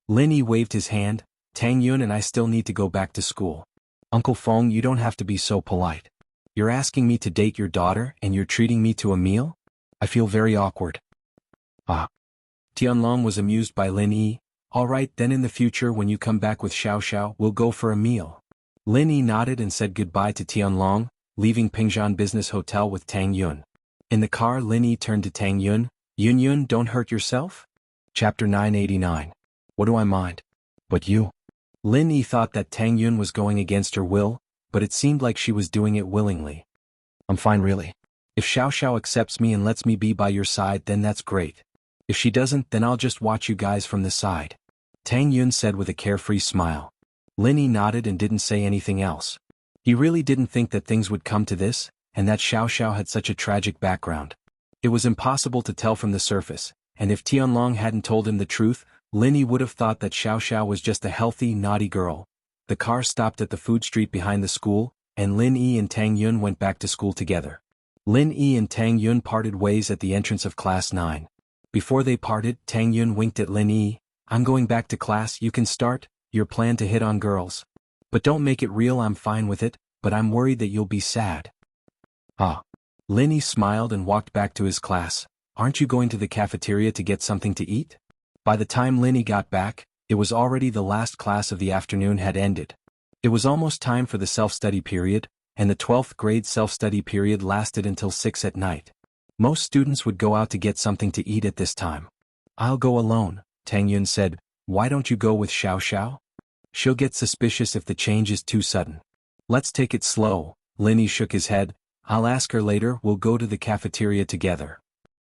Lin Yi waved his hand. Tang Yun and I still need to go back to school. Uncle Feng, you don't have to be so polite. You're asking me to date your daughter and you're treating me to a meal? I feel very awkward. Ah. Tianlong was amused by Lin Yi. All right, then in the future when you come back with Xiao Xiao, we'll go for a meal. Lin Yi nodded and said goodbye to Tianlong, leaving Pingzhan Business Hotel with Tang Yun. In the car, Lin Yi turned to Tang Yun. Yun Yun, don't hurt yourself? Chapter 989. What do I mind? But you. Lin Yi thought that Tang Yun was going against her will, but it seemed like she was doing it willingly. I'm fine really. If Xiao Xiao accepts me and lets me be by your side, then that's great. If she doesn't, then I'll just watch you guys from the side. Tang Yun said with a carefree smile. Lin Yi nodded and didn't say anything else. He really didn't think that things would come to this, and that Xiao Xiao had such a tragic background. It was impossible to tell from the surface, and if Tianlong hadn't told him the truth, Lin Yi would have thought that Xiao Xiao was just a healthy, naughty girl. The car stopped at the food street behind the school, and Lin Yi and Tang Yun went back to school together. Lin Yi and Tang Yun parted ways at the entrance of Class 9. Before they parted, Tang Yun winked at Lin Yi. I'm going back to class, you can start your plan to hit on girls. But don't make it real, I'm fine with it, but I'm worried that you'll be sad. Ah. Lin Yi smiled and walked back to his class. Aren't you going to the cafeteria to get something to eat? By the time Lin Yi got back, it was already the last class of the afternoon had ended. It was almost time for the self-study period, and the 12th grade self-study period lasted until 6 at night. Most students would go out to get something to eat at this time. I'll go alone, Tang Yun said. Why don't you go with Xiao Xiao? She'll get suspicious if the change is too sudden. Let's take it slow. Lin Yi shook his head. I'll ask her later, we'll go to the cafeteria together.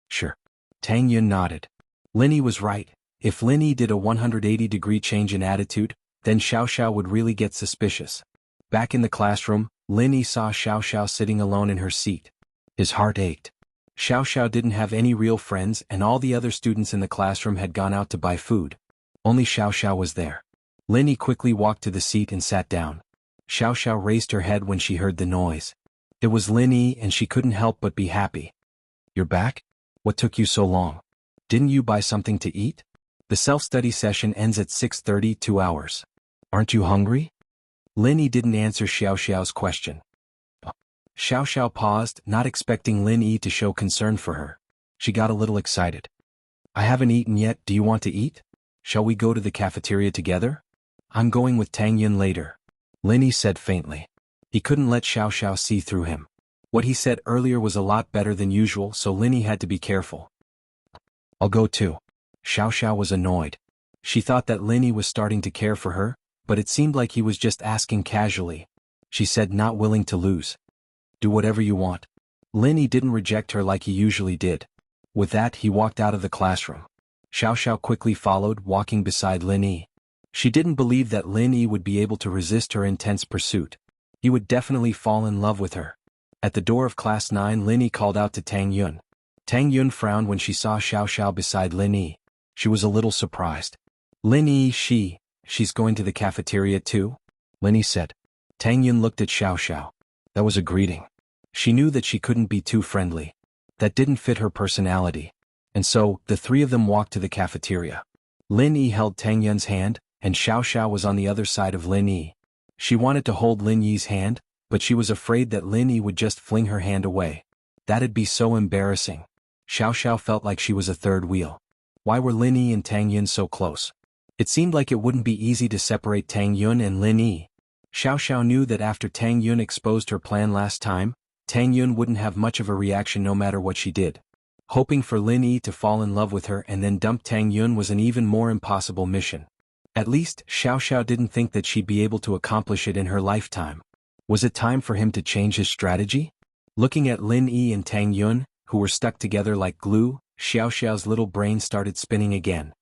Sure. Tang Yun nodded. Lin Yi was right. If Lin Yi did a 180-degree change in attitude, then Xiao Xiao would really get suspicious. Back in the classroom, Lin Yi saw Xiao Xiao sitting alone in her seat. His heart ached. Xiao Xiao didn't have any real friends and all the other students in the classroom had gone out to buy food. Only Xiao Xiao was there. Lin Yi quickly walked to the seat and sat down. Xiao Xiao raised her head when she heard the noise. It was Lin Yi and she couldn't help but be happy. You're back? What took you so long? Didn't you buy something to eat? The self-study session ends at 6:30, 2 hours. Aren't you hungry? Lin Yi didn't answer Xiao Xiao's question. Xiao Xiao paused, not expecting Lin Yi to show concern for her. She got a little excited. I haven't eaten yet, do you want to eat? Shall we go to the cafeteria together? I'm going with Tang Yun later. Lin Yi said faintly. He couldn't let Xiao Xiao see through him. What he said earlier was a lot better than usual, so Lin Yi had to be careful. I'll go too. Xiao Xiao was annoyed. She thought that Lin Yi was starting to care for her, but it seemed like he was just asking casually. She said, not willing to lose. Do whatever you want. Lin Yi didn't reject her like he usually did. With that, he walked out of the classroom. Xiao Xiao quickly followed, walking beside Lin Yi. She didn't believe that Lin Yi would be able to resist her intense pursuit. He would definitely fall in love with her. At the door of Class 9, Lin Yi called out to Tang Yun. Tang Yun frowned when she saw Xiao Xiao beside Lin Yi. She was a little surprised. Lin Yi, she's going to the cafeteria too? Lin Yi said. Tang Yun looked at Xiao Xiao. That was a greeting. She knew that she couldn't be too friendly. That didn't fit her personality. And so, the three of them walked to the cafeteria. Lin Yi held Tang Yun's hand, and Xiao Xiao was on the other side of Lin Yi. She wanted to hold Lin Yi's hand, but she was afraid that Lin Yi would just fling her hand away. That'd be so embarrassing. Xiao Xiao felt like she was a third wheel. Why were Lin Yi and Tang Yun so close? It seemed like it wouldn't be easy to separate Tang Yun and Lin Yi. Xiao Xiao knew that after Tang Yun exposed her plan last time, Tang Yun wouldn't have much of a reaction no matter what she did. Hoping for Lin Yi to fall in love with her and then dump Tang Yun was an even more impossible mission. At least, Xiao Xiao didn't think that she'd be able to accomplish it in her lifetime. Was it time for him to change his strategy? Looking at Lin Yi and Tang Yun, who were stuck together like glue, Xiao Xiao's little brain started spinning again.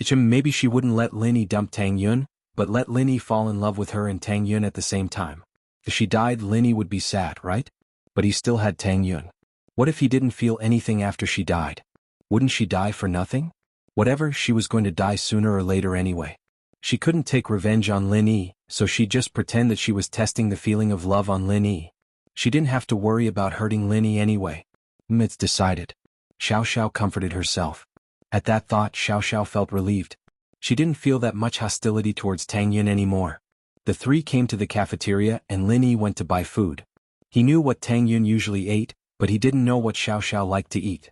Maybe she wouldn't let Lin Yi dump Tang Yun, but let Lin Yi fall in love with her and Tang Yun at the same time. If she died, Lin Yi would be sad, right? But he still had Tang Yun. What if he didn't feel anything after she died? Wouldn't she die for nothing? Whatever, she was going to die sooner or later anyway. She couldn't take revenge on Lin Yi, so she'd just pretend that she was testing the feeling of love on Lin Yi. She didn't have to worry about hurting Lin Yi anyway. It's decided. Xiao Xiao comforted herself. At that thought, Xiao Xiao felt relieved. She didn't feel that much hostility towards Tang Yun anymore. The three came to the cafeteria and Lin Yi went to buy food. He knew what Tang Yun usually ate, but he didn't know what Xiao Xiao liked to eat.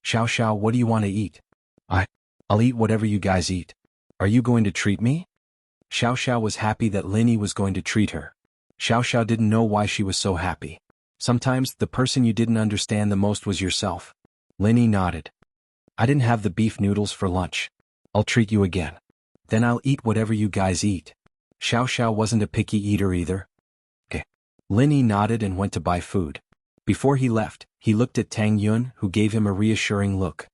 Xiao Xiao, what do you want to eat? I'll eat whatever you guys eat. Are you going to treat me? Xiao Xiao was happy that Lin Yi was going to treat her. Xiao Xiao didn't know why she was so happy. Sometimes, the person you didn't understand the most was yourself. Lin Yi nodded. I didn't have the beef noodles for lunch. I'll treat you again. Then I'll eat whatever you guys eat. Xiao Xiao wasn't a picky eater either. Okay. Lin Yi nodded and went to buy food. Before he left, he looked at Tang Yun, who gave him a reassuring look.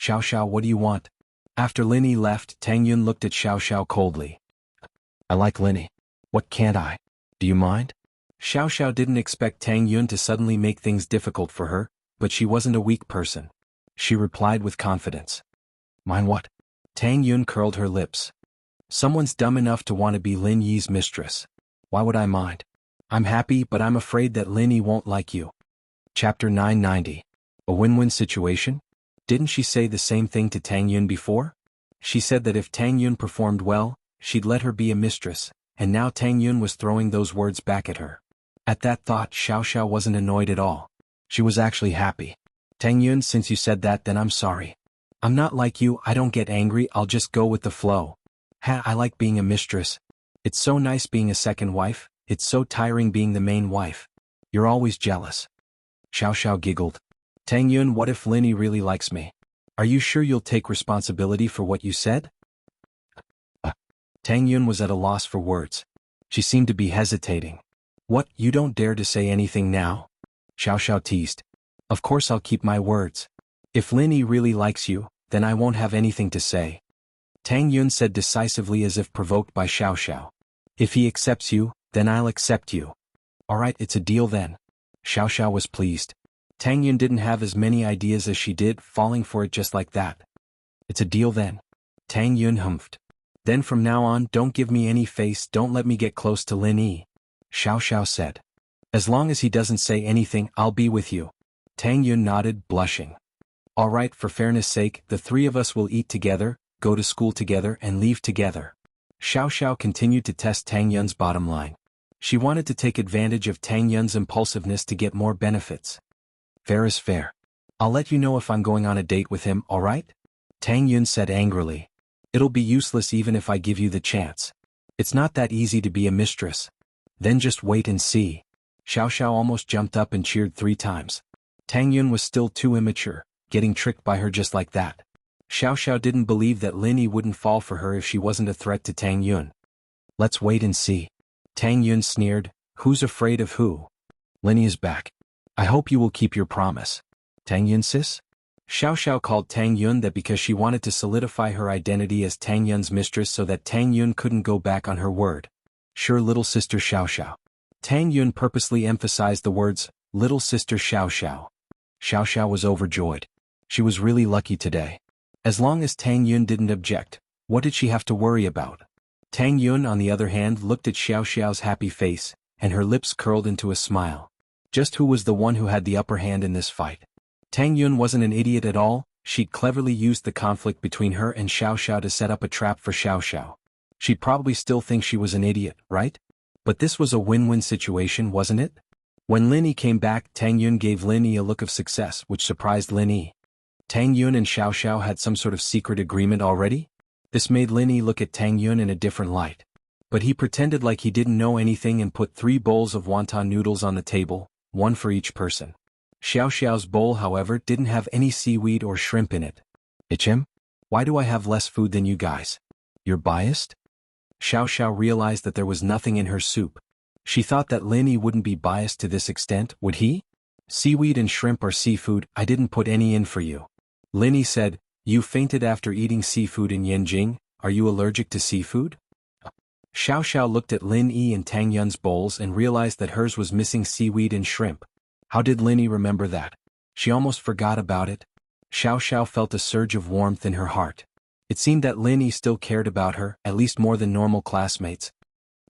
Xiao Xiao, what do you want? After Lin Yi left, Tang Yun looked at Xiao Xiao coldly. I like Lin Yi. What can't I? Do you mind? Xiao Xiao didn't expect Tang Yun to suddenly make things difficult for her, but she wasn't a weak person. She replied with confidence. Mind what? Tang Yun curled her lips. Someone's dumb enough to want to be Lin Yi's mistress. Why would I mind? I'm happy but I'm afraid that Lin Yi won't like you. Chapter 990. A win-win situation? Didn't she say the same thing to Tang Yun before? She said that if Tang Yun performed well, she'd let her be a mistress, and now Tang Yun was throwing those words back at her. At that thought, Xiao wasn't annoyed at all. She was actually happy. Tang Yun, since you said that, then I'm sorry. I'm not like you, I don't get angry, I'll just go with the flow. I like being a mistress. It's so nice being a second wife, it's so tiring being the main wife. You're always jealous. Xiao giggled. Tang Yun, what if Lin Yi really likes me? Are you sure you'll take responsibility for what you said? Tang Yun was at a loss for words. She seemed to be hesitating. What, you don't dare to say anything now? Xiao teased. Of course I'll keep my words. If Lin Yi really likes you, then I won't have anything to say. Tang Yun said decisively as if provoked by Xiao. If he accepts you, then I'll accept you. Alright, it's a deal then. Xiao was pleased. Tang Yun didn't have as many ideas as she did, falling for it just like that. It's a deal then. Tang Yun humphed. Then from now on, don't give me any face, don't let me get close to Lin Yi. Xiao said. As long as he doesn't say anything, I'll be with you. Tang Yun nodded, blushing. Alright, for fairness' sake, the three of us will eat together, go to school together and leave together. Xiao continued to test Tang Yun's bottom line. She wanted to take advantage of Tang Yun's impulsiveness to get more benefits. Fair is fair. I'll let you know if I'm going on a date with him, alright? Tang Yun said angrily. It'll be useless even if I give you the chance. It's not that easy to be a mistress. Then just wait and see. Xiao almost jumped up and cheered 3 times. Tang Yun was still too immature, getting tricked by her just like that. Xiao didn't believe that Lin Yi wouldn't fall for her if she wasn't a threat to Tang Yun. Let's wait and see. Tang Yun sneered, who's afraid of who? Lin Yi is back. I hope you will keep your promise. Tang Yun sis? Xiao called Tang Yun that because she wanted to solidify her identity as Tang Yun's mistress so that Tang Yun couldn't go back on her word. Sure, little sister Xiao. Tang Yun purposely emphasized the words, little sister Xiao. Xiao was overjoyed. She was really lucky today. As long as Tang Yun didn't object, what did she have to worry about? Tang Yun, on the other hand, looked at Xiao's happy face, and her lips curled into a smile. Just who was the one who had the upper hand in this fight? Tang Yun wasn't an idiot at all, she'd cleverly used the conflict between her and Xiao to set up a trap for Xiao. She'd probably still think she was an idiot, right? But this was a win-win situation, wasn't it? When Lin Yi came back, Tang Yun gave Lin Yi a look of success, which surprised Lin Yi. Tang Yun and Xiao had some sort of secret agreement already? This made Lin Yi look at Tang Yun in a different light. But he pretended like he didn't know anything and put 3 bowls of wonton noodles on the table, 1 for each person. Xiao's bowl, however, didn't have any seaweed or shrimp in it. Ichim? Why do I have less food than you guys? You're biased? Xiao realized that there was nothing in her soup. She thought that Lin Yi wouldn't be biased to this extent, would he? Seaweed and shrimp are seafood, I didn't put any in for you. Lin Yi said, you fainted after eating seafood in Yanjing, are you allergic to seafood? Xiao looked at Lin Yi and Tang Yun's bowls and realized that hers was missing seaweed and shrimp. How did Lin Yi remember that? She almost forgot about it. Xiao felt a surge of warmth in her heart. It seemed that Lin Yi still cared about her, at least more than normal classmates.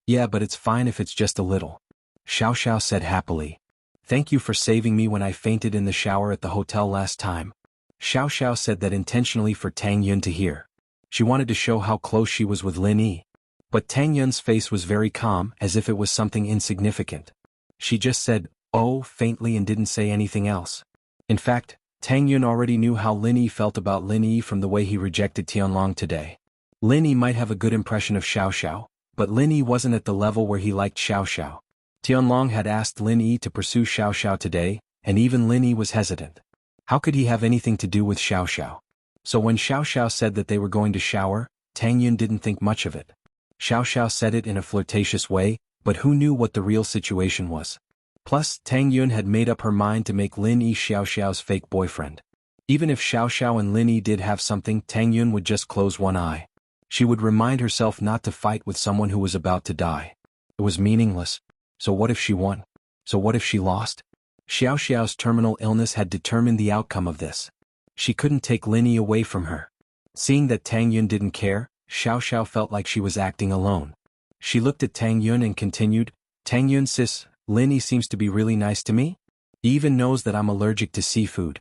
Yeah, but it's fine if it's just a little. Xiao said happily. Thank you for saving me when I fainted in the shower at the hotel last time. Xiao said that intentionally for Tang Yun to hear. She wanted to show how close she was with Lin Yi. But Tang Yun's face was very calm, as if it was something insignificant. She just said, oh, faintly and didn't say anything else. In fact, Tang Yun already knew how Lin Yi felt about Lin Yi from the way he rejected Tianlong today. Lin Yi might have a good impression of Xiao, but Lin Yi wasn't at the level where he liked Xiao. Tianlong had asked Lin Yi to pursue Xiao today, and even Lin Yi was hesitant. How could he have anything to do with Xiao? So when Xiao said that they were going to shower, Tang Yun didn't think much of it. Xiao said it in a flirtatious way, but who knew what the real situation was? Plus, Tang Yun had made up her mind to make Lin Yi Xiao's fake boyfriend. Even if Xiao and Lin Yi did have something, Tang Yun would just close one eye. She would remind herself not to fight with someone who was about to die. It was meaningless. So what if she won? So what if she lost? Xiao's terminal illness had determined the outcome of this. She couldn't take Lin Yi away from her. Seeing that Tang Yun didn't care, Xiao felt like she was acting alone. She looked at Tang Yun and continued, Tang Yun sis, Lin Yi seems to be really nice to me. He even knows that I'm allergic to seafood.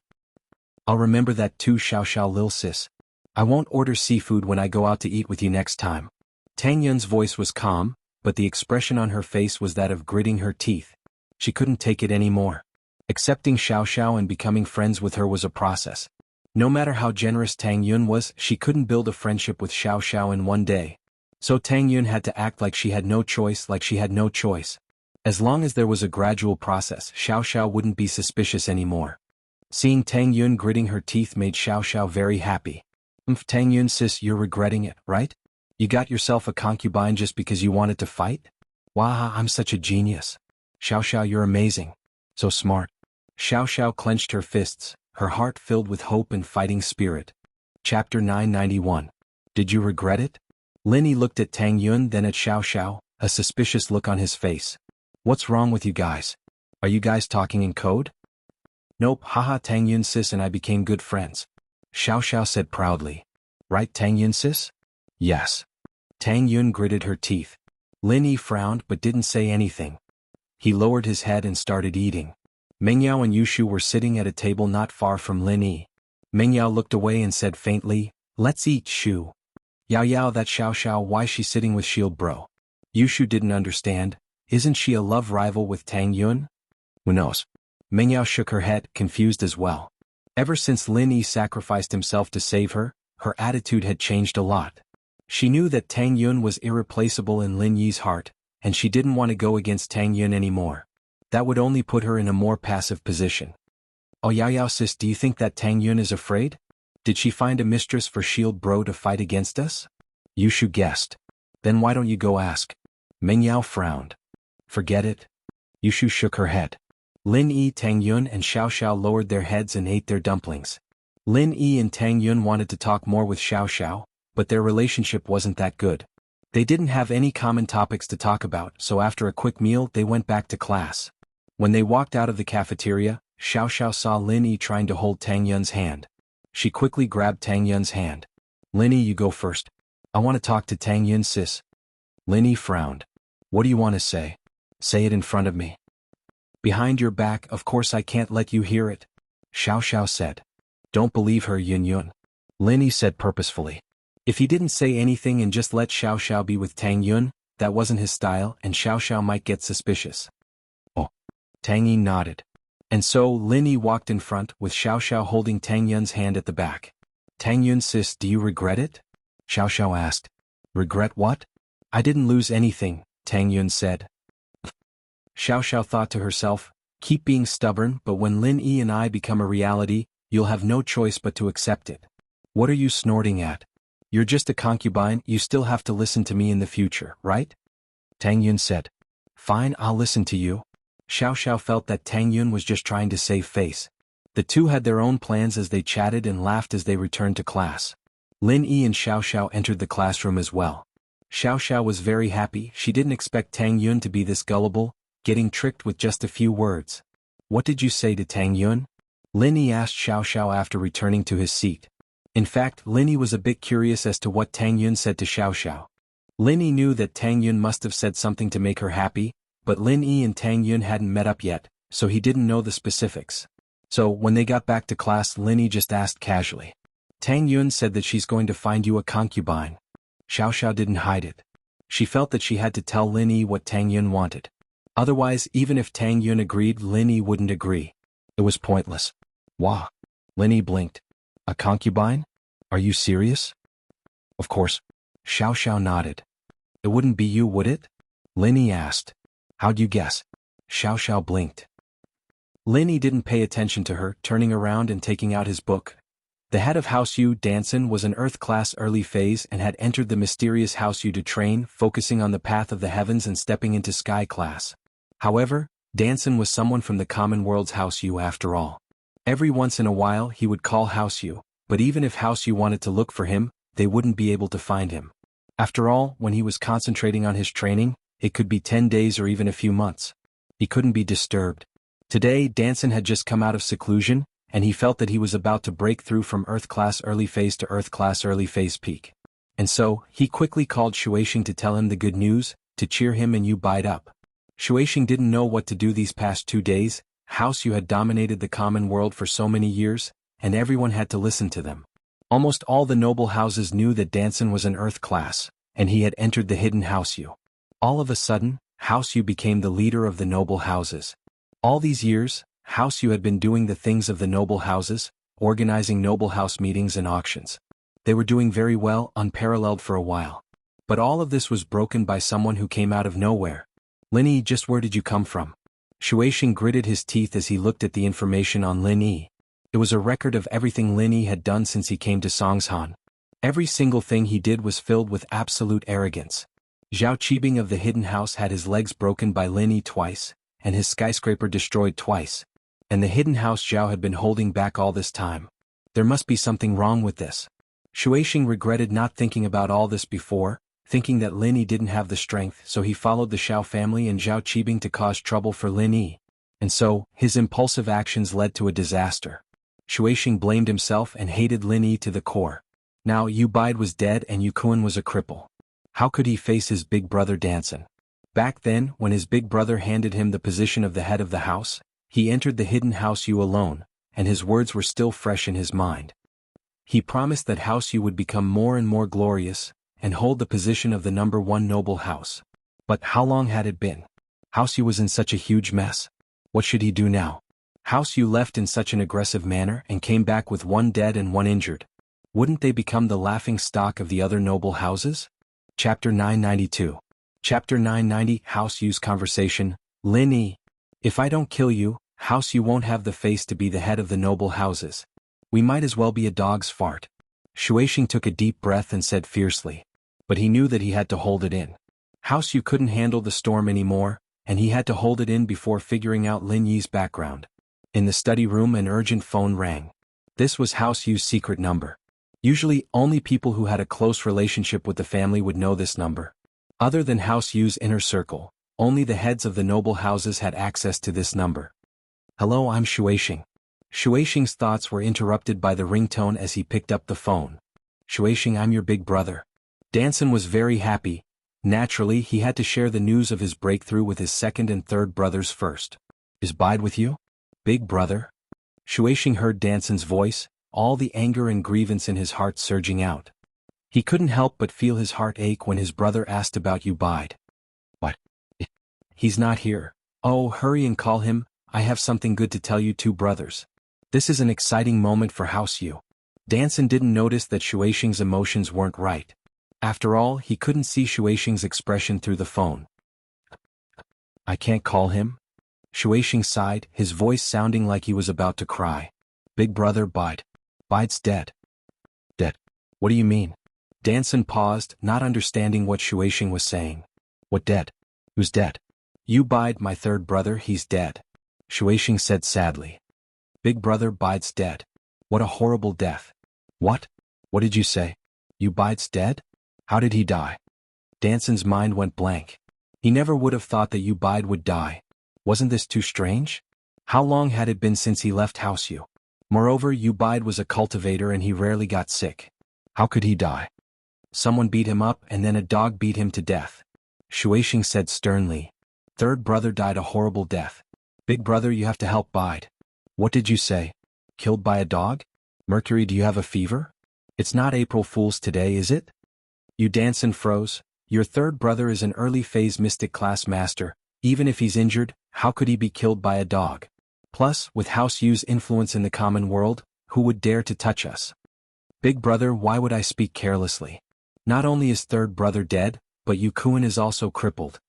I'll remember that too, Xiao Lil sis. I won't order seafood when I go out to eat with you next time. Tang Yun's voice was calm, but the expression on her face was that of gritting her teeth. She couldn't take it anymore. Accepting Xiao and becoming friends with her was a process. No matter how generous Tang Yun was, she couldn't build a friendship with Xiao in one day. So Tang Yun had to act like she had no choice, As long as there was a gradual process, Xiao wouldn't be suspicious anymore. Seeing Tang Yun gritting her teeth made Xiao very happy. Tang Yun sis, you're regretting it, right? You got yourself a concubine just because you wanted to fight? Wow, I'm such a genius. Xiao, you're amazing. So smart. Xiao clenched her fists, her heart filled with hope and fighting spirit. Chapter 991. Did you regret it? Lin Yi looked at Tang Yun, then at Xiao, a suspicious look on his face. What's wrong with you guys? Are you guys talking in code? Nope, haha, Tang Yun sis and I became good friends. Xiao said proudly. Right, Tang Yun sis? Yes. Tang Yun gritted her teeth. Lin Yi frowned but didn't say anything. He lowered his head and started eating. Mengyao and Yushu were sitting at a table not far from Lin Yi. Mengyao looked away and said faintly, "Let's eat, Shu." Yao, that's Xiao, why she's sitting with Shield Bro? Yushu didn't understand. Isn't she a love rival with Tang Yun? Who knows? Mengyao shook her head, confused as well. Ever since Lin Yi sacrificed himself to save her, her attitude had changed a lot. She knew that Tang Yun was irreplaceable in Lin Yi's heart, and she didn't want to go against Tang Yun anymore. That would only put her in a more passive position. Oh Yao sis, do you think that Tang Yun is afraid? Did she find a mistress for Shield Bro to fight against us? Yushu guessed. Then why don't you go ask? Mengyao frowned. Forget it. Yushu shook her head. Lin Yi, Tang Yun and Xiao lowered their heads and ate their dumplings. Lin Yi and Tang Yun wanted to talk more with Xiao, but their relationship wasn't that good. They didn't have any common topics to talk about, so after a quick meal they went back to class. When they walked out of the cafeteria, Xiao saw Lin Yi trying to hold Tang Yun's hand. She quickly grabbed Tang Yun's hand. Lin Yi, you go first. I want to talk to Tang Yun sis. Lin Yi frowned. What do you want to say? Say it in front of me. Behind your back, of course I can't let you hear it. Xiao said. Don't believe her, Yun. Lin Yi said purposefully. If he didn't say anything and just let Xiao be with Tang Yun, that wasn't his style and Xiao might get suspicious. Oh. Tang Yi nodded. And so Lin Yi walked in front with Xiao holding Tang Yun's hand at the back. Tang Yun sis, do you regret it? Xiao asked. Regret what? I didn't lose anything, Tang Yun said. Xiao thought to herself, keep being stubborn, but when Lin Yi and I become a reality, you'll have no choice but to accept it. What are you snorting at? You're just a concubine, you still have to listen to me in the future, right? Tang Yun said. Fine, I'll listen to you. Xiao felt that Tang Yun was just trying to save face. The two had their own plans as they chatted and laughed as they returned to class. Lin Yi and Xiao entered the classroom as well. Xiao was very happy, she didn't expect Tang Yun to be this gullible, getting tricked with just a few words. What did you say to Tang Yun? Lin Yi asked Xiao after returning to his seat. In fact, Lin Yi was a bit curious as to what Tang Yun said to Xiao. Lin Yi knew that Tang Yun must have said something to make her happy, but Lin Yi and Tang Yun hadn't met up yet, so he didn't know the specifics. So, when they got back to class, Lin Yi just asked casually. Tang Yun said that she's going to find you a concubine. Xiao didn't hide it. She felt that she had to tell Lin Yi what Tang Yun wanted. Otherwise, even if Tang Yun agreed, Lin Yi wouldn't agree. It was pointless. Wah. Lin Yi blinked. A concubine? Are you serious? Of course. Xiao nodded. It wouldn't be you, would it? Lin Yi asked. How'd you guess? Xiao blinked. Lin Yi didn't pay attention to her, turning around and taking out his book. The head of House Yu, Danson, was an Earth class early phase and had entered the mysterious House Yu to train, focusing on the path of the heavens and stepping into Sky class. However, Danson was someone from the common world's House Yu after all. Every once in a while he would call House Yu, but even if House Yu wanted to look for him, they wouldn't be able to find him. After all, when he was concentrating on his training, it could be 10 days or even a few months. He couldn't be disturbed. Today, Danson had just come out of seclusion, and he felt that he was about to break through from Earth class early phase to Earth class early phase peak. And so, he quickly called Shueixing to tell him the good news, to cheer him and Yu bide up. Shueishing didn't know what to do these past 2 days. House Yu had dominated the common world for so many years, and everyone had to listen to them. Almost all the noble houses knew that Danson was an earth class, and he had entered the hidden House Yu. All of a sudden, House Yu became the leader of the noble houses. All these years, House Yu had been doing the things of the noble houses, organizing noble house meetings and auctions. They were doing very well, unparalleled for a while. But all of this was broken by someone who came out of nowhere. Lin Yi, just where did you come from? Shueishing gritted his teeth as he looked at the information on Lin Yi. It was a record of everything Lin Yi had done since he came to Songshan. Every single thing he did was filled with absolute arrogance. Zhao Qibing of the hidden house had his legs broken by Lin Yi twice, and his skyscraper destroyed twice. And the hidden house Zhao had been holding back all this time. There must be something wrong with this. Shueishing regretted not thinking about all this before, thinking that Lin Yi didn't have the strength, so he followed the Xiao family and Zhao Qibing to cause trouble for Lin Yi. And so, his impulsive actions led to a disaster. Shueishing blamed himself and hated Lin Yi to the core. Now Yu Bide was dead and Yu Kuan was a cripple. How could he face his big brother Danson? Back then, when his big brother handed him the position of the head of the house, he entered the hidden House Yu alone, and his words were still fresh in his mind. He promised that House Yu would become more and more glorious, and hold the position of the #1 noble house. But how long had it been? House Yu was in such a huge mess. What should he do now? House Yu left in such an aggressive manner and came back with 1 dead and 1 injured. Wouldn't they become the laughing stock of the other noble houses? Chapter 992. Chapter 990, House Yu's conversation. Lin Yi. If I don't kill you, House Yu won't have the face to be the head of the noble houses. We might as well be a dog's fart. Shueishing took a deep breath and said fiercely. But he knew that he had to hold it in. House Yu couldn't handle the storm anymore, and he had to hold it in before figuring out Lin Yi's background. In the study room an urgent phone rang. This was House Yu's secret number. Usually, only people who had a close relationship with the family would know this number. Other than House Yu's inner circle, only the heads of the noble houses had access to this number. Hello, I'm Shueishing. Shueishing's thoughts were interrupted by the ringtone as he picked up the phone. Shueishing, I'm your big brother. Danson was very happy. Naturally, he had to share the news of his breakthrough with his second and third brothers first. Is Bide with you? Big brother? Shueishing heard Danson's voice, all the anger and grievance in his heart surging out. He couldn't help but feel his heart ache when his brother asked about Yu Bide. What? He's not here. Oh, hurry and call him, I have something good to tell you two brothers. This is an exciting moment for House Yu. Danson didn't notice that Shueishing's emotions weren't right. After all, he couldn't see Shueishing's expression through the phone. I can't call him? Shueishing sighed, his voice sounding like he was about to cry. Big brother Bide. Bide's dead. Dead? What do you mean? Danson paused, not understanding what Shueishing was saying. What dead? Who's dead? Yu Bide, my third brother, he's dead. Shueishing said sadly. Big brother Bide's dead. What a horrible death. What? What did you say? Yu Bide's dead? How did he die? Danson's mind went blank. He never would have thought that Yu Bide would die. Wasn't this too strange? How long had it been since he left House Yu? Moreover, Yu Bide was a cultivator and he rarely got sick. How could he die? Someone beat him up and then a dog beat him to death. Shueishing said sternly. Third brother died a horrible death. Big brother, you have to help Bide. What did you say? Killed by a dog? Mercury, do you have a fever? It's not April Fool's today, is it? Yu Danson froze. Your third brother is an early phase mystic class master. Even if he's injured, how could he be killed by a dog? Plus, with House Yu's influence in the common world, who would dare to touch us? Big brother, why would I speak carelessly? Not only is third brother dead, but Yu Kuan is also crippled.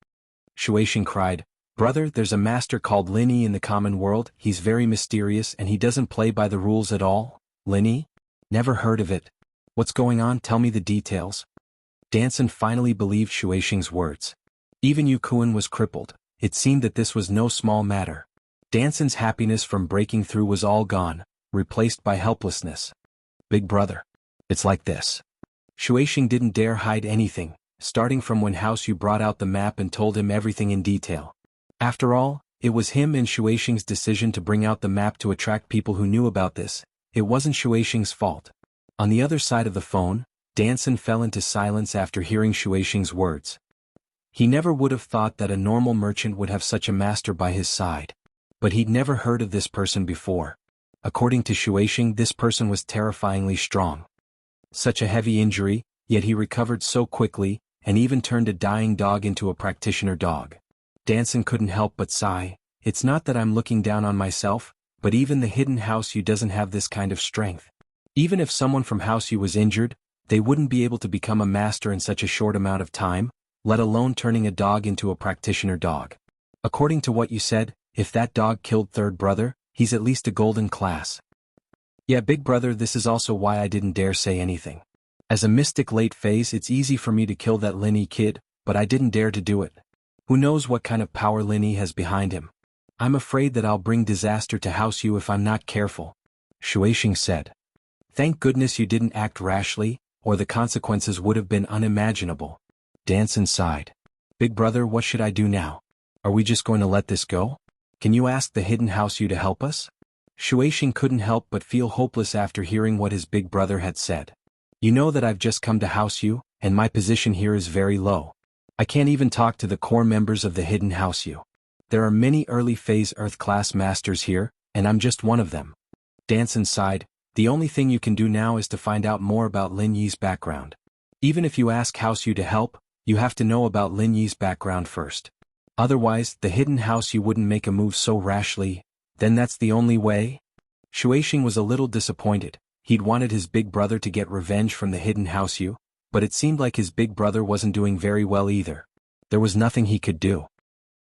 Shueishing cried, Brother, there's a master called Lin Yi in the common world, he's very mysterious and he doesn't play by the rules at all. Lin Yi? Never heard of it. What's going on? Tell me the details. Danson finally believed Shueishing's words. Even Yu Kuan was crippled. It seemed that this was no small matter. Danson's happiness from breaking through was all gone, replaced by helplessness. Big brother. It's like this. Shueishing didn't dare hide anything, starting from when House Yu brought out the map and told him everything in detail. After all, it was him and Shueishing's decision to bring out the map to attract people who knew about this. It wasn't Shueishing's fault. On the other side of the phone, Danson fell into silence after hearing Shueishing's words. He never would have thought that a normal merchant would have such a master by his side. But he'd never heard of this person before. According to Shueishing, this person was terrifyingly strong. Such a heavy injury, yet he recovered so quickly, and even turned a dying dog into a practitioner dog. Danson couldn't help but sigh. It's not that I'm looking down on myself, but even the hidden house U doesn't have this kind of strength. Even if someone from house U was injured, they wouldn't be able to become a master in such a short amount of time, let alone turning a dog into a practitioner dog. According to what you said, if that dog killed third brother, he's at least a golden class. Yeah, big brother, this is also why I didn't dare say anything. As a mystic late phase, it's easy for me to kill that Lin Yi kid, but I didn't dare to do it. Who knows what kind of power Lin Yi has behind him. I'm afraid that I'll bring disaster to house U if I'm not careful. Shueishing said. Thank goodness you didn't act rashly, or the consequences would have been unimaginable. Danson sighed. Big brother, what should I do now? Are we just going to let this go? Can you ask the hidden house U to help us? Shueishing couldn't help but feel hopeless after hearing what his big brother had said. You know that I've just come to house U, and my position here is very low. I can't even talk to the core members of the hidden house U. There are many early phase Earth class masters here, and I'm just one of them. Danson sighed. The only thing you can do now is to find out more about Lin Yi's background. Even if you ask house U to help, you have to know about Lin Yi's background first. Otherwise, the hidden house U wouldn't make a move so rashly. Then that's the only way? Shueishing was a little disappointed. He'd wanted his big brother to get revenge from the hidden house U, but it seemed like his big brother wasn't doing very well either. There was nothing he could do.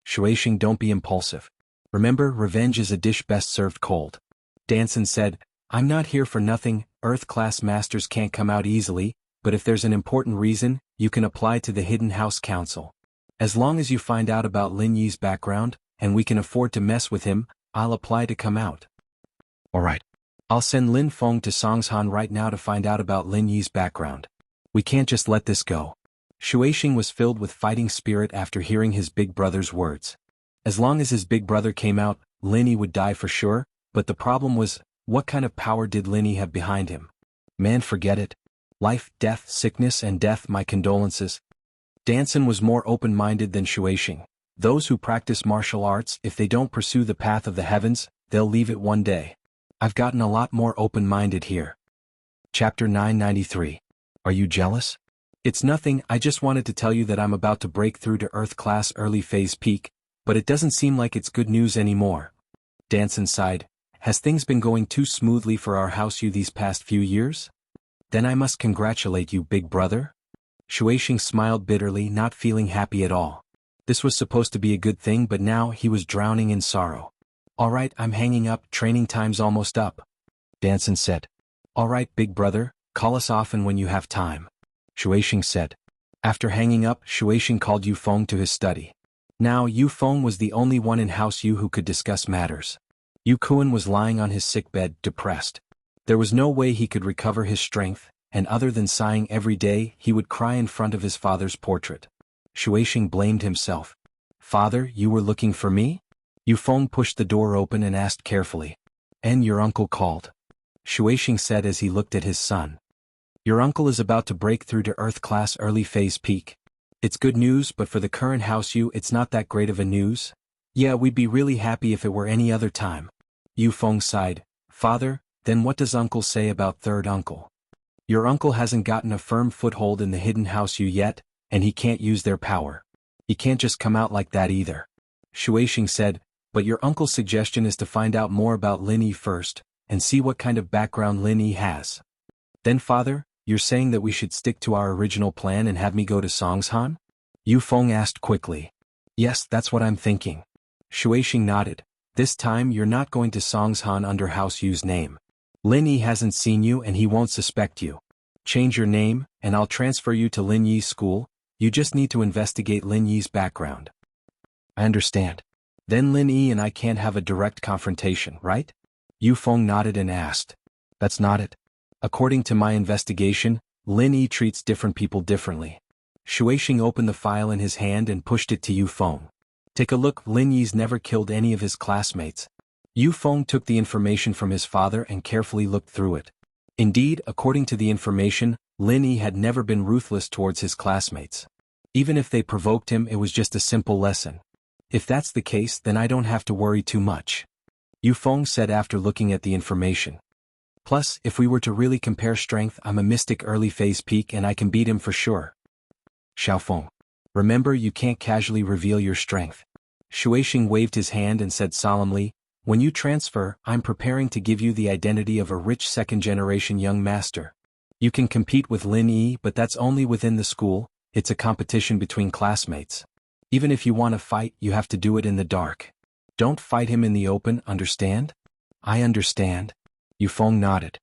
Shueishing, don't be impulsive. Remember, revenge is a dish best served cold. Danson said, I'm not here for nothing. Earth-class masters can't come out easily, but if there's an important reason, you can apply to the Hidden House Council. As long as you find out about Lin Yi's background, and we can afford to mess with him, I'll apply to come out. Alright. I'll send Lin Feng to Songshan right now to find out about Lin Yi's background. We can't just let this go. Shueishing was filled with fighting spirit after hearing his big brother's words. As long as his big brother came out, Lin Yi would die for sure, but the problem was, what kind of power did Lin Yi have behind him? Man, forget it. Life, death, sickness and death, my condolences. Danson was more open-minded than Shueishing. Those who practice martial arts, if they don't pursue the path of the heavens, they'll leave it one day. I've gotten a lot more open-minded here. Chapter 993. Are you jealous? It's nothing, I just wanted to tell you that I'm about to break through to Earth-class early phase peak, but it doesn't seem like it's good news anymore. Danson sighed. Has things been going too smoothly for our house U these past few years? Then I must congratulate you, big brother. Shueishing smiled bitterly, not feeling happy at all. This was supposed to be a good thing, but now he was drowning in sorrow. Alright, I'm hanging up, training time's almost up. Danson said. Alright, big brother, call us often when you have time. Shueishing said. After hanging up, Shueishing called Yu Feng to his study. Now, Yu Feng was the only one in House Yu who could discuss matters. Yu Kuan was lying on his sickbed, depressed. There was no way he could recover his strength, and other than sighing every day, he would cry in front of his father's portrait. Shueishing blamed himself. Father, you were looking for me? Yu Feng pushed the door open and asked carefully. And your uncle called. Shueishing said as he looked at his son. Your uncle is about to break through to Earth-class early phase peak. It's good news, but for the current House U it's not that great of a news. Yeah, we'd be really happy if it were any other time. Yu Feng sighed. Father, then what does uncle say about third uncle? Your uncle hasn't gotten a firm foothold in the hidden House U yet, and he can't use their power. He can't just come out like that either. Shueishing said, but your uncle's suggestion is to find out more about Lin Yi first, and see what kind of background Lin Yi has. Then father, you're saying that we should stick to our original plan and have me go to Songshan? Yu Feng asked quickly. Yes, that's what I'm thinking. Shueishing nodded. This time you're not going to Songshan under House Yu's name. Lin Yi hasn't seen you and he won't suspect you. Change your name, and I'll transfer you to Lin Yi's school. You just need to investigate Lin Yi's background. I understand. Then Lin Yi and I can't have a direct confrontation, right? Yu Feng nodded and asked. That's not it. According to my investigation, Lin Yi treats different people differently. Shueishing opened the file in his hand and pushed it to Yu Feng. Take a look, Lin Yi's never killed any of his classmates. Yu Feng took the information from his father and carefully looked through it. Indeed, according to the information, Lin Yi had never been ruthless towards his classmates. Even if they provoked him, it was just a simple lesson. If that's the case, then I don't have to worry too much. Yu Feng said after looking at the information. Plus, if we were to really compare strength, I'm a mystic early phase peak and I can beat him for sure. Xiaofeng. Remember, you can't casually reveal your strength. Shuixing waved his hand and said solemnly, when you transfer, I'm preparing to give you the identity of a rich second-generation young master. You can compete with Lin Yi, but that's only within the school. It's a competition between classmates. Even if you want to fight, you have to do it in the dark. Don't fight him in the open, understand? I understand. Yu Feng nodded.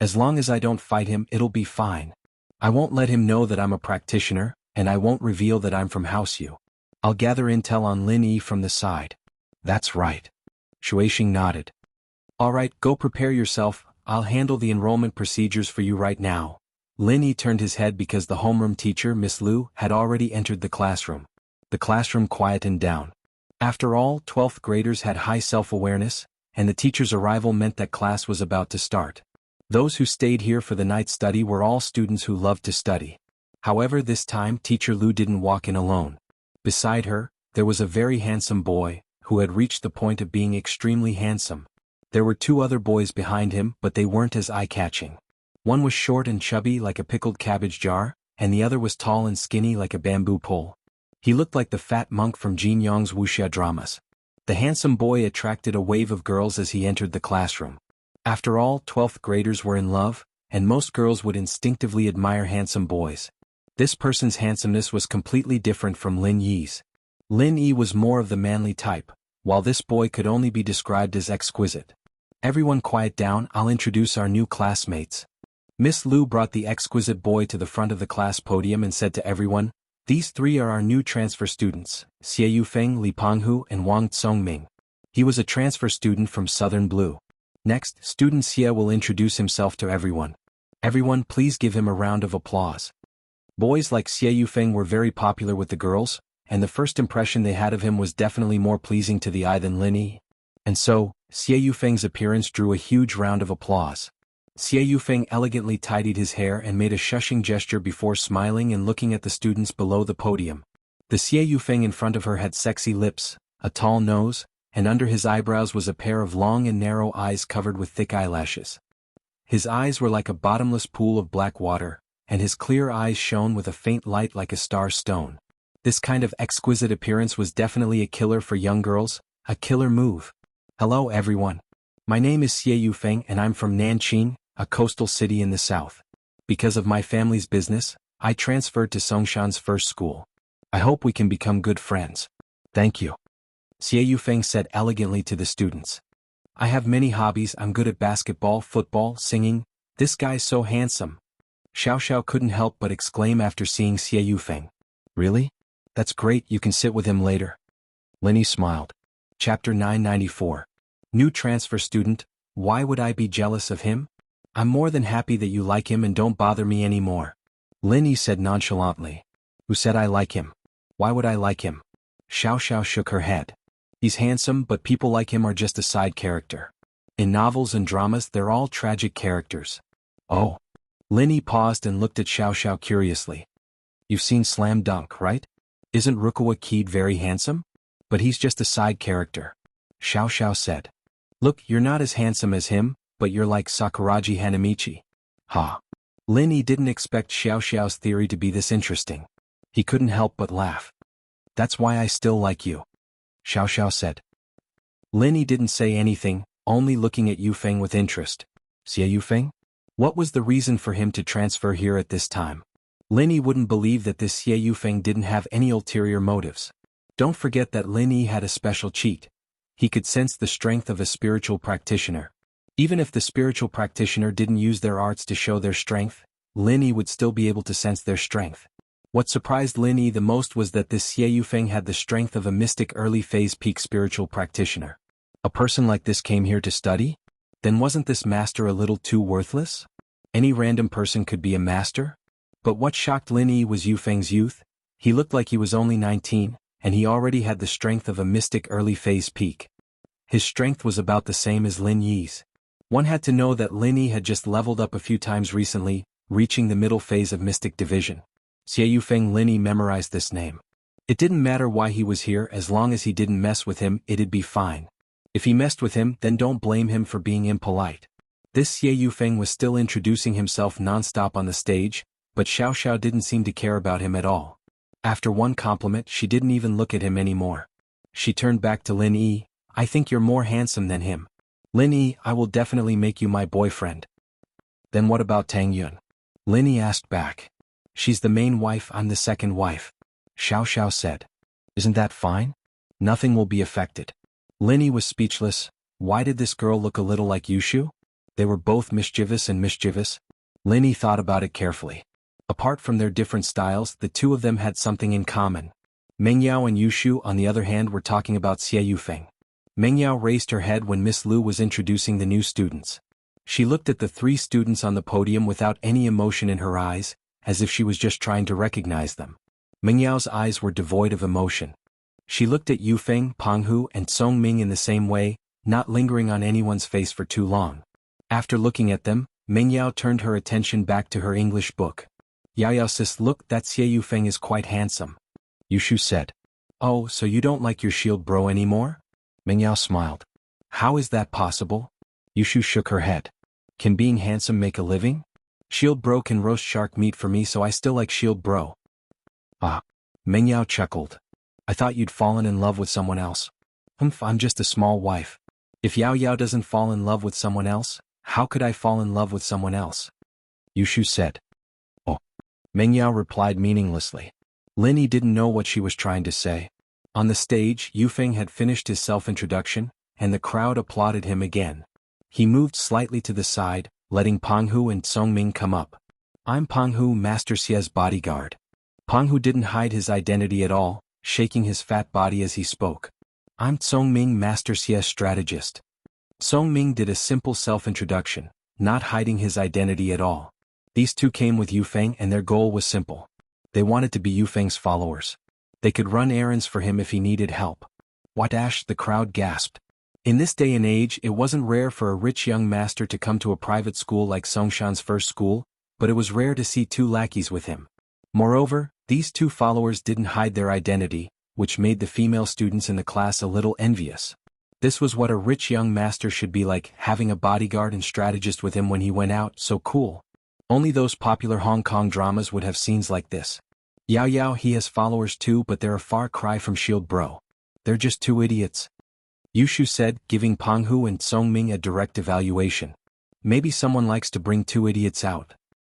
As long as I don't fight him, it'll be fine. I won't let him know that I'm a practitioner, and I won't reveal that I'm from House Yu. I'll gather intel on Lin Yi from the side. That's right. Shuixing nodded. Alright, go prepare yourself, I'll handle the enrollment procedures for you right now. Lin Yi turned his head because the homeroom teacher, Miss Liu, had already entered the classroom. The classroom quietened down. After all, 12th graders had high self-awareness, and the teacher's arrival meant that class was about to start. Those who stayed here for the night study were all students who loved to study. However, this time Teacher Liu didn't walk in alone. Beside her, there was a very handsome boy, who had reached the point of being extremely handsome. There were two other boys behind him, but they weren't as eye-catching. One was short and chubby like a pickled cabbage jar, and the other was tall and skinny like a bamboo pole. He looked like the fat monk from Jianghu's Wuxia dramas. The handsome boy attracted a wave of girls as he entered the classroom. After all, 12th graders were in love, and most girls would instinctively admire handsome boys. This person's handsomeness was completely different from Lin Yi's. Lin Yi was more of the manly type, while this boy could only be described as exquisite. Everyone quiet down, I'll introduce our new classmates. Miss Liu brought the exquisite boy to the front of the class podium and said to everyone, these three are our new transfer students, Xie Yufeng, Li Penghu, and Wang Tsongming. He was a transfer student from Southern Blue. Next, student Xie will introduce himself to everyone. Everyone, please give him a round of applause. Boys like Xie Yufeng were very popular with the girls, and the first impression they had of him was definitely more pleasing to the eye than Lin Yi. And so, Xie Yufeng's appearance drew a huge round of applause. Xie Yufeng elegantly tidied his hair and made a shushing gesture before smiling and looking at the students below the podium. The Xie Yufeng in front of her had sexy lips, a tall nose, and under his eyebrows was a pair of long and narrow eyes covered with thick eyelashes. His eyes were like a bottomless pool of black water, and his clear eyes shone with a faint light like a star stone. This kind of exquisite appearance was definitely a killer for young girls, a killer move. Hello everyone. My name is Xie Yufeng and I'm from Nanqing, a coastal city in the south. Because of my family's business, I transferred to Songshan's first school. I hope we can become good friends. Thank you. Xie Yufeng said elegantly to the students. I have many hobbies, I'm good at basketball, football, singing. This guy's so handsome. Xiao Xiao couldn't help but exclaim after seeing Xie Yufeng. Really? That's great, you can sit with him later. Lin Yi smiled. Chapter 994. New transfer student, why would I be jealous of him? I'm more than happy that you like him and don't bother me anymore. Lin Yi said nonchalantly. Who said I like him? Why would I like him? Xiao Xiao shook her head. He's handsome, but people like him are just a side character. In novels and dramas, they're all tragic characters. Oh. Lin Yi paused and looked at Xiao Xiao curiously. You've seen Slam Dunk, right? Isn't Rukawa Kid very handsome? But he's just a side character. Xiao Xiao said. Look, you're not as handsome as him, but you're like Sakuragi Hanamichi. Ha. Lin Yi didn't expect Xiao Xiao's theory to be this interesting. He couldn't help but laugh. That's why I still like you. Xiao Xiao said. Lin Yi didn't say anything, only looking at Yufeng with interest. Xie Yufeng? What was the reason for him to transfer here at this time? Lin Yi wouldn't believe that this Xie Yufeng didn't have any ulterior motives. Don't forget that Lin Yi had a special cheat. He could sense the strength of a spiritual practitioner. Even if the spiritual practitioner didn't use their arts to show their strength, Lin Yi would still be able to sense their strength. What surprised Lin Yi the most was that this Xie Yufeng had the strength of a mystic early-phase peak spiritual practitioner. A person like this came here to study? Then wasn't this master a little too worthless? Any random person could be a master? But what shocked Lin Yi was Yufeng's youth. He looked like he was only 19, and he already had the strength of a mystic early-phase peak. His strength was about the same as Lin Yi's. One had to know that Lin Yi had just leveled up a few times recently, reaching the middle phase of mystic division. Xie Yufeng Lin memorized this name. It didn't matter why he was here as long as he didn't mess with him, it'd be fine. If he messed with him, then don't blame him for being impolite. This Xie Yufeng was still introducing himself non-stop on the stage, but Xiao Xiao didn't seem to care about him at all. After one compliment, she didn't even look at him anymore. She turned back to Lin Yi. I think you're more handsome than him. Lin Yi, I will definitely make you my boyfriend. Then what about Tang Yun? Lin Yi asked back. She's the main wife, I'm the second wife. Xiao Xiao said. Isn't that fine? Nothing will be affected. Lin Yi was speechless. Why did this girl look a little like Yushu? They were both mischievous and mischievous. Lin Yi thought about it carefully. Apart from their different styles, the two of them had something in common. Meng Yao and Yushu, on the other hand, were talking about Xie Yufeng. Meng Yao raised her head when Miss Lu was introducing the new students. She looked at the three students on the podium without any emotion in her eyes, as if she was just trying to recognize them. Meng Yao's eyes were devoid of emotion. She looked at Yufeng, Penghu, and Song Ming in the same way, not lingering on anyone's face for too long. After looking at them, Meng Yao turned her attention back to her English book. Yao Yao sis, look, that Xie Yufeng is quite handsome. Yushu said. Oh, so you don't like your shield bro anymore? Meng Yao smiled. How is that possible? Yushu shook her head. Can being handsome make a living? Shield bro can roast shark meat for me, so I still like shield bro. Ah. Meng Yao chuckled. I thought you'd fallen in love with someone else. I'm just a small wife. If Yao Yao doesn't fall in love with someone else, how could I fall in love with someone else? Yushu said. Oh. Meng Yao replied meaninglessly. Lin Yi didn't know what she was trying to say. On the stage, Yufeng had finished his self-introduction, and the crowd applauded him again. He moved slightly to the side, letting Penghu and Songming come up. I'm Penghu, Master Xie's bodyguard. Penghu didn't hide his identity at all, shaking his fat body as he spoke. I'm Songming, Master Xie's strategist. Songming did a simple self-introduction, not hiding his identity at all. These two came with Yufeng and their goal was simple. They wanted to be Yufeng's followers. They could run errands for him if he needed help. What? The crowd gasped. In this day and age, it wasn't rare for a rich young master to come to a private school like Songshan's first school, but it was rare to see two lackeys with him. Moreover, these two followers didn't hide their identity, which made the female students in the class a little envious. This was what a rich young master should be like, having a bodyguard and strategist with him when he went out, so cool. Only those popular Hong Kong dramas would have scenes like this. Yao Yao, he has followers too, but they're a far cry from Shield Bro. They're just two idiots. Yushu said, giving Penghu and Songming a direct evaluation. Maybe someone likes to bring two idiots out.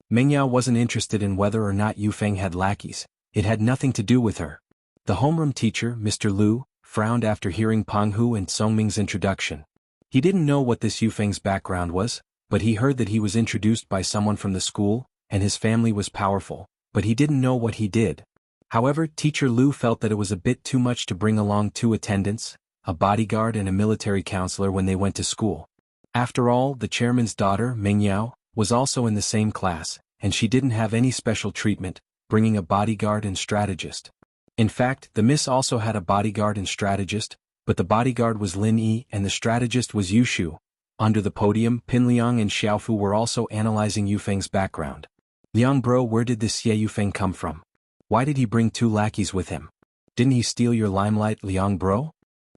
Meng Yao wasn't interested in whether or not Yufeng had lackeys. It had nothing to do with her. The homeroom teacher, Mr. Lu, frowned after hearing Penghu and Songming's introduction. He didn't know what this Yufeng's background was, but he heard that he was introduced by someone from the school, and his family was powerful, but he didn't know what he did. However, Teacher Lu felt that it was a bit too much to bring along two attendants, a bodyguard and a military counselor when they went to school. After all, the chairman's daughter, Meng Yao, was also in the same class, and she didn't have any special treatment, bringing a bodyguard and strategist. In fact, the miss also had a bodyguard and strategist, but the bodyguard was Lin Yi and the strategist was Yushu. Under the podium, Pin Liang and Xiaofu were also analyzing Yufeng's background. Liang bro, where did this Xie Yufeng come from? Why did he bring two lackeys with him? Didn't he steal your limelight, Liang bro?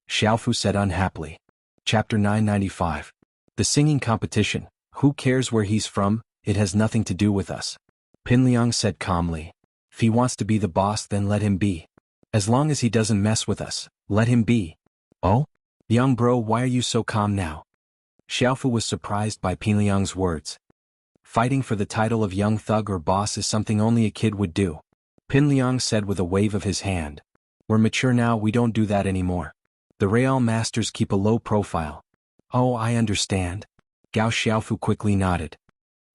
Xiaofu said unhappily. Chapter 995. The singing competition. Who cares where he's from? It has nothing to do with us. Pin Liang said calmly. If he wants to be the boss, then let him be. As long as he doesn't mess with us, let him be. Oh? Liang bro, why are you so calm now? Xiaofu was surprised by Pin Liang's words. Fighting for the title of young thug or boss is something only a kid would do. Pin Liang said with a wave of his hand. We're mature now, we don't do that anymore. The Real Masters keep a low profile. Oh, I understand. Gao Xiaofu quickly nodded.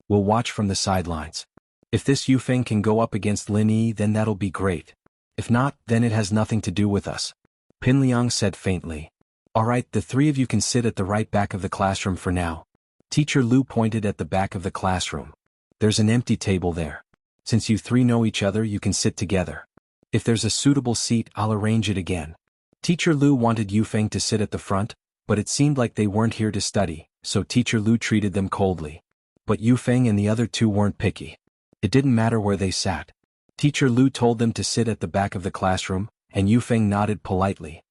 We'll watch from the sidelines. If this Yufeng can go up against Lin Yi, then that'll be great. If not, then it has nothing to do with us. Pin Liang said faintly. Alright, the three of you can sit at the right back of the classroom for now. Teacher Lu pointed at the back of the classroom. There's an empty table there. Since you three know each other, you can sit together. If there's a suitable seat, I'll arrange it again. Teacher Lu wanted Yufeng to sit at the front, but it seemed like they weren't here to study, so Teacher Lu treated them coldly. But Yufeng and the other two weren't picky. It didn't matter where they sat. Teacher Lu told them to sit at the back of the classroom, and Yufeng nodded politely.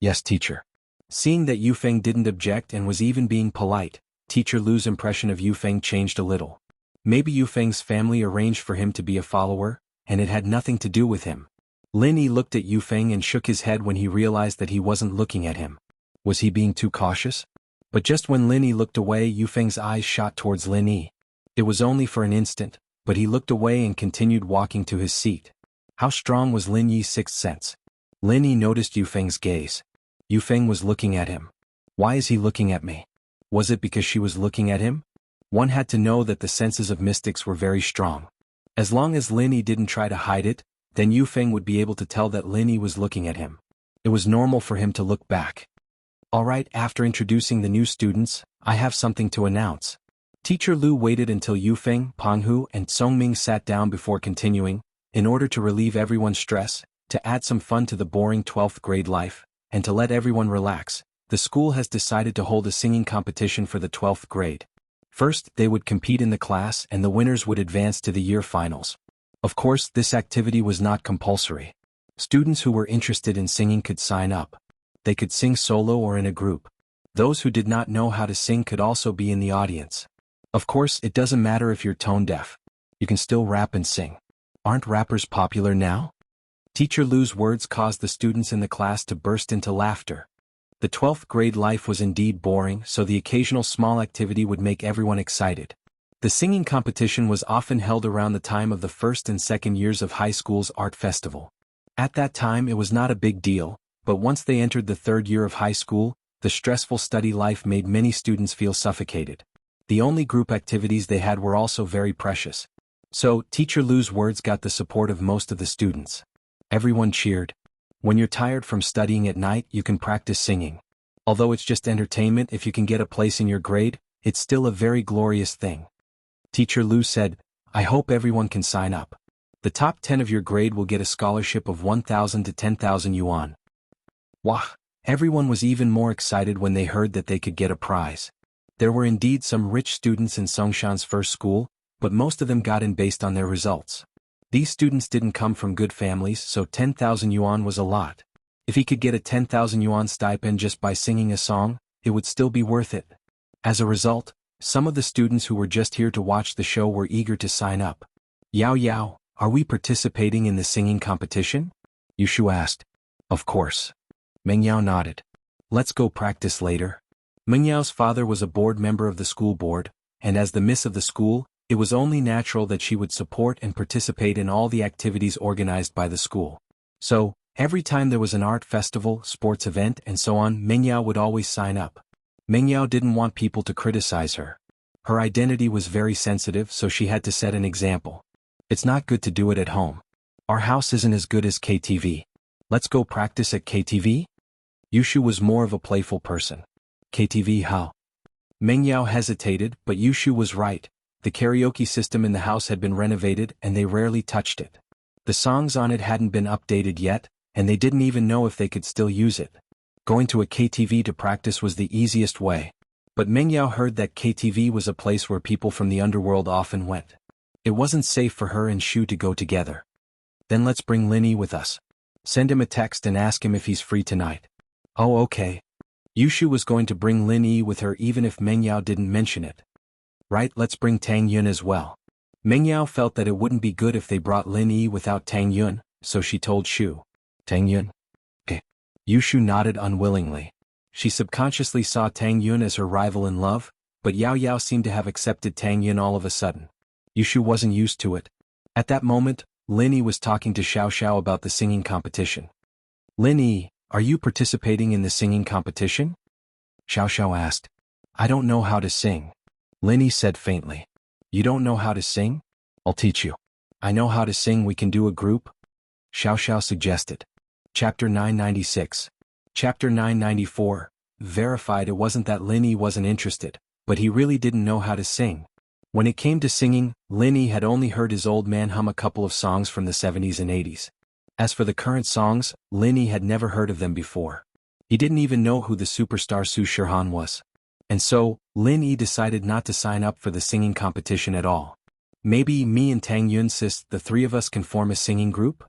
Yes, teacher. Seeing that Yufeng didn't object and was even being polite, Teacher Lu's impression of Yufeng changed a little. Maybe Yufeng's family arranged for him to be a follower, and it had nothing to do with him. Lin Yi looked at Yufeng and shook his head when he realized that he wasn't looking at him. Was he being too cautious? But just when Lin Yi looked away, Yufeng's eyes shot towards Lin Yi. It was only for an instant, but he looked away and continued walking to his seat. How strong was Lin Yi's sixth sense? Lin Yi noticed Yufeng's gaze. Yufeng was looking at him. Why is he looking at me? Was it because she was looking at him? One had to know that the senses of mystics were very strong. As long as Lin Yi didn't try to hide it, then Yufeng would be able to tell that Lin Yi was looking at him. It was normal for him to look back. Alright, after introducing the new students, I have something to announce. Teacher Lu waited until Yufeng, Penghu, and Songming sat down before continuing, in order to relieve everyone's stress, to add some fun to the boring 12th grade life, and to let everyone relax. The school has decided to hold a singing competition for the 12th grade. First, they would compete in the class and the winners would advance to the year finals. Of course, this activity was not compulsory. Students who were interested in singing could sign up. They could sing solo or in a group. Those who did not know how to sing could also be in the audience. Of course, it doesn't matter if you're tone deaf. You can still rap and sing. Aren't rappers popular now? Teacher Lu's words caused the students in the class to burst into laughter. The 12th grade life was indeed boring, so the occasional small activity would make everyone excited. The singing competition was often held around the time of the first and second years of high school's art festival. At that time it was not a big deal, but once they entered the third year of high school, the stressful study life made many students feel suffocated. The only group activities they had were also very precious. So, Teacher Lu's words got the support of most of the students. Everyone cheered. When you're tired from studying at night, you can practice singing. Although it's just entertainment, if you can get a place in your grade, it's still a very glorious thing. Teacher Lu said, I hope everyone can sign up. The top 10 of your grade will get a scholarship of 1,000 to 10,000 yuan. Wah! Everyone was even more excited when they heard that they could get a prize. There were indeed some rich students in Songshan's first school, but most of them got in based on their results. These students didn't come from good families, so 10,000 yuan was a lot. If he could get a 10,000 yuan stipend just by singing a song, it would still be worth it. As a result, some of the students who were just here to watch the show were eager to sign up. Yao Yao, are we participating in the singing competition? Yushu asked. Of course. Meng Yao nodded. Let's go practice later. Meng Yao's father was a board member of the school board, and as the miss of the school, it was only natural that she would support and participate in all the activities organized by the school. So, every time there was an art festival, sports event, and so on, Meng Yao would always sign up. Meng Yao didn't want people to criticize her. Her identity was very sensitive, so she had to set an example. It's not good to do it at home. Our house isn't as good as KTV. Let's go practice at KTV? Yushu was more of a playful person. KTV how? Meng Yao hesitated, but Yushu was right. The karaoke system in the house had been renovated and they rarely touched it. The songs on it hadn't been updated yet, and they didn't even know if they could still use it. Going to a KTV to practice was the easiest way. But Meng Yao heard that KTV was a place where people from the underworld often went. It wasn't safe for her and Shu to go together. Then let's bring Lin Yi with us. Send him a text and ask him if he's free tonight. Oh okay. Yushu was going to bring Lin Yi with her even if Meng Yao didn't mention it. Right, let's bring Tang Yun as well. Meng Yao felt that it wouldn't be good if they brought Lin Yi without Tang Yun, so she told Shu. Tang Yun? Okay. Yushu nodded unwillingly. She subconsciously saw Tang Yun as her rival in love, but Yao Yao seemed to have accepted Tang Yun all of a sudden. Yushu wasn't used to it. At that moment, Lin Yi was talking to Xiao Xiao about the singing competition. Lin Yi, are you participating in the singing competition? Xiao Xiao asked. I don't know how to sing. Lin Yi said faintly. You don't know how to sing? I'll teach you. I know how to sing, we can do a group? Xiao Xiao suggested. Chapter 996. Chapter 994. Verified. It wasn't that Lin Yi wasn't interested, but he really didn't know how to sing. When it came to singing, Lin Yi had only heard his old man hum a couple of songs from the 70s and 80s. As for the current songs, Lin Yi had never heard of them before. He didn't even know who the superstar Su Shihan was. And so, Lin Yi decided not to sign up for the singing competition at all. Maybe me and Tang Yun sis, the three of us can form a singing group?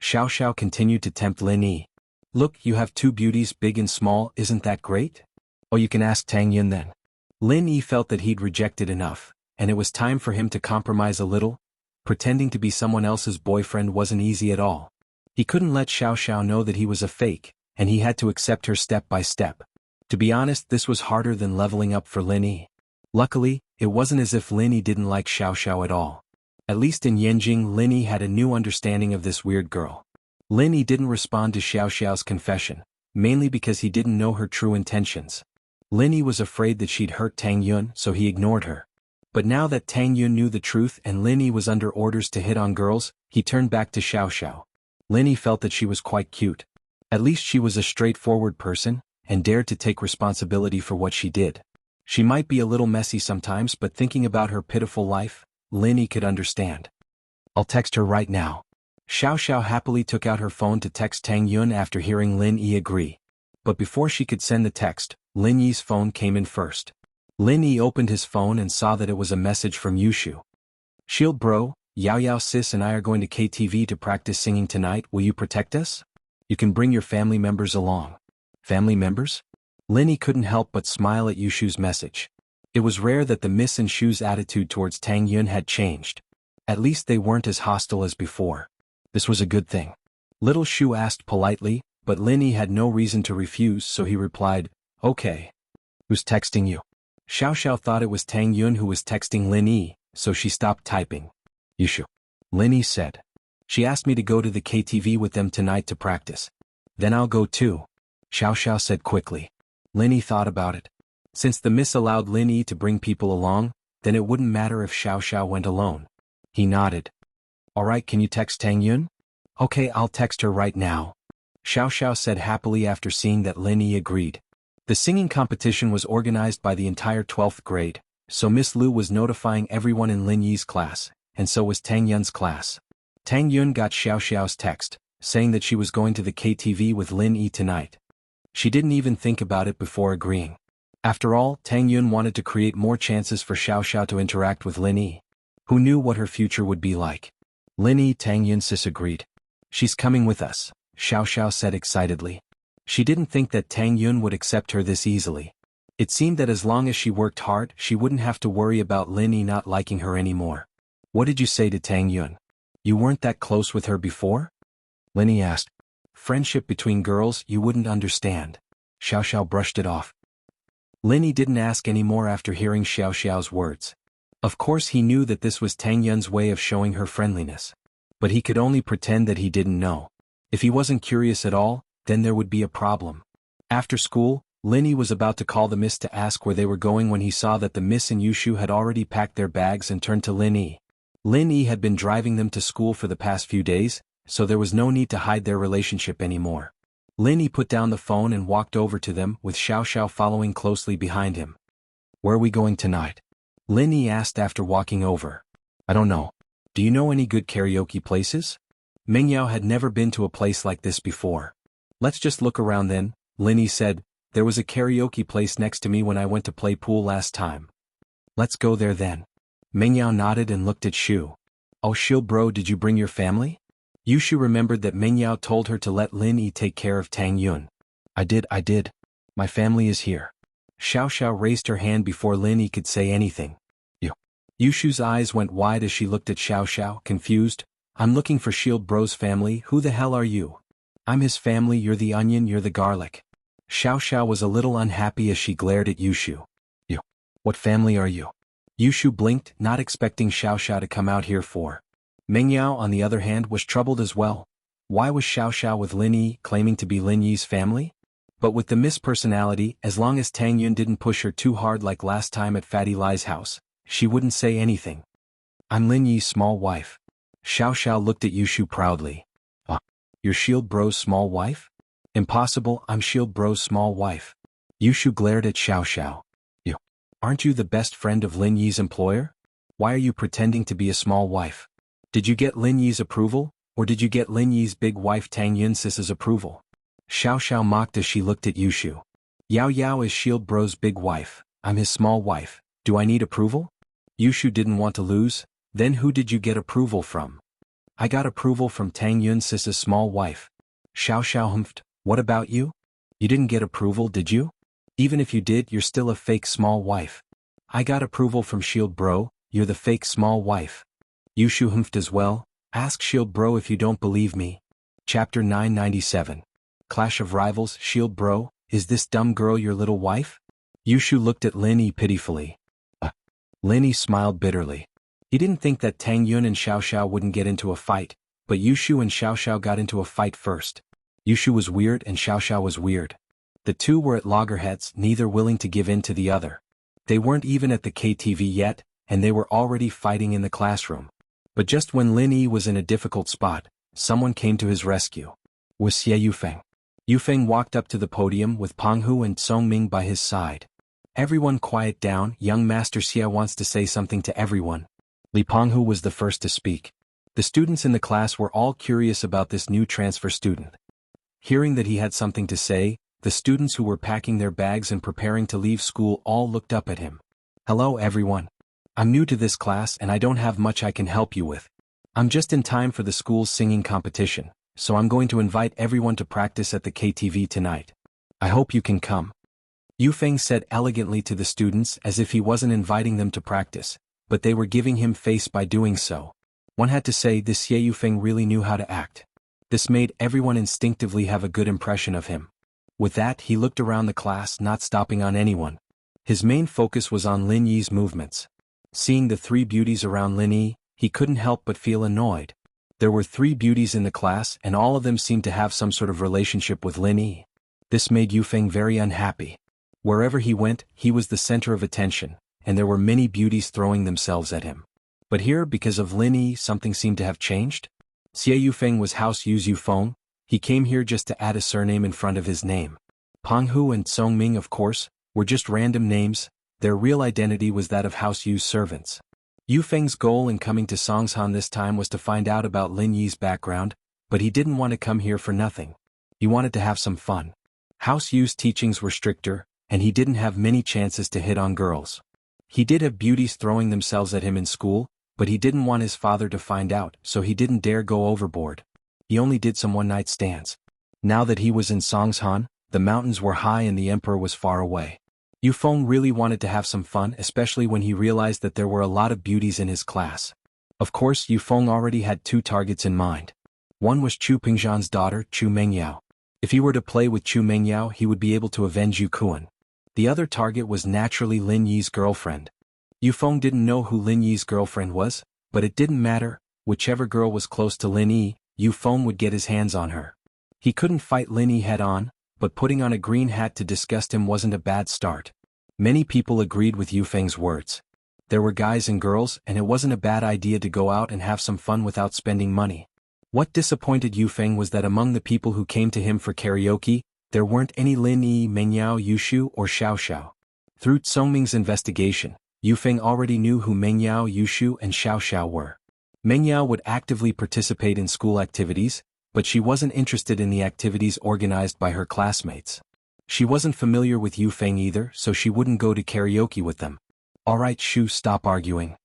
Xiao Xiao continued to tempt Lin Yi. Look, you have two beauties, big and small, isn't that great? Oh, you can ask Tang Yun then. Lin Yi felt that he'd rejected enough, and it was time for him to compromise a little. Pretending to be someone else's boyfriend wasn't easy at all. He couldn't let Xiao Xiao know that he was a fake, and he had to accept her step by step. To be honest, this was harder than leveling up for Lin Yi. Luckily, it wasn't as if Lin Yi didn't like Xiao Xiao at all. At least in Yanjing, Lin Yi had a new understanding of this weird girl. Lin Yi didn't respond to Xiao Xiao's confession, mainly because he didn't know her true intentions. Lin Yi was afraid that she'd hurt Tang Yun, so he ignored her. But now that Tang Yun knew the truth and Lin Yi was under orders to hit on girls, he turned back to Xiao Xiao. Lin Yi felt that she was quite cute. At least she was a straightforward person, and dared to take responsibility for what she did. She might be a little messy sometimes, but thinking about her pitiful life, Lin Yi could understand. I'll text her right now. Xiao Xiao happily took out her phone to text Tang Yun after hearing Lin Yi agree. But before she could send the text, Lin Yi's phone came in first. Lin Yi opened his phone and saw that it was a message from Yushu. Shield bro, Yao Yao sis and I are going to KTV to practice singing tonight, will you protect us? You can bring your family members along. Family members? Lin Yi couldn't help but smile at Yushu's message. It was rare that the Miss and Shu's attitude towards Tang Yun had changed. At least they weren't as hostile as before. This was a good thing. Little Shu asked politely, but Lin Yi had no reason to refuse, so he replied, okay. Who's texting you? Xiao Xiao thought it was Tang Yun who was texting Lin Yi, so she stopped typing. Yushu. Lin Yi said. She asked me to go to the KTV with them tonight to practice. Then I'll go too. Xiao Xiao said quickly. Lin Yi thought about it. Since the Miss allowed Lin Yi to bring people along, then it wouldn't matter if Xiao Xiao went alone. He nodded. Alright, can you text Tang Yun? Okay, I'll text her right now. Xiao Xiao said happily after seeing that Lin Yi agreed. The singing competition was organized by the entire 12th grade, so Miss Lu was notifying everyone in Lin Yi's class, and so was Tang Yun's class. Tang Yun got Xiao Xiao's text, saying that she was going to the KTV with Lin Yi tonight. She didn't even think about it before agreeing. After all, Tang Yun wanted to create more chances for Xiao Xiao to interact with Lin Yi. Who knew what her future would be like? Lin Yi, Tang Yun sis agreed. She's coming with us, Xiao Xiao said excitedly. She didn't think that Tang Yun would accept her this easily. It seemed that as long as she worked hard, she wouldn't have to worry about Lin Yi not liking her anymore. What did you say to Tang Yun? You weren't that close with her before? Lin Yi asked. Friendship between girls, you wouldn't understand. Xiao Xiao brushed it off. Lin Yi didn't ask any more after hearing Xiao Xiao's words. Of course he knew that this was Tang Yun's way of showing her friendliness. But he could only pretend that he didn't know. If he wasn't curious at all, then there would be a problem. After school, Lin Yi was about to call the Miss to ask where they were going when he saw that the Miss and Yushu had already packed their bags and turned to Lin Yi. Lin Yi had been driving them to school for the past few days, so there was no need to hide their relationship anymore. Lin Yi put down the phone and walked over to them, with Xiao Xiao following closely behind him. Where are we going tonight? Lin Yi asked after walking over. I don't know. Do you know any good karaoke places? Meng Yao had never been to a place like this before. Let's just look around then, Lin Yi said. There was a karaoke place next to me when I went to play pool last time. Let's go there then. Meng Yao nodded and looked at Shu. Oh Shil bro, did you bring your family? Yushu remembered that Meng Yao told her to let Lin Yi take care of Tang Yun. I did. My family is here. Xiao Xiao raised her hand before Lin Yi could say anything. You. Yushu's eyes went wide as she looked at Xiao Xiao, confused. I'm looking for Shield Bro's family, who the hell are you? I'm his family, you're the onion, you're the garlic. Xiao Xiao was a little unhappy as she glared at Yushu. You. What family are you? Yushu blinked, not expecting Xiao Xiao to come out here for. Meng Yao, on the other hand, was troubled as well. Why was Xiao Xiao with Lin Yi, claiming to be Lin Yi's family? But with the Miss personality, as long as Tang Yun didn't push her too hard like last time at Fatty Lai's house, she wouldn't say anything. I'm Lin Yi's small wife. Xiao Xiao looked at Yushu proudly. You're Shield Bro's small wife? Impossible, I'm Shield Bro's small wife. Yushu glared at Xiao Xiao. You. Aren't you the best friend of Lin Yi's employer? Why are you pretending to be a small wife? Did you get Lin Yi's approval, or did you get Lin Yi's big wife Tang Yun sis's approval? Xiao Xiao mocked as she looked at Yushu. Yao Yao is Shield Bro's big wife, I'm his small wife, do I need approval? Yushu didn't want to lose, Then who did you get approval from? I got approval from Tang Yun Sis's small wife. Xiao Xiao humphed. What about you? You didn't get approval, did you? Even if you did, you're still a fake small wife. I got approval from Shield Bro, you're the fake small wife. Yushu humphed as well. Ask Shield Bro if you don't believe me. Chapter 997. Clash of Rivals. Shield Bro, is this dumb girl your little wife? Yushu looked at Lin Yi pitifully. Lin Yi smiled bitterly. He didn't think that Tang Yun and Xiao Xiao wouldn't get into a fight, but Yushu and Xiao Xiao got into a fight first. Yushu was weird and Xiao Xiao was weird. The two were at loggerheads, neither willing to give in to the other. They weren't even at the KTV yet, and they were already fighting in the classroom. But just when Lin Yi was in a difficult spot, someone came to his rescue. Wuxia Yufeng. Yufeng walked up to the podium with Penghu and Songming by his side. Everyone quiet down, young Master Xia wants to say something to everyone. Li Penghu was the first to speak. The students in the class were all curious about this new transfer student. Hearing that he had something to say, the students who were packing their bags and preparing to leave school all looked up at him. Hello everyone. I'm new to this class and I don't have much I can help you with. I'm just in time for the school's singing competition, so I'm going to invite everyone to practice at the KTV tonight. I hope you can come. Yufeng said elegantly to the students as if he wasn't inviting them to practice, but they were giving him face by doing so. One had to say this Xie Yufeng really knew how to act. This made everyone instinctively have a good impression of him. With that, he looked around the class, not stopping on anyone. His main focus was on Lin Yi's movements. Seeing the three beauties around Lin Yi, he couldn't help but feel annoyed. There were three beauties in the class and all of them seemed to have some sort of relationship with Lin Yi. This made Yufeng very unhappy. Wherever he went, he was the center of attention, and there were many beauties throwing themselves at him. But here, because of Lin Yi, something seemed to have changed. Xie Yufeng was House Yu's Yufeng. He came here just to add a surname in front of his name. Penghu and Songming, of course, were just random names. Their real identity was that of House Yu's servants. Yufeng's goal in coming to Songshan this time was to find out about Lin Yi's background, but he didn't want to come here for nothing. He wanted to have some fun. House Yu's teachings were stricter, and he didn't have many chances to hit on girls. He did have beauties throwing themselves at him in school, but he didn't want his father to find out, so he didn't dare go overboard. He only did some one-night stands. Now that he was in Songshan, the mountains were high and the emperor was far away. Yufeng really wanted to have some fun, especially when he realized that there were a lot of beauties in his class. Of course, Yufeng already had two targets in mind. One was Chu Pingzhan's daughter, Chu Mengyao. If he were to play with Chu Mengyao, he would be able to avenge Yu Kuan. The other target was naturally Lin Yi's girlfriend. Yufeng didn't know who Lin Yi's girlfriend was, but it didn't matter. Whichever girl was close to Lin Yi, Yufeng would get his hands on her. He couldn't fight Lin Yi head-on, but putting on a green hat to disgust him wasn't a bad start. Many people agreed with Yufeng's words. There were guys and girls, and it wasn't a bad idea to go out and have some fun without spending money. What disappointed Yufeng was that among the people who came to him for karaoke, there weren't any Lin Yi, Mengyao, Yushu, or Xiao Xiao. Through Songming's investigation, Yufeng already knew who Mengyao, Yushu, and Xiao Xiao were. Mengyao would actively participate in school activities, but she wasn't interested in the activities organized by her classmates. She wasn't familiar with Yufeng either, so she wouldn't go to karaoke with them. Alright Shu, stop arguing.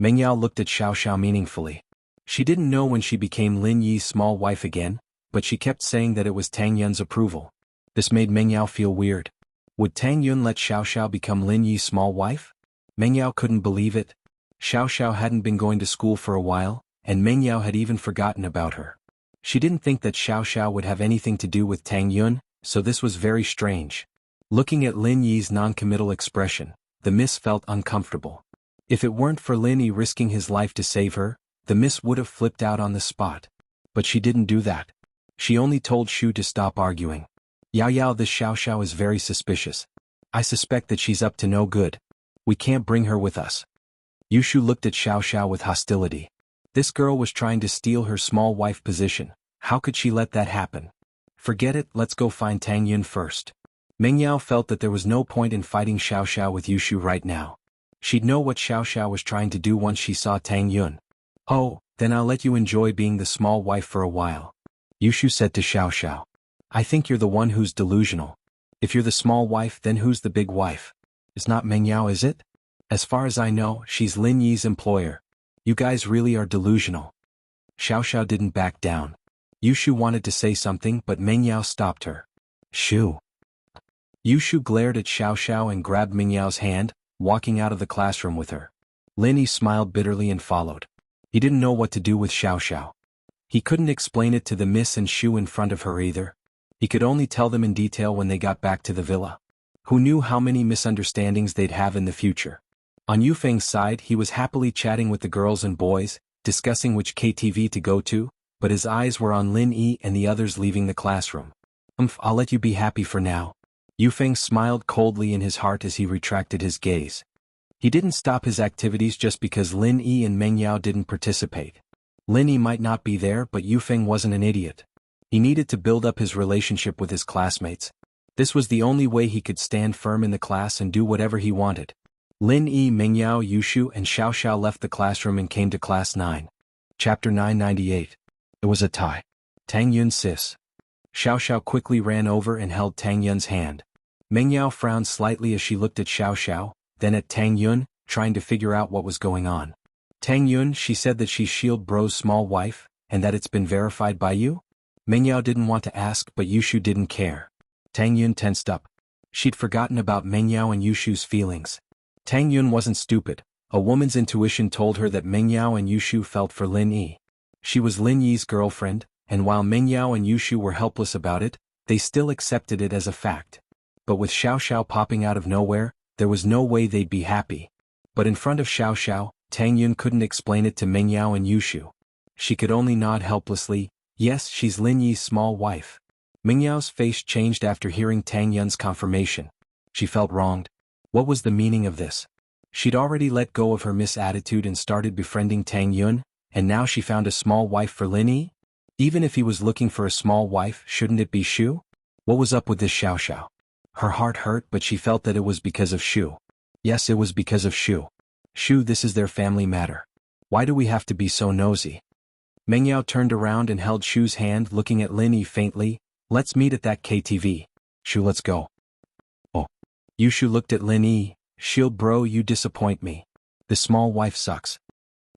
Mengyao looked at Xiao Xiao meaningfully. She didn't know when she became Lin Yi's small wife again, but she kept saying that it was Tang Yun's approval. This made Mengyao feel weird. Would Tang Yun let Xiao Xiao become Lin Yi's small wife? Mengyao couldn't believe it. Xiao Xiao hadn't been going to school for a while, and Mengyao had even forgotten about her. She didn't think that Xiao Xiao would have anything to do with Tang Yun, so this was very strange. Looking at Lin Yi's non-committal expression, the miss felt uncomfortable. If it weren't for Lin Yi risking his life to save her, the miss would have flipped out on the spot. But she didn't do that. She only told Shu to stop arguing. Yao Yao, this Xiao Xiao is very suspicious. I suspect that she's up to no good. We can't bring her with us. Yushu looked at Xiao Xiao with hostility. This girl was trying to steal her small wife position. How could she let that happen? Forget it, let's go find Tang Yun first. Mengyao felt that there was no point in fighting Xiao Xiao with Yushu right now. She'd know what Xiao Xiao was trying to do once she saw Tang Yun. Oh, then I'll let you enjoy being the small wife for a while. Yushu said to Xiao Xiao. I think you're the one who's delusional. If you're the small wife, then who's the big wife? It's not Mengyao, is it? As far as I know, she's Lin Yi's employer. You guys really are delusional. Xiao Xiao didn't back down. Yushu wanted to say something but Mengyao stopped her. Shoo. Yushu glared at Xiao Xiao and grabbed Mengyao's hand, walking out of the classroom with her. Lin Yi smiled bitterly and followed. He didn't know what to do with Xiao Xiao. He couldn't explain it to the Miss and Shu in front of her either. He could only tell them in detail when they got back to the villa. Who knew how many misunderstandings they'd have in the future? On Yufeng's side, he was happily chatting with the girls and boys, discussing which KTV to go to, but his eyes were on Lin Yi and the others leaving the classroom. I'll let you be happy for now. Yufeng smiled coldly in his heart as he retracted his gaze. He didn't stop his activities just because Lin Yi and Mengyao didn't participate. Lin Yi might not be there, but Yufeng wasn't an idiot. He needed to build up his relationship with his classmates. This was the only way he could stand firm in the class and do whatever he wanted. Lin Yi, Mengyao, Yushu and Xiao Xiao left the classroom and came to Class 9. Chapter 998. It was a tie. Tang Yun sis. Xiao Xiao quickly ran over and held Tang Yun's hand. Mengyao frowned slightly as she looked at Xiao Xiao, then at Tang Yun, trying to figure out what was going on. Tang Yun, she said that she's Shield Bro's small wife, and that it's been verified by you? Mengyao didn't want to ask but Yushu didn't care. Tang Yun tensed up. She'd forgotten about Mengyao and Yushu's feelings. Tang Yun wasn't stupid. A woman's intuition told her that Mengyao and Yushu felt for Lin Yi. She was Lin Yi's girlfriend, and while Mengyao and Yushu were helpless about it, they still accepted it as a fact. But with Xiao Xiao popping out of nowhere, there was no way they'd be happy. But in front of Xiao Xiao, Tang Yun couldn't explain it to Mengyao and Yushu. She could only nod helplessly. Yes, she's Lin Yi's small wife. Mengyao's face changed after hearing Tang Yun's confirmation. She felt wronged. What was the meaning of this? She'd already let go of her misattitude and started befriending Tang Yun, and now she found a small wife for Lin Yi? Even if he was looking for a small wife, shouldn't it be Shu? What was up with this Xiao Xiao? Her heart hurt but she felt that it was because of Shu. Yes, it was because of Shu. Shu, this is their family matter. Why do we have to be so nosy? Mengyao turned around and held Shu's hand looking at Lin Yi faintly. Let's meet at that KTV. Shu, let's go. Oh. Yushu looked at Lin Yi. Shield bro, you disappoint me. The small wife sucks.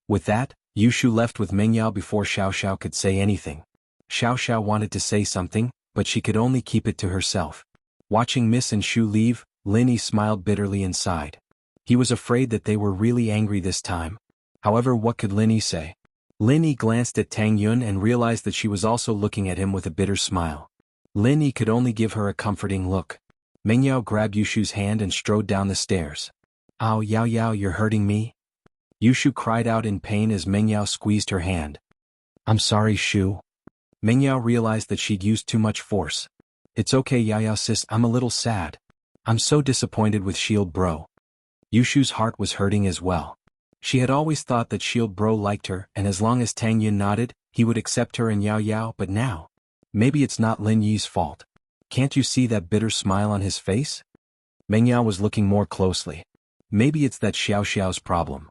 With that, Yushu left with Mengyao before Xiao Xiao could say anything. Xiao Xiao wanted to say something, but she could only keep it to herself. Watching Miss and Shu leave, Lin Yi smiled bitterly inside. He was afraid that they were really angry this time. However, what could Lin Yi say? Lin Yi glanced at Tang Yun and realized that she was also looking at him with a bitter smile. Lin Yi could only give her a comforting look. Mengyao grabbed Yushu's hand and strode down the stairs. Ow, Yao Yao, you're hurting me? Yushu cried out in pain as Mengyao squeezed her hand. I'm sorry, Shu. Mengyao realized that she'd used too much force. It's okay, Yao Yao sis, I'm a little sad. I'm so disappointed with Shield Bro. Yushu's heart was hurting as well. She had always thought that Shield Bro liked her, and as long as Tang Yun nodded, he would accept her and Yao Yao, but now? Maybe it's not Lin Yi's fault. Can't you see that bitter smile on his face? Mengyao was looking more closely. Maybe it's that Xiao Xiao's problem.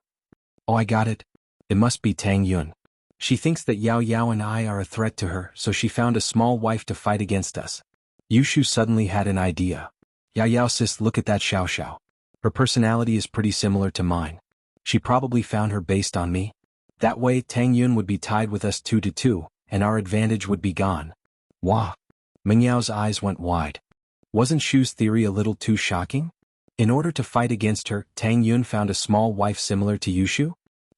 Oh, I got it. It must be Tang Yun. She thinks that Yao Yao and I are a threat to her, so she found a small wife to fight against us. Yushu suddenly had an idea. Yao Yao sis, look at that Xiao Xiao. Her personality is pretty similar to mine. She probably found her based on me. That way Tang Yun would be tied with us 2-2, and our advantage would be gone. Wah! Mengyao's eyes went wide. Wasn't Shu's theory a little too shocking? In order to fight against her, Tang Yun found a small wife similar to Yushu?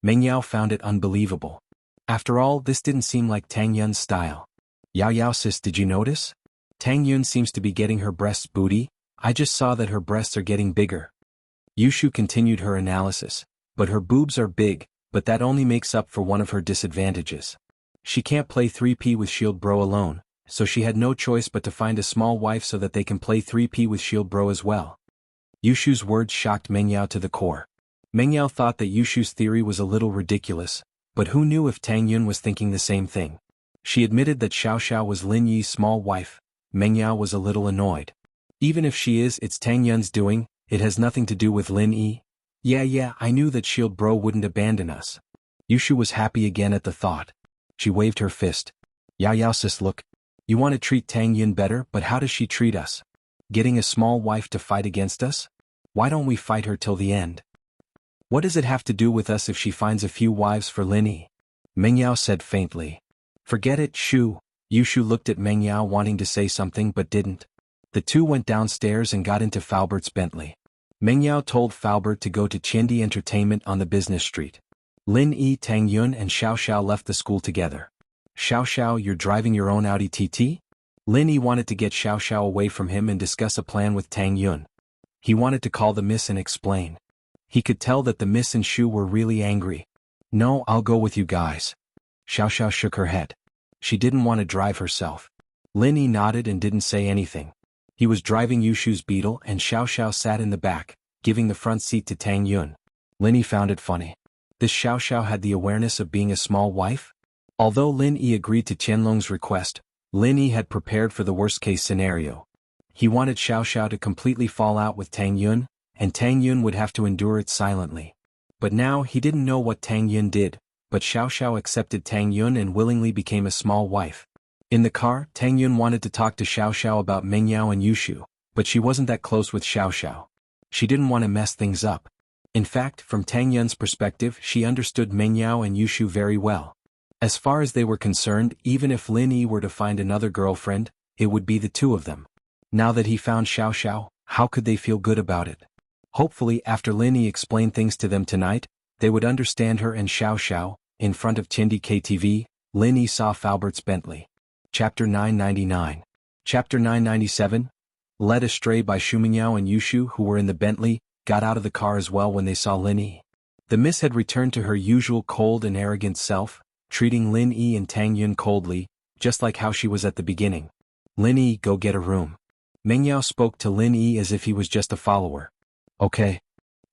Mengyao found it unbelievable. After all, this didn't seem like Tang Yun's style. Yao Yao sis, did you notice? Tang Yun seems to be getting her breasts booty. I just saw that her breasts are getting bigger. Yushu continued her analysis. But her boobs are big, but that only makes up for one of her disadvantages. She can't play 3P with Shield Bro alone, so she had no choice but to find a small wife so that they can play 3P with Shield Bro as well. Yushu's words shocked Mengyao to the core. Mengyao thought that Yushu's theory was a little ridiculous, but who knew if Tang Yun was thinking the same thing? She admitted that Xiao Xiao was Lin Yi's small wife. Mengyao was a little annoyed. Even if she is, it's Tang Yun's doing, it has nothing to do with Lin Yi. Yeah, I knew that Shield Bro wouldn't abandon us. Yushu was happy again at the thought. She waved her fist. Yao Yao sis, look. You want to treat Tang Yun better, but how does she treat us? Getting a small wife to fight against us? Why don't we fight her till the end? What does it have to do with us if she finds a few wives for Lin Yi? Meng Yao said faintly. Forget it, Shu. Yushu looked at Meng Yao wanting to say something but didn't. The two went downstairs and got into Falbert's Bentley. Meng Yao told Falbert to go to Chindi Entertainment on the business street. Lin Yi, Tang Yun and Xiao Xiao left the school together. Xiao Xiao, you're driving your own Audi TT? Lin Yi wanted to get Xiao Xiao away from him and discuss a plan with Tang Yun. He wanted to call the miss and explain. He could tell that the miss and Shu were really angry. No, I'll go with you guys. Xiao Xiao shook her head. She didn't want to drive herself. Lin Yi nodded and didn't say anything. He was driving Yushu's Beetle and Xiao Xiao sat in the back, giving the front seat to Tang Yun. Lin Yi found it funny. This Xiao Xiao had the awareness of being a small wife? Although Lin Yi agreed to Qianlong's request, Lin Yi had prepared for the worst-case scenario. He wanted Xiao Xiao to completely fall out with Tang Yun, and Tang Yun would have to endure it silently. But now he didn't know what Tang Yun did, but Xiao Xiao accepted Tang Yun and willingly became a small wife. In the car, Tang Yun wanted to talk to Xiao Xiao about Meng Yao and Yushu, but she wasn't that close with Xiao Xiao. She didn't want to mess things up. In fact, from Tang Yun's perspective, she understood Meng Yao and Yushu very well. As far as they were concerned, even if Lin Yi were to find another girlfriend, it would be the two of them. Now that he found Xiao Xiao, how could they feel good about it? Hopefully, after Lin Yi explained things to them tonight, they would understand her and Xiao Xiao. In front of Chindi KTV, Lin Yi saw Falbert's Bentley. Chapter 999. Chapter 997. Led astray by Xu Mingyao and Yushu, who were in the Bentley, got out of the car as well when they saw Lin Yi. The miss had returned to her usual cold and arrogant self, treating Lin Yi and Tang Yun coldly, just like how she was at the beginning. Lin Yi, go get a room. Meng Yao spoke to Lin Yi as if he was just a follower. Okay.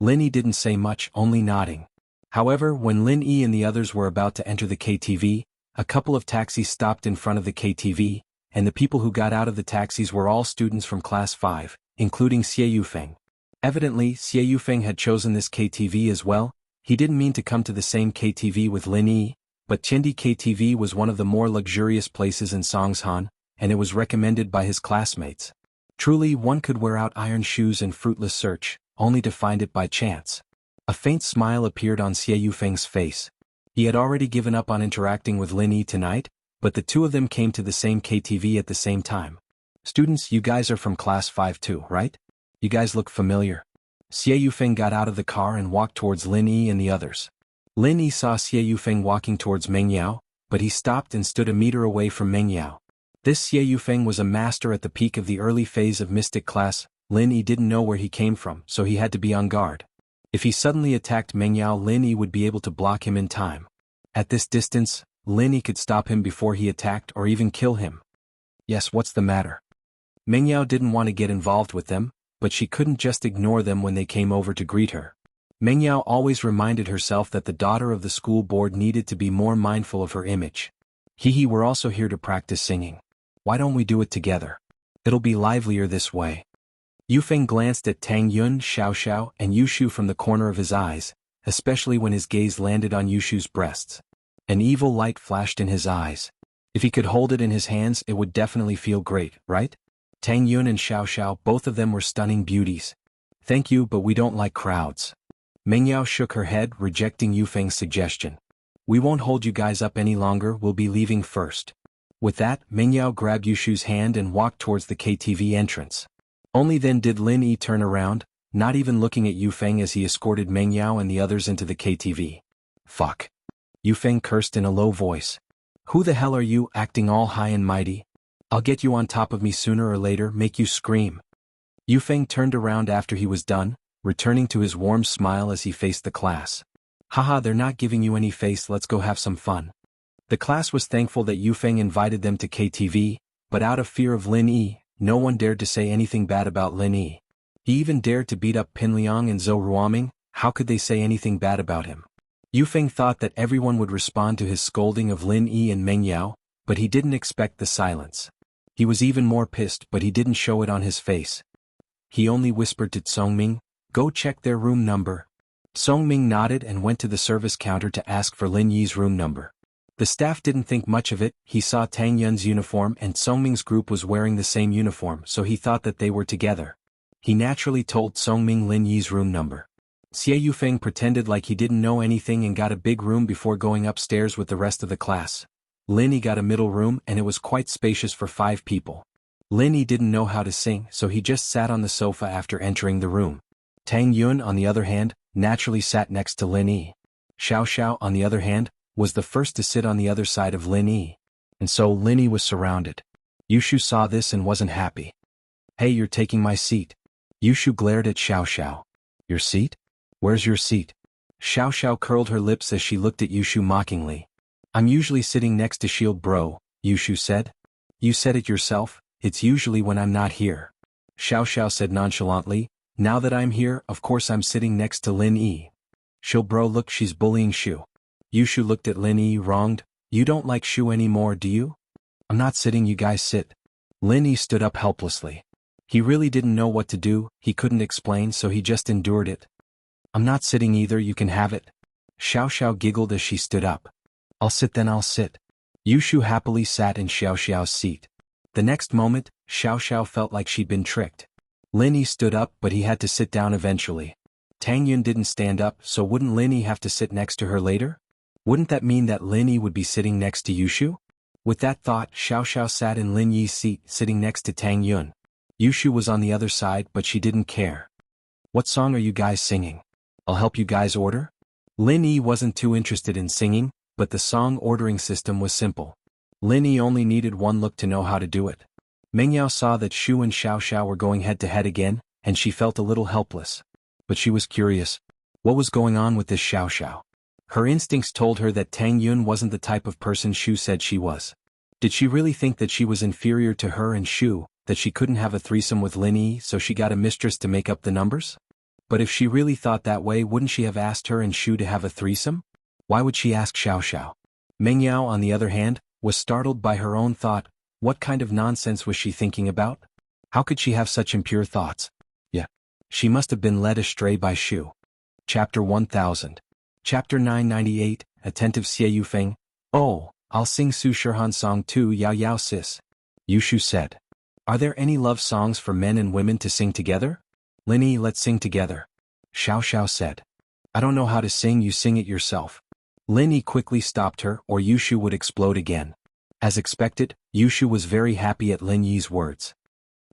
Lin Yi didn't say much, only nodding. However, when Lin Yi and the others were about to enter the KTV, a couple of taxis stopped in front of the KTV, and the people who got out of the taxis were all students from Class 5, including Xie Yufeng. Evidently, Xie Yufeng had chosen this KTV as well. He didn't mean to come to the same KTV with Lin Yi, but Chindi KTV was one of the more luxurious places in Songshan, and it was recommended by his classmates. Truly, one could wear out iron shoes and fruitless search, only to find it by chance. A faint smile appeared on Xie Yufeng's face. He had already given up on interacting with Lin Yi tonight, but the two of them came to the same KTV at the same time. Students, you guys are from Class 5 too, right? You guys look familiar. Xie Yufeng got out of the car and walked towards Lin Yi and the others. Lin Yi saw Xie Yufeng walking towards Meng Yao, but he stopped and stood a meter away from Meng Yao. This Xie Yufeng was a master at the peak of the early phase of mystic class. Lin Yi didn't know where he came from, so he had to be on guard. If he suddenly attacked Meng Yao, Lin Yi would be able to block him in time. At this distance, Lin Yi could stop him before he attacked or even kill him. Yes, what's the matter? Meng Yao didn't want to get involved with them, but she couldn't just ignore them when they came over to greet her. Meng Yao always reminded herself that the daughter of the school board needed to be more mindful of her image. Hee, we're also here to practice singing. Why don't we do it together? It'll be livelier this way. Yufeng glanced at Tang Yun, Xiao Xiao, and Yushu from the corner of his eyes, especially when his gaze landed on Yushu's breasts. An evil light flashed in his eyes. If he could hold it in his hands, it would definitely feel great, right? Tang Yun and Xiao Xiao, both of them were stunning beauties. Thank you, but we don't like crowds. Meng Yao shook her head, rejecting Yufeng's suggestion. We won't hold you guys up any longer, we'll be leaving first. With that, Meng Yao grabbed Yushu's hand and walked towards the KTV entrance. Only then did Lin Yi turn around, not even looking at Yufeng as he escorted Meng Yao and the others into the KTV. Fuck. Yufeng cursed in a low voice. Who the hell are you, acting all high and mighty? I'll get you on top of me sooner or later, make you scream. Yufeng turned around after he was done, returning to his warm smile as he faced the class. Haha, they're not giving you any face, let's go have some fun. The class was thankful that Yufeng invited them to KTV, but out of fear of Lin Yi, no one dared to say anything bad about Lin Yi. He even dared to beat up Pin Liang and Zhou Ruoming. How could they say anything bad about him? Yufeng thought that everyone would respond to his scolding of Lin Yi and Meng Yao, but he didn't expect the silence. He was even more pissed, but he didn't show it on his face. He only whispered to Songming, go check their room number. Songming nodded and went to the service counter to ask for Lin Yi's room number. The staff didn't think much of it. He saw Tang Yun's uniform and Songming's group was wearing the same uniform, so he thought that they were together. He naturally told Songming Lin Yi's room number. Xie Yufeng pretended like he didn't know anything and got a big room before going upstairs with the rest of the class. Lin Yi got a middle room and it was quite spacious for 5 people. Lin Yi didn't know how to sing, so he just sat on the sofa after entering the room. Tang Yun, on the other hand, naturally sat next to Lin Yi. Xiao Xiao, on the other hand, was the first to sit on the other side of Lin Yi. And so Lin Yi was surrounded. Yushu saw this and wasn't happy. "Hey, you're taking my seat." Yushu glared at Xiao Xiao. "Your seat? Where's your seat?" Xiao Xiao curled her lips as she looked at Yushu mockingly. "I'm usually sitting next to Shield Bro," Yushu said. "You said it yourself, it's usually when I'm not here." Xiao Xiao said nonchalantly, "Now that I'm here, of course I'm sitting next to Lin Yi." Shield Bro, look, she's bullying Shu. Yushu looked at Lin Yi, wronged. "You don't like Shu anymore, do you?" "I'm not sitting, you guys sit." Lin Yi stood up helplessly. He really didn't know what to do, he couldn't explain, so he just endured it. "I'm not sitting either, you can have it." Xiao Xiao giggled as she stood up. "I'll sit then, I'll sit." Yushu happily sat in Xiao Xiao's seat. The next moment, Xiao Xiao felt like she'd been tricked. Lin Yi stood up, but he had to sit down eventually. Tang Yun didn't stand up, so wouldn't Lin Yi have to sit next to her later? Wouldn't that mean that Lin Yi would be sitting next to Yushu? With that thought, Xiao Xiao sat in Lin Yi's seat, sitting next to Tang Yun. Yushu was on the other side, but she didn't care. "What song are you guys singing? I'll help you guys order." Lin Yi wasn't too interested in singing, but the song ordering system was simple. Lin Yi only needed one look to know how to do it. Meng Yao saw that Shu and Xiao Xiao were going head-to-head again, and she felt a little helpless. But she was curious. What was going on with this Xiao Xiao? Her instincts told her that Tang Yun wasn't the type of person Shu said she was. Did she really think that she was inferior to her and Shu, that she couldn't have a threesome with Lin Yi, so she got a mistress to make up the numbers? But if she really thought that way, wouldn't she have asked her and Shu to have a threesome? Why would she ask Xiao Xiao? Meng Yao, on the other hand, was startled by her own thought. What kind of nonsense was she thinking about? How could she have such impure thoughts? Yeah. She must have been led astray by Shu. Chapter 1000. Chapter 998, Attentive Xie Yufeng. "Oh, I'll sing Su Shirhan's song too, Yao Yao sis," Yushu said. "Are there any love songs for men and women to sing together?" "Lin Yi, let's sing together," Xiao Xiao said. "I don't know how to sing, you sing it yourself." Lin Yi quickly stopped her, or Yushu would explode again. As expected, Yushu was very happy at Lin Yi's words.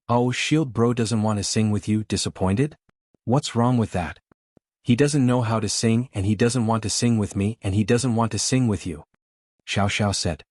"Oh, Shield Bro doesn't want to sing with you, disappointed? What's wrong with that? He doesn't know how to sing, and he doesn't want to sing with me, and he doesn't want to sing with you," Xiao Xiao said.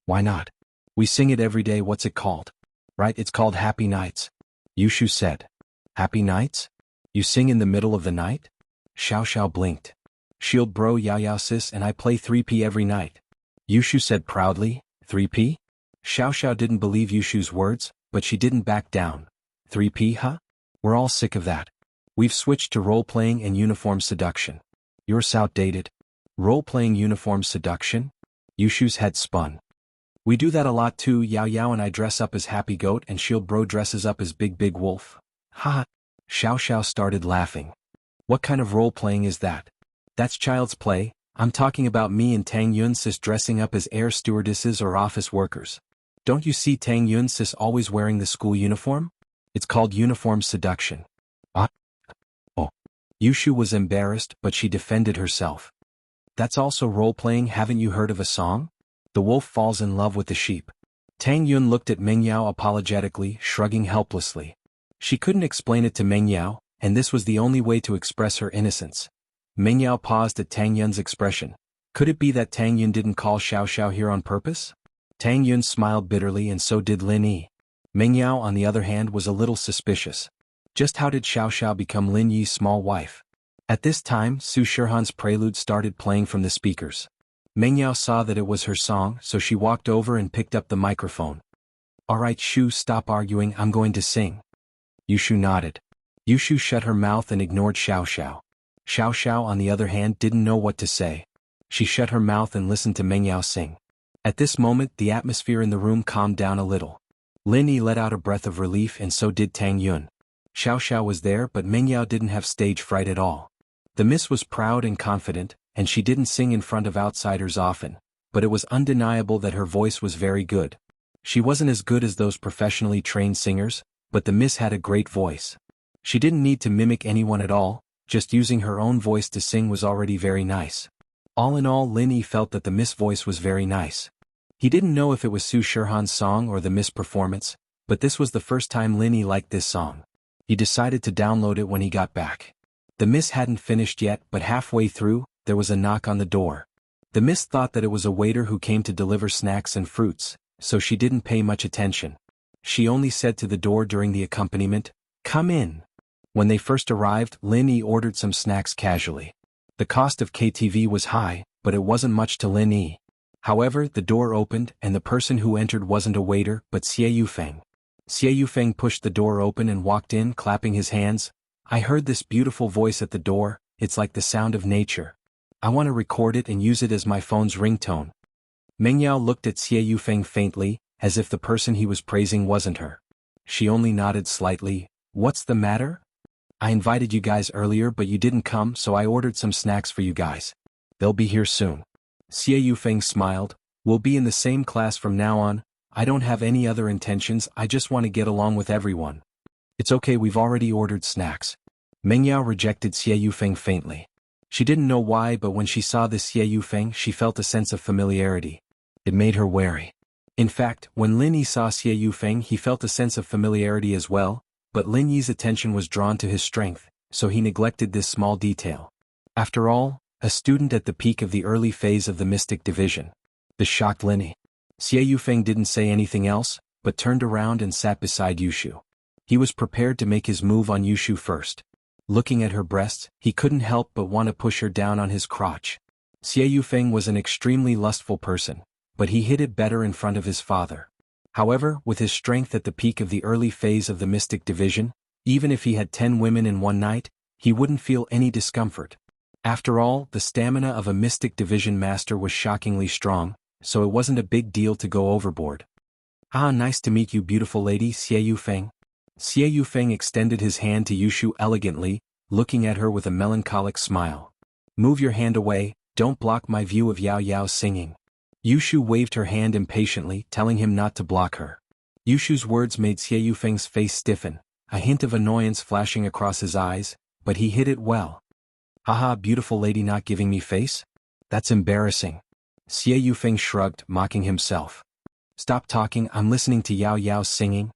"Why not? We sing it every day. What's it called?" "Right, it's called Happy Nights," Yushu said. "Happy Nights? You sing in the middle of the night?" Xiao Xiao blinked. "Shield Bro, Yao Yao sis, and I play 3P every night," Yushu said proudly. 3P? Xiao Xiao didn't believe Yushu's words, but she didn't back down. 3P, huh? We're all sick of that. We've switched to role-playing and uniform seduction. You're outdated. Role-playing uniform seduction? Yushu's head spun. We do that a lot too. Yao Yao and I dress up as Happy Goat and Shield Bro dresses up as Big Wolf. Ha! Xiao Xiao started laughing. What kind of role-playing is that? That's child's play. I'm talking about me and Tang Yun sis dressing up as air stewardesses or office workers. Don't you see Tang Yun sis always wearing the school uniform? It's called uniform seduction. What? Oh. Yushu was embarrassed, but she defended herself. That's also role-playing. Haven't you heard of a song? The wolf falls in love with the sheep. Tang Yun looked at Meng Yao apologetically, shrugging helplessly. She couldn't explain it to Meng Yao, and this was the only way to express her innocence. Meng Yao paused at Tang Yun's expression. Could it be that Tang Yun didn't call Xiao Xiao here on purpose? Tang Yun smiled bitterly, and so did Lin Yi. Meng Yao, on the other hand, was a little suspicious. Just how did Xiao Xiao become Lin Yi's small wife? At this time, Su Shirhan's prelude started playing from the speakers. Meng Yao saw that it was her song, so she walked over and picked up the microphone. All right, Shu, stop arguing, I'm going to sing. Yushu nodded. Yushu shut her mouth and ignored Xiao Xiao. Xiao Xiao, on the other hand, didn't know what to say. She shut her mouth and listened to Meng Yao sing. At this moment, the atmosphere in the room calmed down a little. Lin Yi let out a breath of relief, and so did Tang Yun. Xiao Xiao was there, but Meng Yao didn't have stage fright at all. The miss was proud and confident, and she didn't sing in front of outsiders often, but it was undeniable that her voice was very good. She wasn't as good as those professionally trained singers, but the miss had a great voice. She didn't need to mimic anyone at all, Just using her own voice to sing was already very nice. All in all, Lin Yi felt that the Miss voice was very nice. He didn't know if it was Su Shirhan's song or the Miss performance, but this was the first time Lin Yi liked this song. He decided to download it when he got back. The Miss hadn't finished yet, but halfway through, there was a knock on the door. The Miss thought that it was a waiter who came to deliver snacks and fruits, so she didn't pay much attention. She only said to the door during the accompaniment, "Come in." When they first arrived, Lin Yi ordered some snacks casually. The cost of KTV was high, but it wasn't much to Lin Yi. However, the door opened and the person who entered wasn't a waiter but Xie Yufeng. Xie Yufeng pushed the door open and walked in, clapping his hands. "I heard this beautiful voice at the door, it's like the sound of nature. I want to record it and use it as my phone's ringtone." Meng Yao looked at Xie Yufeng faintly, as if the person he was praising wasn't her. She only nodded slightly. "What's the matter? I invited you guys earlier but you didn't come, so I ordered some snacks for you guys. They'll be here soon." Xie Yufeng smiled. "We'll be in the same class from now on. I don't have any other intentions, I just want to get along with everyone." "It's okay, we've already ordered snacks." Meng Yao rejected Xie Yufeng faintly. She didn't know why, but when she saw this Xie Yufeng she felt a sense of familiarity. It made her wary. In fact, when Lin Yi saw Xie Yufeng he felt a sense of familiarity as well, but Lin Yi's attention was drawn to his strength, so he neglected this small detail. After all, a student at the peak of the early phase of the Mystic Division. This shocked Lin Yi. Xie Yufeng didn't say anything else, but turned around and sat beside Yushu. He was prepared to make his move on Yushu first. Looking at her breasts, he couldn't help but want to push her down on his crotch. Xie Yufeng was an extremely lustful person, but he hid it better in front of his father. However, with his strength at the peak of the early phase of the Mystic Division, even if he had 10 women in one night, he wouldn't feel any discomfort. After all, the stamina of a Mystic Division master was shockingly strong, so it wasn't a big deal to go overboard. "Ah, nice to meet you, beautiful lady, Xie Yufeng." Xie Yufeng extended his hand to Yushu elegantly, looking at her with a melancholic smile. "Move your hand away, don't block my view of Yao Yao's singing." Yushu waved her hand impatiently, telling him not to block her. Yushu's words made Xie Yufeng's face stiffen, a hint of annoyance flashing across his eyes, but he hid it well. "Haha, beautiful lady not giving me face? That's embarrassing." Xie Yufeng shrugged, mocking himself. "Stop talking, I'm listening to Yao Yao's singing."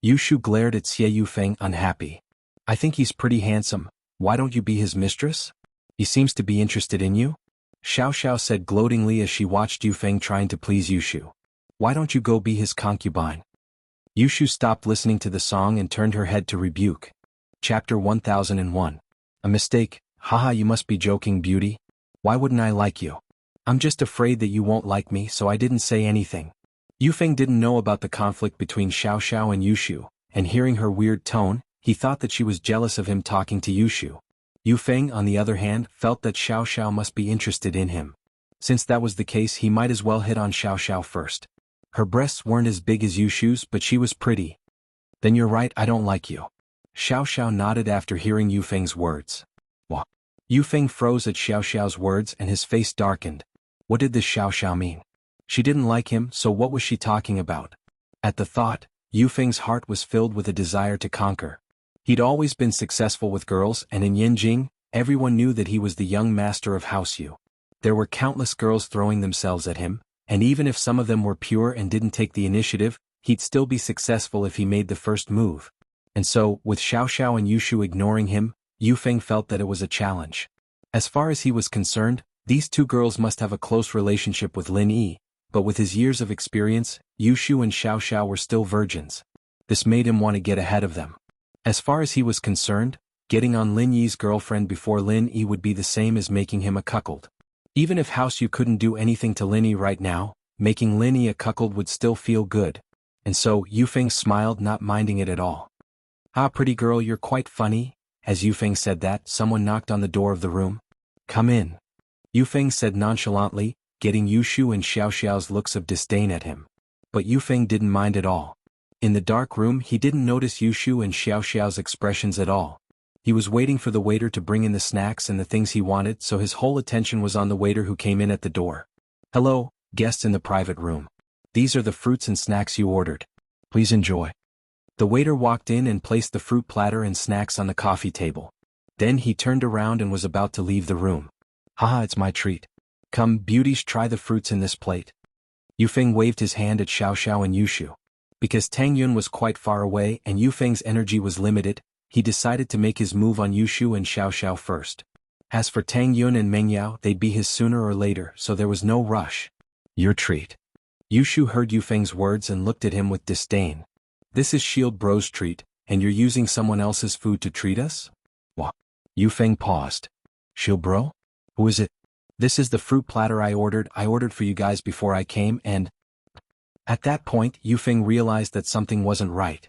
Yushu glared at Xie Yufeng, unhappy. "I think he's pretty handsome, why don't you be his mistress? He seems to be interested in you." Xiao Xiao said gloatingly as she watched Yufeng trying to please Yushu. "Why don't you go be his concubine?" Yushu stopped listening to the song and turned her head to rebuke. Chapter 1001. A mistake. "Haha, you must be joking, beauty. Why wouldn't I like you? I'm just afraid that you won't like me, so I didn't say anything." Yufeng didn't know about the conflict between Xiao Xiao and Yushu, and hearing her weird tone, he thought that she was jealous of him talking to Yushu. Yufeng, on the other hand, felt that Xiao Xiao must be interested in him. Since that was the case, he might as well hit on Xiao Xiao first. Her breasts weren't as big as Yushu's, but she was pretty. "Then you're right, I don't like you." Xiao Xiao nodded after hearing Yufeng's words. What? Yufeng froze at Xiao Xiao's words and his face darkened. What did this Xiao Xiao mean? She didn't like him, so what was she talking about? At the thought, Yufeng's heart was filled with a desire to conquer. He'd always been successful with girls, and in Yinjing, everyone knew that he was the young master of House Yu. There were countless girls throwing themselves at him, and even if some of them were pure and didn't take the initiative, he'd still be successful if he made the first move. And so, with Xiao Xiao and Yushu ignoring him, Yufeng felt that it was a challenge. As far as he was concerned, these two girls must have a close relationship with Lin Yi, but with his years of experience, Yushu and Xiao Xiao were still virgins. This made him want to get ahead of them. As far as he was concerned, getting on Lin Yi's girlfriend before Lin Yi would be the same as making him a cuckold. Even if House Yu couldn't do anything to Lin Yi right now, making Lin Yi a cuckold would still feel good. And so, Yufeng smiled, not minding it at all. "Ah, pretty girl, you're quite funny." As Yufeng said that, someone knocked on the door of the room. "Come in," Yufeng said nonchalantly, getting Yushu and Xiao Xiao's looks of disdain at him. But Yufeng didn't mind at all. In the dark room he didn't notice Yushu and Xiao Xiao's expressions at all. He was waiting for the waiter to bring in the snacks and the things he wanted, so his whole attention was on the waiter who came in at the door. "Hello, guests in the private room. These are the fruits and snacks you ordered. Please enjoy." The waiter walked in and placed the fruit platter and snacks on the coffee table. Then he turned around and was about to leave the room. Haha, it's my treat. Come, beauties, try the fruits in this plate. Yufeng waved his hand at Xiao Xiao and Yushu. Because Tang Yun was quite far away and Yufeng's energy was limited, he decided to make his move on Yushu and Xiao Xiao first. As for Tang Yun and Meng Yao, they'd be his sooner or later, so there was no rush. Your treat. Yushu heard Yufeng's words and looked at him with disdain. This is Shield Bro's treat, and you're using someone else's food to treat us? What? Yufeng paused. Shield Bro? Who is it? This is the fruit platter I ordered for you guys before I came and… At that point, Yufeng realized that something wasn't right.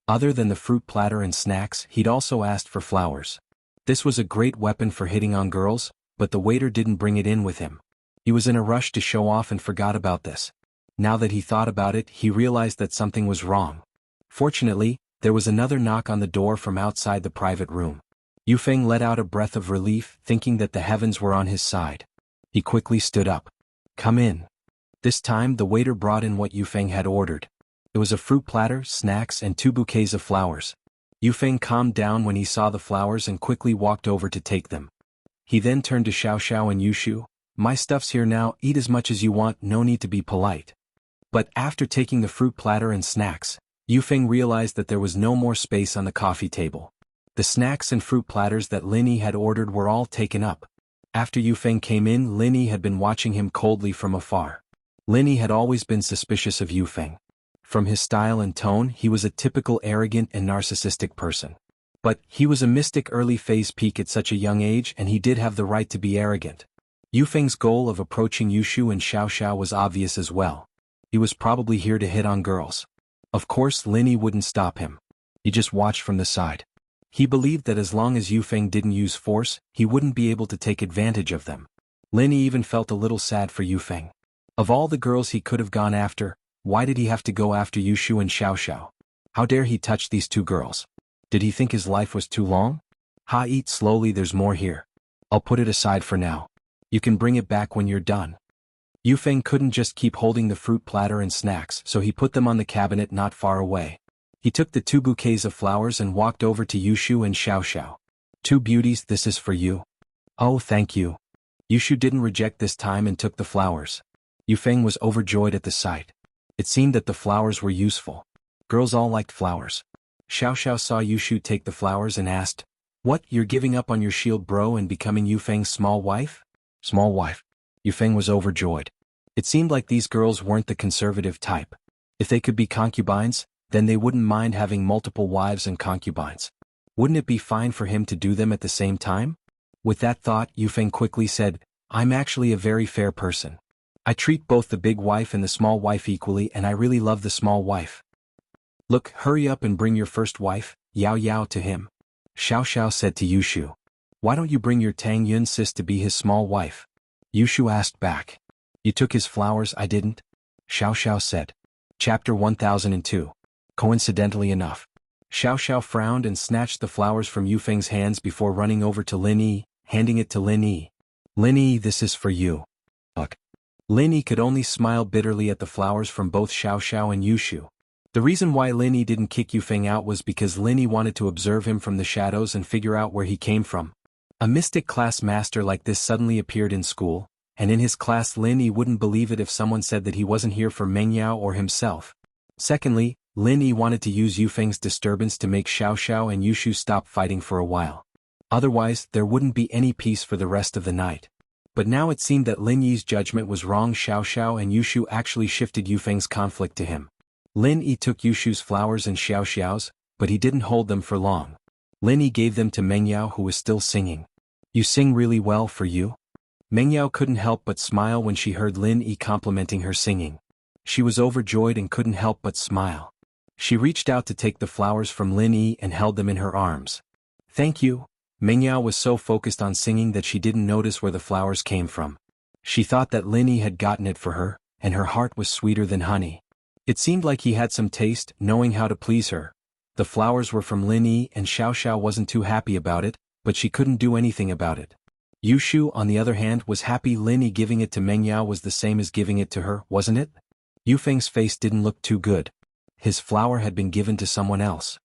Other than the fruit platter and snacks, he'd also asked for flowers. This was a great weapon for hitting on girls, but the waiter didn't bring it in with him. He was in a rush to show off and forgot about this. Now that he thought about it, he realized that something was wrong. Fortunately, there was another knock on the door from outside the private room. Yufeng let out a breath of relief, thinking that the heavens were on his side. He quickly stood up. Come in. This time the waiter brought in what Yufeng had ordered. It was a fruit platter, snacks and 2 bouquets of flowers. Yufeng calmed down when he saw the flowers and quickly walked over to take them. He then turned to Xiao Xiao and Yushu. My stuff's here now, eat as much as you want, no need to be polite. But after taking the fruit platter and snacks, Yufeng realized that there was no more space on the coffee table. The snacks and fruit platters that Linny had ordered were all taken up. After Yufeng came in, Linny had been watching him coldly from afar. Linny had always been suspicious of Yufeng. From his style and tone, he was a typical arrogant and narcissistic person. But he was a mystic early-phase peak at such a young age, and he did have the right to be arrogant. Yufeng's goal of approaching Yushu and Xiao Xiao was obvious as well. He was probably here to hit on girls. Of course, Linny wouldn't stop him. He just watched from the side. He believed that as long as Yufeng didn't use force, he wouldn't be able to take advantage of them. Linny even felt a little sad for Yufeng. Of all the girls he could have gone after, why did he have to go after Yushu and Xiao Xiao? How dare he touch these 2 girls? Did he think his life was too long? Eat slowly, there's more here. I'll put it aside for now. You can bring it back when you're done. Yufeng couldn't just keep holding the fruit platter and snacks, so he put them on the cabinet not far away. He took the 2 bouquets of flowers and walked over to Yushu and Xiao Xiao. 2 beauties, this is for you. Oh, thank you. Yushu didn't reject this time and took the flowers. Yufeng was overjoyed at the sight. It seemed that the flowers were useful. Girls all liked flowers. Xiao Xiao saw Yushu take the flowers and asked, What, you're giving up on your Shield Bro and becoming Yufeng's small wife? Small wife. Yufeng was overjoyed. It seemed like these girls weren't the conservative type. If they could be concubines, then they wouldn't mind having multiple wives and concubines. Wouldn't it be fine for him to do them at the same time? With that thought, Yufeng quickly said, I'm actually a very fair person. I treat both the big wife and the small wife equally, and I really love the small wife. Look, hurry up and bring your first wife, Yao Yao, to him. Xiao Xiao said to Yushu. Why don't you bring your Tang Yun sis to be his small wife? Yushu asked back. You took his flowers, I didn't? Xiao Xiao said. Chapter 1002. Coincidentally enough. Xiao Xiao frowned and snatched the flowers from Yufeng's hands before running over to Lin Yi, handing it to Lin Yi. Lin Yi, this is for you. Look. Lin Yi could only smile bitterly at the flowers from both Xiao Xiao and Yushu. The reason why Lin Yi didn't kick Yufeng out was because Lin Yi wanted to observe him from the shadows and figure out where he came from. A mystic class master like this suddenly appeared in school, and in his class Lin Yi wouldn't believe it if someone said that he wasn't here for Meng Yao or himself. Secondly, Lin Yi wanted to use Yufeng's disturbance to make Xiao Xiao and Yushu stop fighting for a while. Otherwise, there wouldn't be any peace for the rest of the night. But now it seemed that Lin Yi's judgment was wrong. Xiao Xiao and Yushu actually shifted Yufeng's conflict to him. Lin Yi took Yushu's flowers and Xiao Xiao's, but he didn't hold them for long. Lin Yi gave them to Meng Yao, who was still singing. You sing really well for you? Meng Yao couldn't help but smile when she heard Lin Yi complimenting her singing. She was overjoyed and couldn't help but smile. She reached out to take the flowers from Lin Yi and held them in her arms. Thank you. Meng Yao was so focused on singing that she didn't notice where the flowers came from. She thought that Lin Yi had gotten it for her, and her heart was sweeter than honey. It seemed like he had some taste, knowing how to please her. The flowers were from Lin Yi and Xiao Xiao wasn't too happy about it, but she couldn't do anything about it. Yushu, on the other hand, was happy. Lin Yi giving it to Meng Yao was the same as giving it to her, wasn't it? Yufeng's face didn't look too good. His flower had been given to someone else.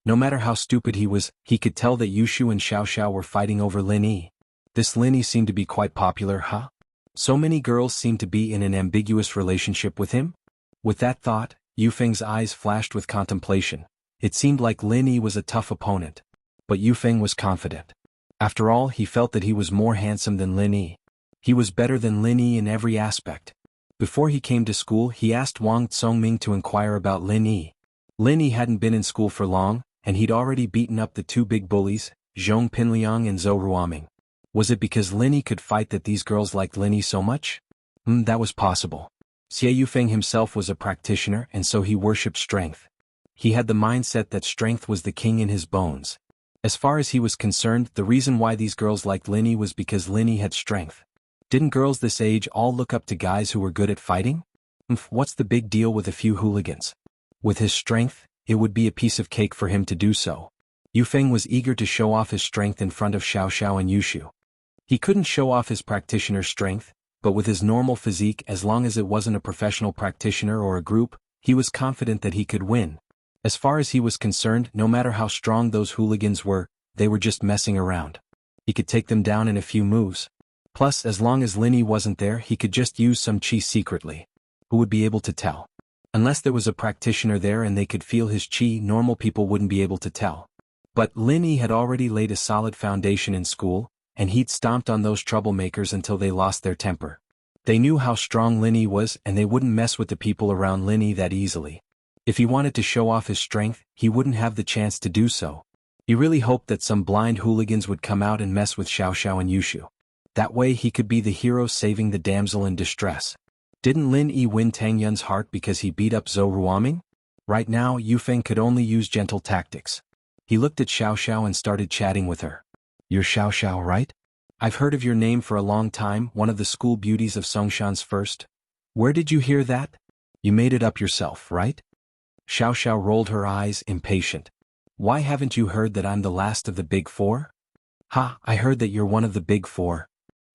No matter how stupid he was, he could tell that Yushu and Xiao Xiao were fighting over Lin Yi. This Lin Yi seemed to be quite popular, huh? So many girls seemed to be in an ambiguous relationship with him? With that thought, Yufeng's eyes flashed with contemplation. It seemed like Lin Yi was a tough opponent. But Yufeng was confident. After all, he felt that he was more handsome than Lin Yi. He was better than Lin Yi in every aspect. Before he came to school, he asked Wang Tsongming to inquire about Lin Yi. Lin Yi hadn't been in school for long, and he'd already beaten up the two big bullies, Zhong Pinliang and Zhou Ruoming. Was it because Lin Yi could fight that these girls liked Lin Yi so much? That was possible. Xie Yufeng himself was a practitioner, and so he worshipped strength. He had the mindset that strength was the king in his bones. As far as he was concerned, the reason why these girls liked Lin Yi was because Lin Yi had strength. Didn't girls this age all look up to guys who were good at fighting? What's the big deal with a few hooligans? With his strength, it would be a piece of cake for him to do so. Yufeng was eager to show off his strength in front of Xiao Xiao and Yushu. He couldn't show off his practitioner's strength, but with his normal physique, as long as it wasn't a professional practitioner or a group, he was confident that he could win. As far as he was concerned, no matter how strong those hooligans were, they were just messing around. He could take them down in a few moves. Plus, as long as Lin Yi wasn't there, he could just use some chi secretly. Who would be able to tell? Unless there was a practitioner there and they could feel his chi, normal people wouldn't be able to tell. But Lin Yi had already laid a solid foundation in school, and he'd stomped on those troublemakers until they lost their temper. They knew how strong Lin Yi was, and they wouldn't mess with the people around Lin Yi that easily. If he wanted to show off his strength, he wouldn't have the chance to do so. He really hoped that some blind hooligans would come out and mess with Xiao Xiao and Yushu. That way he could be the hero saving the damsel in distress. Didn't Lin Yi win Tang Yun's heart because he beat up Zhou Ruoming? Right now, Yufeng could only use gentle tactics. He looked at Xiao Xiao and started chatting with her. You're Xiao Xiao, right? I've heard of your name for a long time, one of the school beauties of Songshan's first. Where did you hear that? You made it up yourself, right? Xiao Xiao rolled her eyes, impatient. Why haven't you heard that I'm the last of the big four? Ha, I heard that you're one of the big four.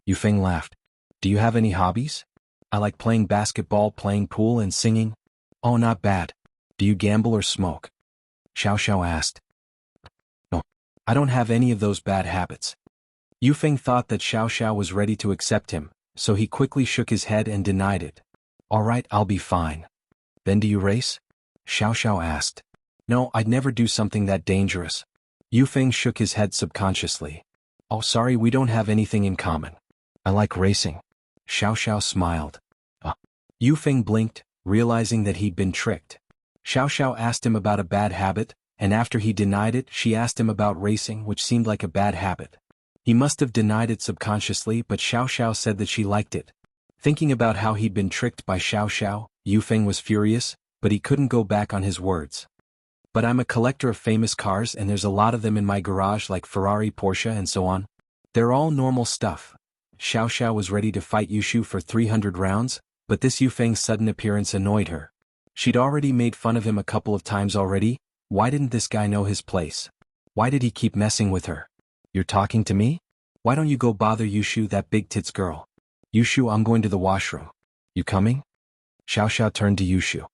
Yufeng laughed. Do you have any hobbies? I like playing basketball, playing pool, and singing. Oh, not bad. Do you gamble or smoke? Xiao Xiao asked. No, I don't have any of those bad habits. Yufeng thought that Xiao Xiao was ready to accept him, so he quickly shook his head and denied it. All right, I'll be fine. Then do you race? Xiao Xiao asked. No, I'd never do something that dangerous. Yufeng shook his head subconsciously. Oh, sorry, we don't have anything in common. I like racing. Xiao Xiao smiled. Yufeng blinked, realizing that he'd been tricked. Xiao Xiao asked him about a bad habit, and after he denied it, she asked him about racing, which seemed like a bad habit. He must have denied it subconsciously, but Xiao Xiao said that she liked it. Thinking about how he'd been tricked by Xiao Xiao, Yufeng was furious, but he couldn't go back on his words. But I'm a collector of famous cars, and there's a lot of them in my garage, like Ferrari, Porsche, and so on. They're all normal stuff. Xiao Xiao was ready to fight Yushu for 300 rounds, but this Yufeng's sudden appearance annoyed her. She'd already made fun of him a couple of times already. Why didn't this guy know his place? Why did he keep messing with her? You're talking to me? Why don't you go bother Yushu, that big tits girl? Yushu, I'm going to the washroom. You coming? Xiao Xiao turned to Yushu.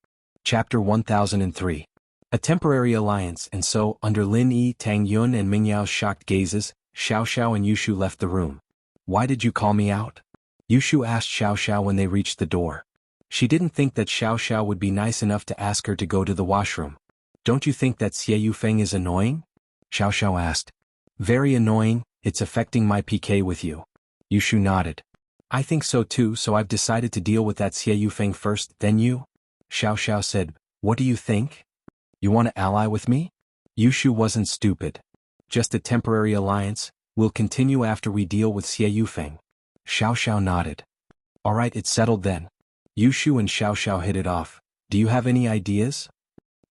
Chapter 1003. A temporary alliance, and so, under Lin Yi, Tang Yun and Mingyao's shocked gazes, Xiao Xiao and Yushu left the room. Why did you call me out? Yushu asked Xiao Xiao when they reached the door. She didn't think that Xiao Xiao would be nice enough to ask her to go to the washroom. Don't you think that Xie Yufeng is annoying? Xiao Xiao asked. Very annoying, it's affecting my PK with you. Yushu nodded. I think so too, so I've decided to deal with that Xie Yufeng first, then you? Xiao Xiao said, what do you think? You want to ally with me? Yushu wasn't stupid. Just a temporary alliance, we'll continue after we deal with Xie Yufeng. Xiao Xiao nodded. Alright, it's settled then. Yushu and Xiao Xiao hit it off. Do you have any ideas?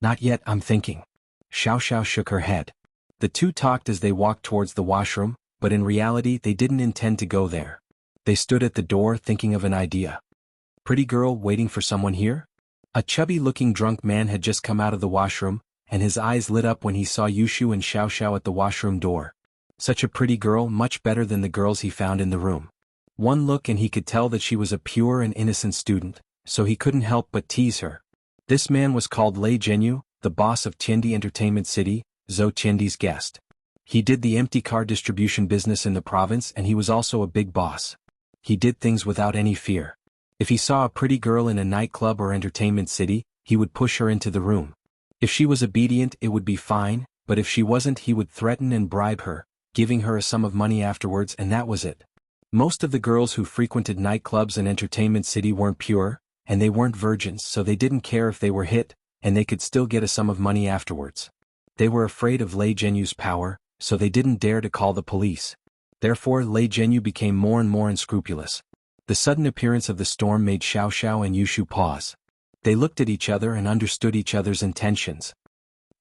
Not yet, I'm thinking. Xiao Xiao shook her head. The two talked as they walked towards the washroom, but in reality they didn't intend to go there. They stood at the door thinking of an idea. Pretty girl waiting for someone here? A chubby-looking drunk man had just come out of the washroom, and his eyes lit up when he saw Yushu and Xiao Xiao at the washroom door. Such a pretty girl, much better than the girls he found in the room. One look and he could tell that she was a pure and innocent student, so he couldn't help but tease her. This man was called Lei Zhenyu, the boss of Tiandi Entertainment City, Zhou Tiandi's guest. He did the empty car distribution business in the province and he was also a big boss. He did things without any fear. If he saw a pretty girl in a nightclub or entertainment city, he would push her into the room. If she was obedient it would be fine, but if she wasn't he would threaten and bribe her, giving her a sum of money afterwards, and that was it. Most of the girls who frequented nightclubs and entertainment city weren't pure, and they weren't virgins, so they didn't care if they were hit, and they could still get a sum of money afterwards. They were afraid of Lei Zhenyu's power, so they didn't dare to call the police. Therefore Lei Zhenyu became more and more unscrupulous. The sudden appearance of the storm made Xiao Xiao and Yushu pause. They looked at each other and understood each other's intentions.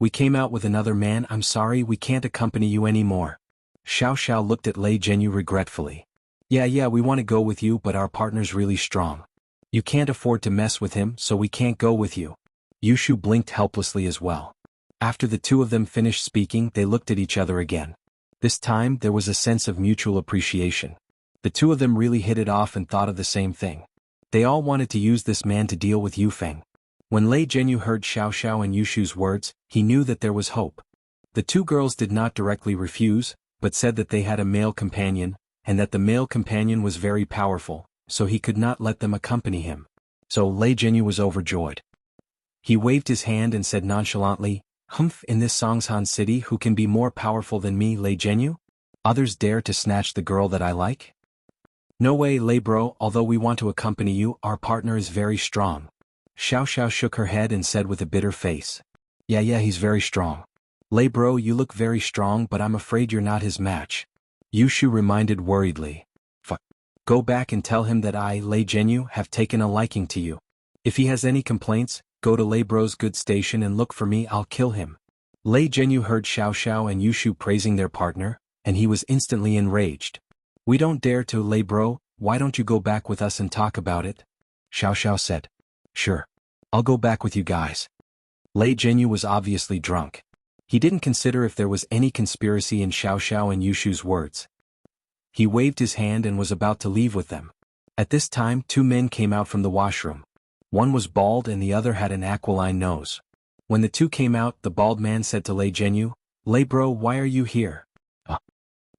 We came out with another man. I'm sorry we can't accompany you anymore. Xiao Xiao looked at Lei Zhenyu regretfully. Yeah, we want to go with you, but our partner's really strong. You can't afford to mess with him, so we can't go with you. Yushu blinked helplessly as well. After the two of them finished speaking, they looked at each other again. This time there was a sense of mutual appreciation. The two of them really hit it off and thought of the same thing. They all wanted to use this man to deal with Yufeng. When Lei Zhenyu heard Xiao Xiao and Yushu's words, he knew that there was hope. The two girls did not directly refuse, but said that they had a male companion, and that the male companion was very powerful, so he could not let them accompany him. So Lei Zhenyu was overjoyed. He waved his hand and said nonchalantly, "Humph, in this Songshan city who can be more powerful than me, Lei Zhenyu? Others dare to snatch the girl that I like? No way, Lei bro, although we want to accompany you, our partner is very strong." Xiao Xiao shook her head and said with a bitter face. Yeah, he's very strong. Lei bro, you look very strong, but I'm afraid you're not his match. Yushu reminded worriedly. Fuck. Go back and tell him that I, Lei Zhenyu, have taken a liking to you. If he has any complaints, go to Lei bro's good station and look for me, I'll kill him. Lei Zhenyu heard Xiao Xiao and Yushu praising their partner, and he was instantly enraged. We don't dare to, Lei bro, why don't you go back with us and talk about it? Xiao Xiao said. Sure. I'll go back with you guys. Lei Zhenyu was obviously drunk. He didn't consider if there was any conspiracy in Xiao Xiao and Yushu's words. He waved his hand and was about to leave with them. At this time, two men came out from the washroom. One was bald and the other had an aquiline nose. When the two came out, the bald man said to Lei Zhenyu, Lei bro, why are you here?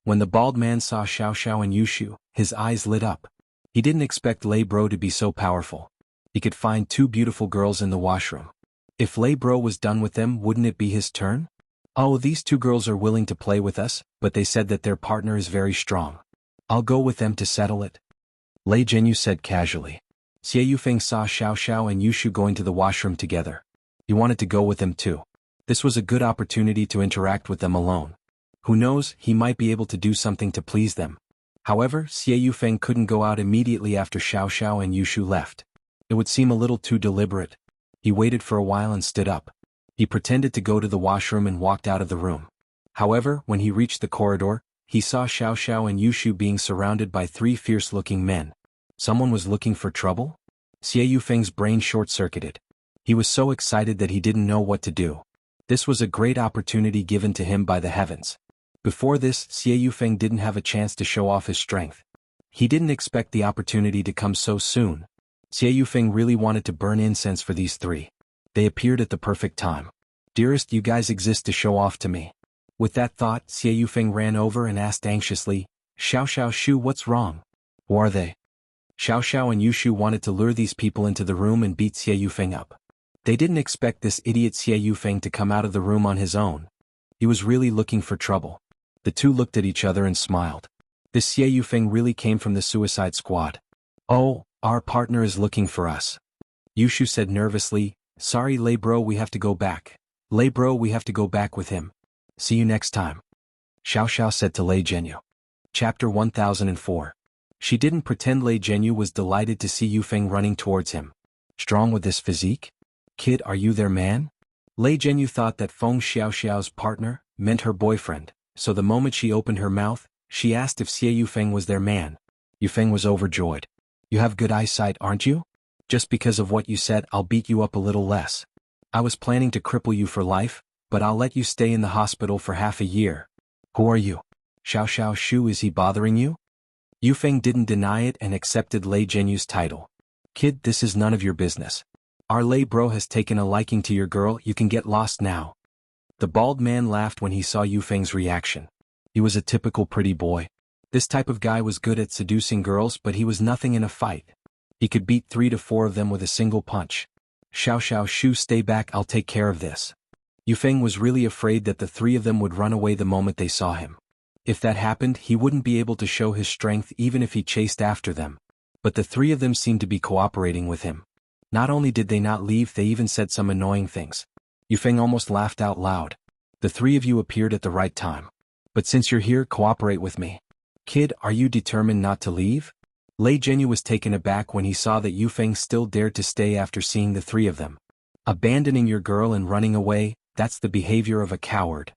When the bald man saw Xiao Xiao and Yushu, his eyes lit up. He didn't expect Lei bro to be so powerful. He could find two beautiful girls in the washroom. If Lei bro was done with them, wouldn't it be his turn? Oh, these two girls are willing to play with us, but they said that their partner is very strong. I'll go with them to settle it. Lei Zhenyu said casually. Xie Yufeng saw Xiao Xiao and Yushu going to the washroom together. He wanted to go with them too. This was a good opportunity to interact with them alone. Who knows, he might be able to do something to please them. However, Xie Yufeng couldn't go out immediately after Xiao Xiao and Yushu left. It would seem a little too deliberate. He waited for a while and stood up. He pretended to go to the washroom and walked out of the room. However, when he reached the corridor, he saw Xiao Xiao and Yushu being surrounded by three fierce-looking men. Someone was looking for trouble? Xie Yufeng's brain short-circuited. He was so excited that he didn't know what to do. This was a great opportunity given to him by the heavens. Before this, Xie Yufeng didn't have a chance to show off his strength. He didn't expect the opportunity to come so soon. Xie Yufeng really wanted to burn incense for these three. They appeared at the perfect time. Dearest, you guys exist to show off to me. With that thought, Xie Yufeng ran over and asked anxiously, Xiao Xiao Shu, what's wrong? Who are they? Xiao Xiao and Yushu wanted to lure these people into the room and beat Xie Yufeng up. They didn't expect this idiot Xie Yufeng to come out of the room on his own. He was really looking for trouble. The two looked at each other and smiled. This Xie Yufeng really came from the Suicide Squad. Oh, our partner is looking for us. Yushu said nervously, Sorry Lei bro, we have to go back. Lei bro, we have to go back with him. See you next time. Xiao Xiao said to Lei Zhenyu. Chapter 1004. She didn't pretend Lei Zhenyu was delighted to see Yufeng running towards him. Strong with this physique? Kid, are you their man? Lei Zhenyu thought that Feng Xiao Xiao's partner meant her boyfriend, so the moment she opened her mouth, she asked if Xie Yufeng was their man. Yufeng was overjoyed. You have good eyesight, aren't you? Just because of what you said, I'll beat you up a little less. I was planning to cripple you for life, but I'll let you stay in the hospital for half a year. Who are you? Xiao Xiao Shu, is he bothering you? Yufeng didn't deny it and accepted Lei Zhenyu's title. Kid, this is none of your business. Our Lei bro has taken a liking to your girl, you can get lost now. The bald man laughed when he saw Yufeng's reaction. He was a typical pretty boy. This type of guy was good at seducing girls, but he was nothing in a fight. He could beat 3 to 4 of them with a single punch. Xiao Shu, stay back, I'll take care of this. Yufeng was really afraid that the 3 of them would run away the moment they saw him. If that happened, he wouldn't be able to show his strength even if he chased after them. But the 3 of them seemed to be cooperating with him. Not only did they not leave, they even said some annoying things. Yufeng almost laughed out loud. The 3 of you appeared at the right time. But since you're here, cooperate with me. Kid, are you determined not to leave? Lei Zhenyu was taken aback when he saw that Yufeng still dared to stay after seeing the 3 of them. Abandoning your girl and running away, that's the behavior of a coward.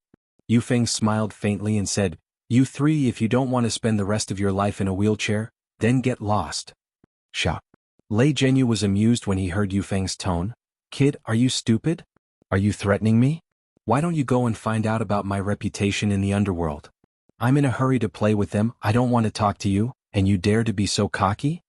Yufeng smiled faintly and said, You 3, if you don't want to spend the rest of your life in a wheelchair, then get lost. Sha. Lei Zhenyu was amused when he heard Yufeng's tone. Kid, are you stupid? Are you threatening me? Why don't you go and find out about my reputation in the underworld? I'm in a hurry to play with them, I don't want to talk to you, and you dare to be so cocky?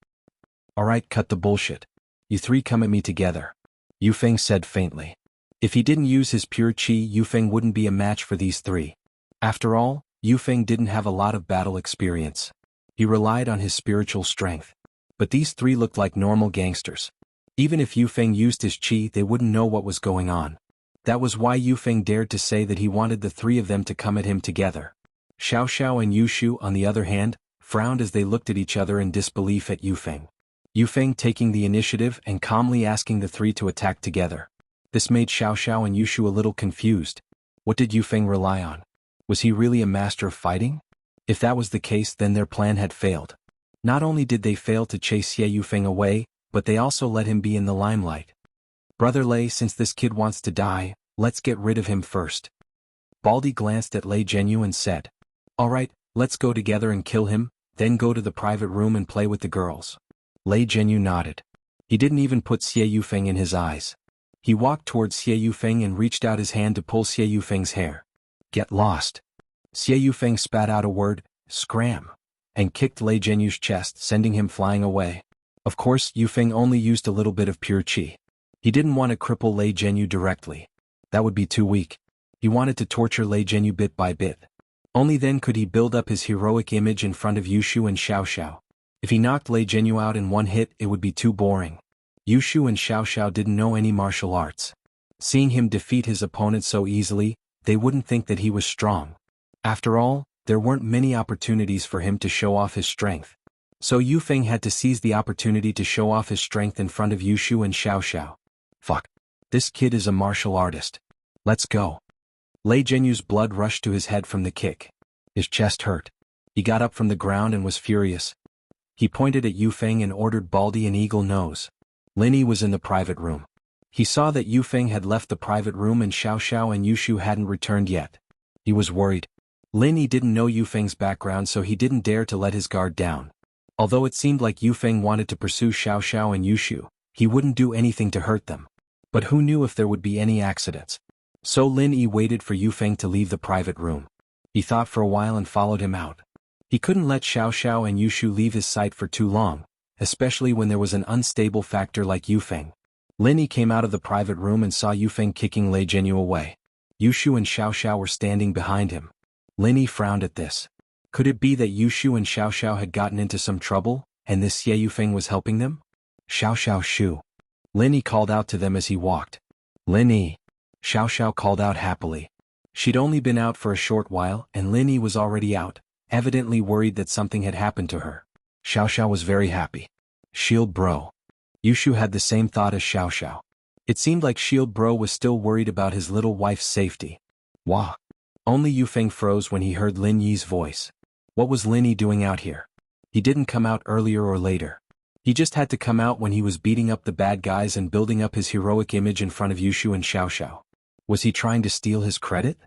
Alright, cut the bullshit. You 3 come at me together. Yufeng said faintly. If he didn't use his pure qi, Yufeng wouldn't be a match for these 3. After all, Yufeng didn't have a lot of battle experience. He relied on his spiritual strength. But these 3 looked like normal gangsters. Even if Yufeng used his qi, they wouldn't know what was going on. That was why Yufeng dared to say that he wanted the 3 of them to come at him together. Xiao and Yushu, on the other hand, frowned as they looked at each other in disbelief at Yufeng. Yufeng taking the initiative and calmly asking the 3 to attack together. This made Xiao and Yushu a little confused. What did Yufeng rely on? Was he really a master of fighting? If that was the case, then their plan had failed. Not only did they fail to chase Xie Yufeng away, but they also let him be in the limelight. Brother Lei, since this kid wants to die, let's get rid of him first. Baldy glanced at Lei Zhenyu and said, Alright, let's go together and kill him, then go to the private room and play with the girls. Lei Zhenyu nodded. He didn't even put Xie Yufeng in his eyes. He walked towards Xie Yufeng and reached out his hand to pull Xie Yufeng's hair. Get lost. Xie Yufeng spat out a word, scram, and kicked Lei Zhenyu's chest, sending him flying away. Of course, Yufeng only used a little bit of pure qi. He didn't want to cripple Lei Zhenyu directly. That would be too weak. He wanted to torture Lei Zhenyu bit by bit. Only then could he build up his heroic image in front of Yushu and Xiao. If he knocked Lei Zhenyu out in one hit, it would be too boring. Yushu and Xiao didn't know any martial arts. Seeing him defeat his opponent so easily, they wouldn't think that he was strong. After all, there weren't many opportunities for him to show off his strength. So Yufeng had to seize the opportunity to show off his strength in front of Yushu and Xiao. Fuck. This kid is a martial artist. Let's go. Lei Zhenyu's blood rushed to his head from the kick. His chest hurt. He got up from the ground and was furious. He pointed at Yufeng and ordered Baldy an eagle nose. Linny was in the private room. He saw that Yufeng had left the private room and Xiao and Yushu hadn't returned yet. He was worried. Linny didn't know Yufeng's background, so he didn't dare to let his guard down. Although it seemed like Yufeng wanted to pursue Xiao and Yushu, he wouldn't do anything to hurt them. But who knew if there would be any accidents? So Lin Yi waited for Yufeng to leave the private room. He thought for a while and followed him out. He couldn't let Xiao and Yushu leave his sight for too long, especially when there was an unstable factor like Yufeng. Lin Yi came out of the private room and saw Yufeng kicking Lei Zhenyu away. Yushu and Xiao were standing behind him. Lin Yi frowned at this. Could it be that Yushu and Xiao had gotten into some trouble, and this Xie Yufeng was helping them? Xiao. Lin Yi called out to them as he walked. Lin Yi. Xiao called out happily. She'd only been out for a short while, and Lin Yi was already out, evidently worried that something had happened to her. Xiao was very happy. Shield bro. Yushu had the same thought as Xiao. It seemed like Shield bro was still worried about his little wife's safety. Wah. Only Yufeng froze when he heard Lin Yi's voice. What was Lin Yi doing out here? He didn't come out earlier or later. He just had to come out when he was beating up the bad guys and building up his heroic image in front of Yushu and Xiao. Was he trying to steal his credit?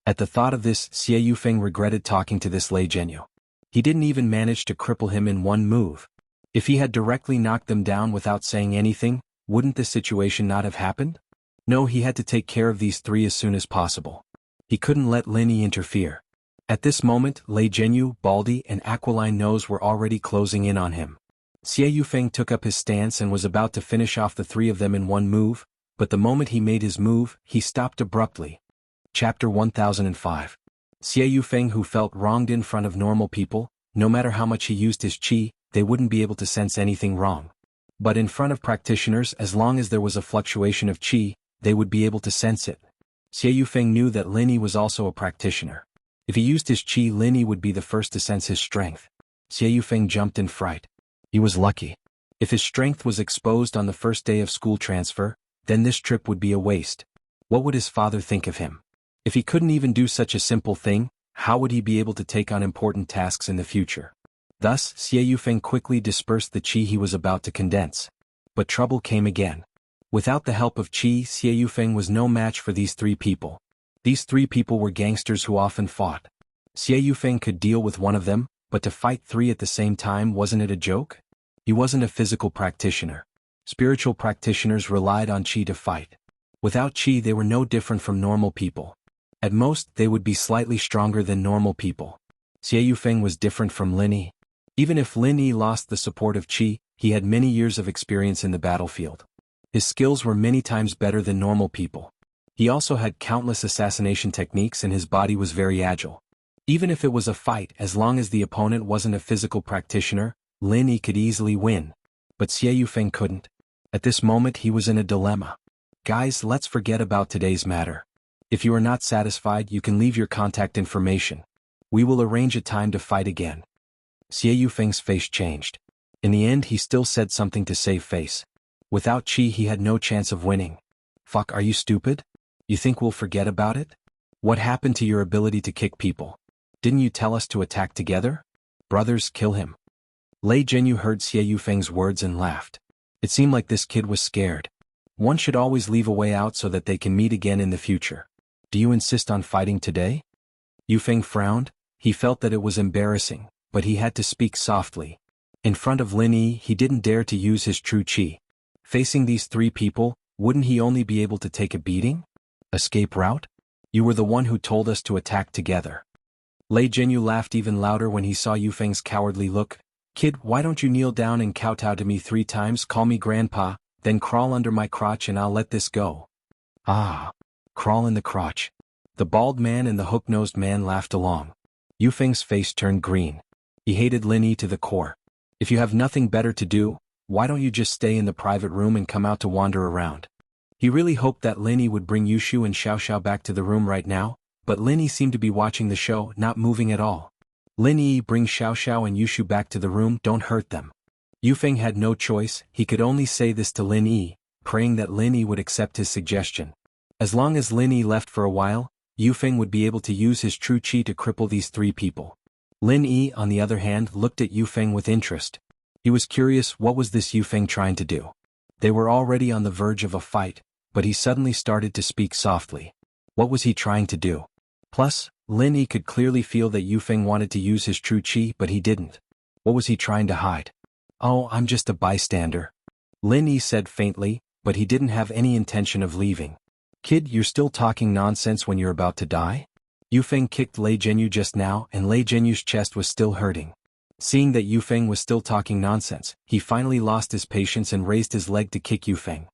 At the thought of this, Xie Yufeng regretted talking to this Lei Zhenyu. He didn't even manage to cripple him in one move. If he had directly knocked them down without saying anything, wouldn't this situation not have happened? No, he had to take care of these 3 as soon as possible. He couldn't let Lin Yi interfere. At this moment, Lei Zhenyu, Baldy, and Aquiline Nose were already closing in on him. Xie Yufeng took up his stance and was about to finish off the 3 of them in one move, but the moment he made his move, he stopped abruptly. Chapter 1005. Xie Yufeng, who felt wronged in front of normal people, no matter how much he used his qi, they wouldn't be able to sense anything wrong. But in front of practitioners, as long as there was a fluctuation of qi, they would be able to sense it. Xie Yufeng knew that Lin Yi was also a practitioner. If he used his qi, Lin Yi would be the first to sense his strength. Xie Yufeng jumped in fright. He was lucky. If his strength was exposed on the first day of school transfer, then this trip would be a waste. What would his father think of him? If he couldn't even do such a simple thing, how would he be able to take on important tasks in the future? Thus, Xie Yufeng quickly dispersed the qi he was about to condense. But trouble came again. Without the help of qi, Xie Yufeng was no match for these three people. These three people were gangsters who often fought. Xie Yufeng could deal with one of them, but to fight three at the same time, wasn't it a joke? He wasn't a physical practitioner. Spiritual practitioners relied on qi to fight. Without qi, they were no different from normal people. At most, they would be slightly stronger than normal people. Xie Yufeng was different from Lin Yi. Even if Lin Yi lost the support of qi, he had many years of experience in the battlefield. His skills were many times better than normal people. He also had countless assassination techniques and his body was very agile. Even if it was a fight, as long as the opponent wasn't a physical practitioner, Lin Yi could easily win. But Xie Yufeng couldn't. At this moment he was in a dilemma. Guys, let's forget about today's matter. If you are not satisfied, you can leave your contact information. We will arrange a time to fight again. Xie Yufeng's face changed. In the end, he still said something to save face. Without qi, he had no chance of winning. Fuck, are you stupid? You think we'll forget about it? What happened to your ability to kick people? Didn't you tell us to attack together? Brothers, kill him. Lei Zhenyu heard Xie Yufeng's words and laughed. It seemed like this kid was scared. One should always leave a way out so that they can meet again in the future. Do you insist on fighting today? Yufeng frowned. He felt that it was embarrassing, but he had to speak softly. In front of Lin Yi, he didn't dare to use his true qi. Facing these three people, wouldn't he only be able to take a beating? Escape route? You were the one who told us to attack together. Lei Zhenyu laughed even louder when he saw Yufeng's cowardly look. Kid, why don't you kneel down and kowtow to me 3 times, call me grandpa, then crawl under my crotch and I'll let this go. Ah. Crawl in the crotch. The bald man and the hook-nosed man laughed along. Yufeng's face turned green. He hated Lin Yi to the core. If you have nothing better to do, why don't you just stay in the private room and come out to wander around? He really hoped that Lin Yi would bring Yushu and Xiaoxiao back to the room right now, but Lin Yi seemed to be watching the show, not moving at all. Lin Yi, bring Xiaoxiao and Yushu back to the room, don't hurt them. Yufeng had no choice, he could only say this to Lin Yi, praying that Lin Yi would accept his suggestion. As long as Lin Yi left for a while, Yufeng would be able to use his true qi to cripple these three people. Lin Yi, on the other hand, looked at Yufeng with interest. He was curious, what was this Yufeng trying to do? They were already on the verge of a fight, but he suddenly started to speak softly. What was he trying to do? Plus, Lin Yi could clearly feel that Yufeng wanted to use his true qi, but he didn't. What was he trying to hide? Oh, I'm just a bystander. Lin Yi said faintly, but he didn't have any intention of leaving. Kid, you're still talking nonsense when you're about to die? Yufeng kicked Lei Zhenyu just now, and Lei Zhenyu's chest was still hurting. Seeing that Yufeng was still talking nonsense, he finally lost his patience and raised his leg to kick Yufeng.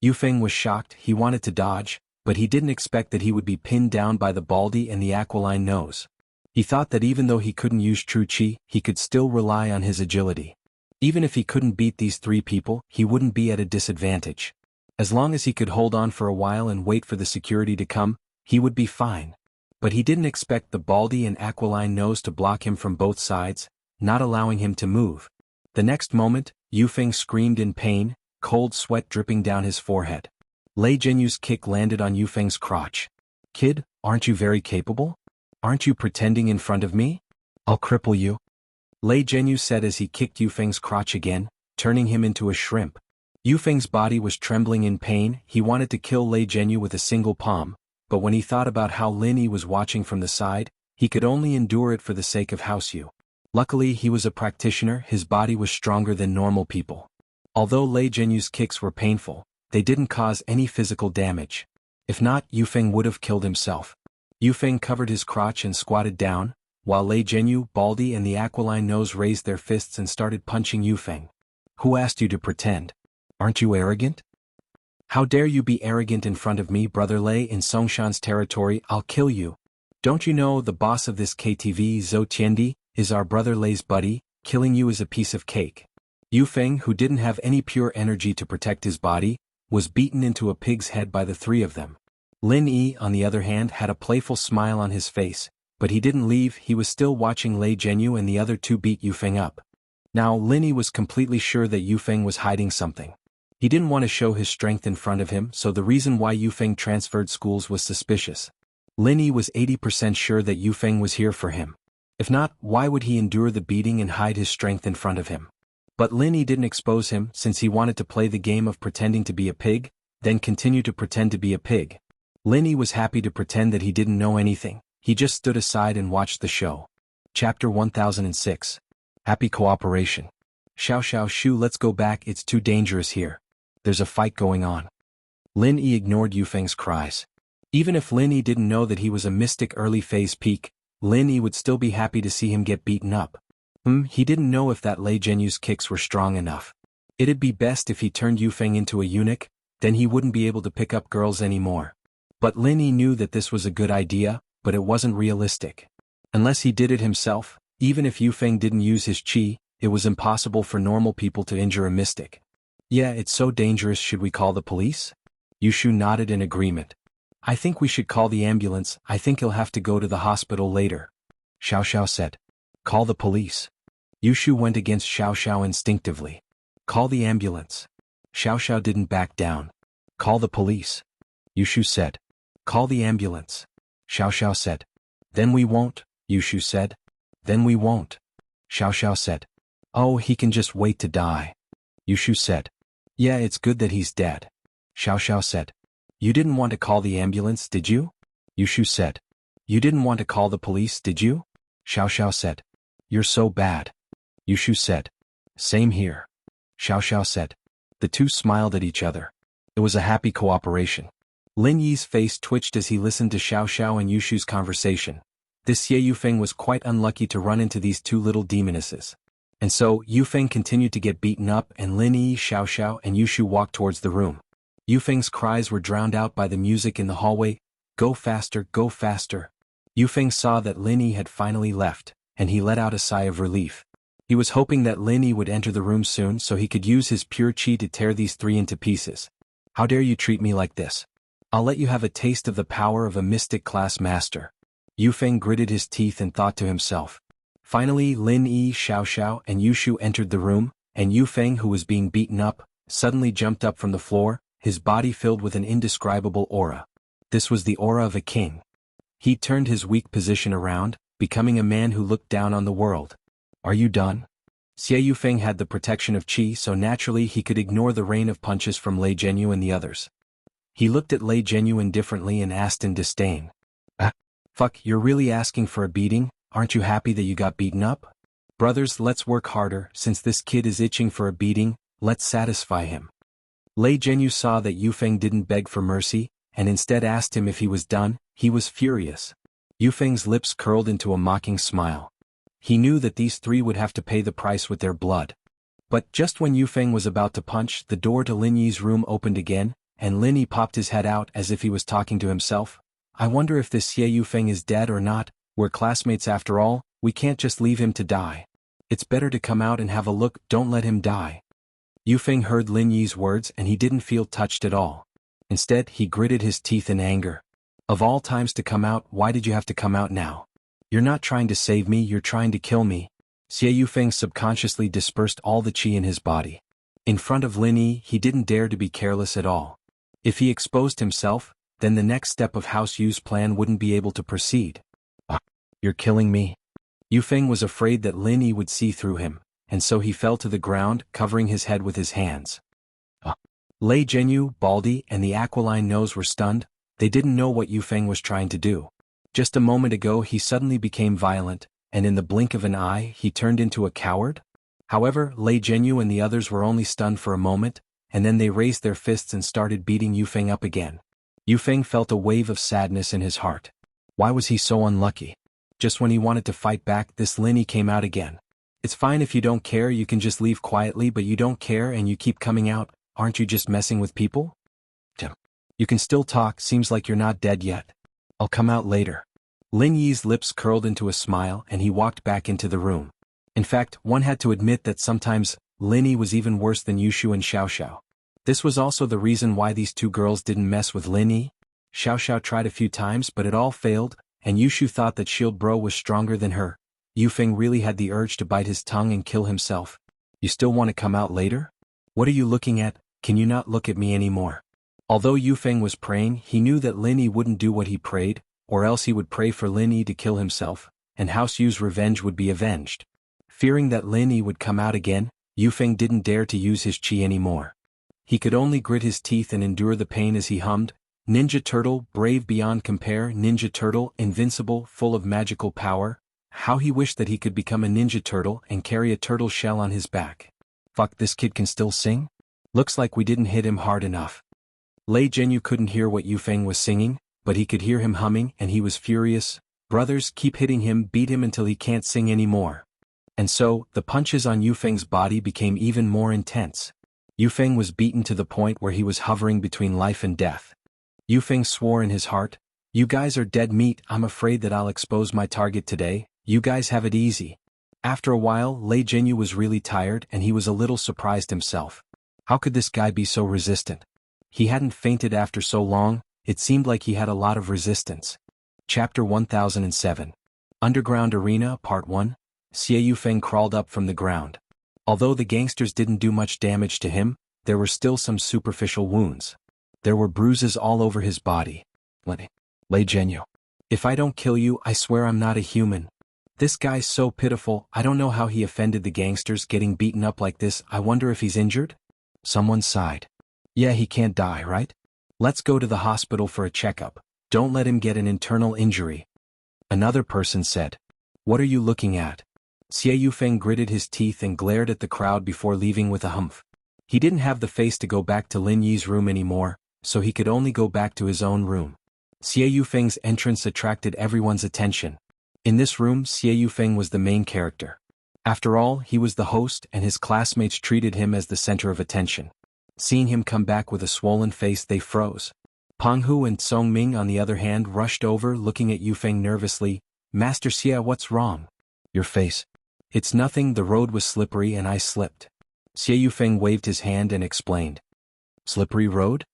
Yufeng was shocked, he wanted to dodge, but he didn't expect that he would be pinned down by the baldy and the aquiline nose. He thought that even though he couldn't use true qi, he could still rely on his agility. Even if he couldn't beat these three people, he wouldn't be at a disadvantage. As long as he could hold on for a while and wait for the security to come, he would be fine. But he didn't expect the baldy and aquiline nose to block him from both sides, not allowing him to move. The next moment, Yufeng screamed in pain, cold sweat dripping down his forehead. Lei Zhenyu's kick landed on Yufeng's crotch. Kid, aren't you very capable? Aren't you pretending in front of me? I'll cripple you. Lei Zhenyu said as he kicked Yufeng's crotch again, turning him into a shrimp. Yufeng's body was trembling in pain, he wanted to kill Lei Zhenyu with a single palm, but when he thought about how Lin Yi was watching from the side, he could only endure it for the sake of Haosu. Luckily he was a practitioner, his body was stronger than normal people. Although Lei Zhenyu's kicks were painful, they didn't cause any physical damage. If not, Yufeng would have killed himself. Yufeng covered his crotch and squatted down, while Lei Zhenyu, Baldy and the aquiline nose raised their fists and started punching Yufeng. Who asked you to pretend? Aren't you arrogant? How dare you be arrogant in front of me, brother Lei, in Songshan's territory, I'll kill you. Don't you know the boss of this KTV, Zhou Tiandi, is our brother Lei's buddy? Killing you is a piece of cake. Yu Feng, who didn't have any pure energy to protect his body, was beaten into a pig's head by the three of them. Lin Yi, on the other hand, had a playful smile on his face, but he didn't leave. He was still watching Lei Zhenyu and the other two beat Yu Feng up. Now Lin Yi was completely sure that Yu Feng was hiding something. He didn't want to show his strength in front of him, so the reason why Yu Feng transferred schools was suspicious. Lin Yi was 80% sure that Yu Feng was here for him. If not, why would he endure the beating and hide his strength in front of him? But Lin Yi didn't expose him since he wanted to play the game of pretending to be a pig, then continue to pretend to be a pig. Lin Yi was happy to pretend that he didn't know anything. He just stood aside and watched the show. Chapter 1006. Happy Cooperation. Xiao Shu, let's go back, it's too dangerous here. There's a fight going on. Lin Yi ignored Yu Feng's cries. Even if Lin Yi didn't know that he was a mystic early phase peak, Lin Yi would still be happy to see him get beaten up. He didn't know if that Lei Zhenyu's kicks were strong enough. It'd be best if he turned Yu Feng into a eunuch, then he wouldn't be able to pick up girls anymore. But Lin Yi knew that this was a good idea, but it wasn't realistic. Unless he did it himself, even if Yu Feng didn't use his qi, it was impossible for normal people to injure a mystic. Yeah, it's so dangerous, should we call the police? Yushu nodded in agreement. I think we should call the ambulance, I think he'll have to go to the hospital later. Xiao said. Call the police. Yushu went against Xiao instinctively. Call the ambulance. Xiao didn't back down. Call the police. Yushu said. Call the ambulance. Xiao said. Then we won't, Yushu said. Then we won't. Xiao said. Oh, he can just wait to die. Yushu said. Yeah, it's good that he's dead. Xiao said. You didn't want to call the ambulance, did you? Yushu said. You didn't want to call the police, did you? Xiao said. You're so bad. Yushu said. Same here. Xiao said. The two smiled at each other. It was a happy cooperation. Lin Yi's face twitched as he listened to Xiao and Yushu's conversation. This Ye Yufeng was quite unlucky to run into these two little demonesses. And so, Yufeng continued to get beaten up and Lin Yi, Xiao and Yushu walked towards the room. Yufeng's cries were drowned out by the music in the hallway. Go faster, go faster. Yufeng saw that Lin Yi had finally left, and he let out a sigh of relief. He was hoping that Lin Yi would enter the room soon so he could use his pure qi to tear these three into pieces. How dare you treat me like this? I'll let you have a taste of the power of a mystic class master. Yufeng gritted his teeth and thought to himself. Finally, Lin Yi, Xiao and Yushu entered the room, and Yufeng, who was being beaten up, suddenly jumped up from the floor, his body filled with an indescribable aura. This was the aura of a king. He turned his weak position around, becoming a man who looked down on the world. Are you done? Xie Yufeng had the protection of qi, so naturally he could ignore the rain of punches from Lei Zhenyu and the others. He looked at Lei Zhenyu indifferently and asked in disdain. Fuck, you're really asking for a beating? Aren't you happy that you got beaten up? Brothers, let's work harder, since this kid is itching for a beating, let's satisfy him. Lei Zhenyu saw that Yufeng didn't beg for mercy, and instead asked him if he was done. He was furious. Yufeng's lips curled into a mocking smile. He knew that these three would have to pay the price with their blood. But just when Yufeng was about to punch, the door to Lin Yi's room opened again, and Lin Yi popped his head out as if he was talking to himself. I wonder if this Xie Yufeng is dead or not. We're classmates after all, we can't just leave him to die. It's better to come out and have a look, don't let him die. Yufeng heard Lin Yi's words and he didn't feel touched at all. Instead, he gritted his teeth in anger. Of all times to come out, why did you have to come out now? You're not trying to save me, you're trying to kill me. Xie Yufeng subconsciously dispersed all the qi in his body. In front of Lin Yi, he didn't dare to be careless at all. If he exposed himself, then the next step of House Yu's plan wouldn't be able to proceed. You're killing me. Yufeng was afraid that Lin Yi would see through him, and so he fell to the ground, covering his head with his hands. Lei Zhenyu, Baldy, and the aquiline nose were stunned. They didn't know what Yufeng was trying to do. Just a moment ago he suddenly became violent, and in the blink of an eye he turned into a coward? However, Lei Zhenyu and the others were only stunned for a moment, and then they raised their fists and started beating Yufeng up again. Yufeng felt a wave of sadness in his heart. Why was he so unlucky? Just when he wanted to fight back, this Lin Yi came out again. It's fine if you don't care, you can just leave quietly, but you don't care and you keep coming out, aren't you just messing with people? You can still talk, seems like you're not dead yet. I'll come out later. Lin Yi's lips curled into a smile and he walked back into the room. In fact, one had to admit that sometimes, Lin Yi was even worse than Yushu and Xiao Xiao. This was also the reason why these two girls didn't mess with Lin Yi. Xiao Xiao tried a few times but it all failed, and Yushu thought that Shield Bro was stronger than her. Yufeng really had the urge to bite his tongue and kill himself. You still want to come out later? What are you looking at? Can you not look at me anymore? Although Yufeng was praying, he knew that Lin Yi wouldn't do what he prayed, or else he would pray for Lin Yi to kill himself, and House Yu's revenge would be avenged. Fearing that Lin Yi would come out again, Yufeng didn't dare to use his chi anymore. He could only grit his teeth and endure the pain as he hummed, "Ninja Turtle, brave beyond compare, Ninja Turtle, invincible, full of magical power." How he wished that he could become a Ninja Turtle and carry a turtle shell on his back. Fuck, this kid can still sing? Looks like we didn't hit him hard enough. Lei Zhenyu couldn't hear what Yufeng was singing, but he could hear him humming and he was furious. Brothers, keep hitting him, beat him until he can't sing anymore. And so, the punches on Yufeng's body became even more intense. Yufeng was beaten to the point where he was hovering between life and death. Yufeng swore in his heart, "You guys are dead meat, I'm afraid that I'll expose my target today. You guys have it easy." After a while, Lei Zhenyu was really tired and he was a little surprised himself. How could this guy be so resistant? He hadn't fainted after so long, it seemed like he had a lot of resistance. Chapter 1007. Underground Arena, Part 1. Xie Yufeng crawled up from the ground. Although the gangsters didn't do much damage to him, there were still some superficial wounds. There were bruises all over his body. Lei Zhenyu. If I don't kill you, I swear I'm not a human. This guy's so pitiful, I don't know how he offended the gangsters getting beaten up like this, I wonder if he's injured? Someone sighed. Yeah, he can't die, right? Let's go to the hospital for a checkup. Don't let him get an internal injury. Another person said. What are you looking at? Xie Yufeng gritted his teeth and glared at the crowd before leaving with a humph. He didn't have the face to go back to Lin Yi's room anymore, so he could only go back to his own room. Xie Yufeng's entrance attracted everyone's attention. In this room, Xie Yufeng was the main character. After all, he was the host and his classmates treated him as the center of attention. Seeing him come back with a swollen face, they froze. Peng Hu and Song Ming on the other hand rushed over, looking at Yufeng nervously. Master Xie, what's wrong? Your face. It's nothing, the road was slippery and I slipped. Xie Yufeng waved his hand and explained. Slippery road?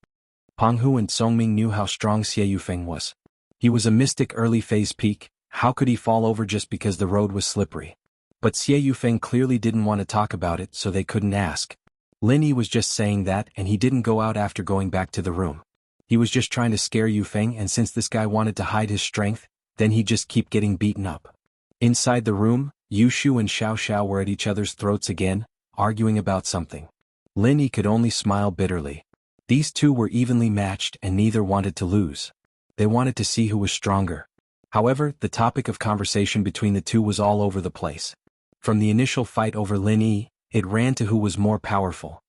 Peng Hu and Song Ming knew how strong Xie Yufeng was. He was a mystic early phase peak. How could he fall over just because the road was slippery? But Xie Yufeng clearly didn't want to talk about it, so they couldn't ask. Lin Yi was just saying that and he didn't go out after going back to the room. He was just trying to scare Yufeng, and since this guy wanted to hide his strength, then he'd just keep getting beaten up. Inside the room, Yushu and Xiao Xiao were at each other's throats again, arguing about something. Lin Yi could only smile bitterly. These two were evenly matched and neither wanted to lose. They wanted to see who was stronger. However, the topic of conversation between the two was all over the place. From the initial fight over Lin Yi, it ran to who was more powerful.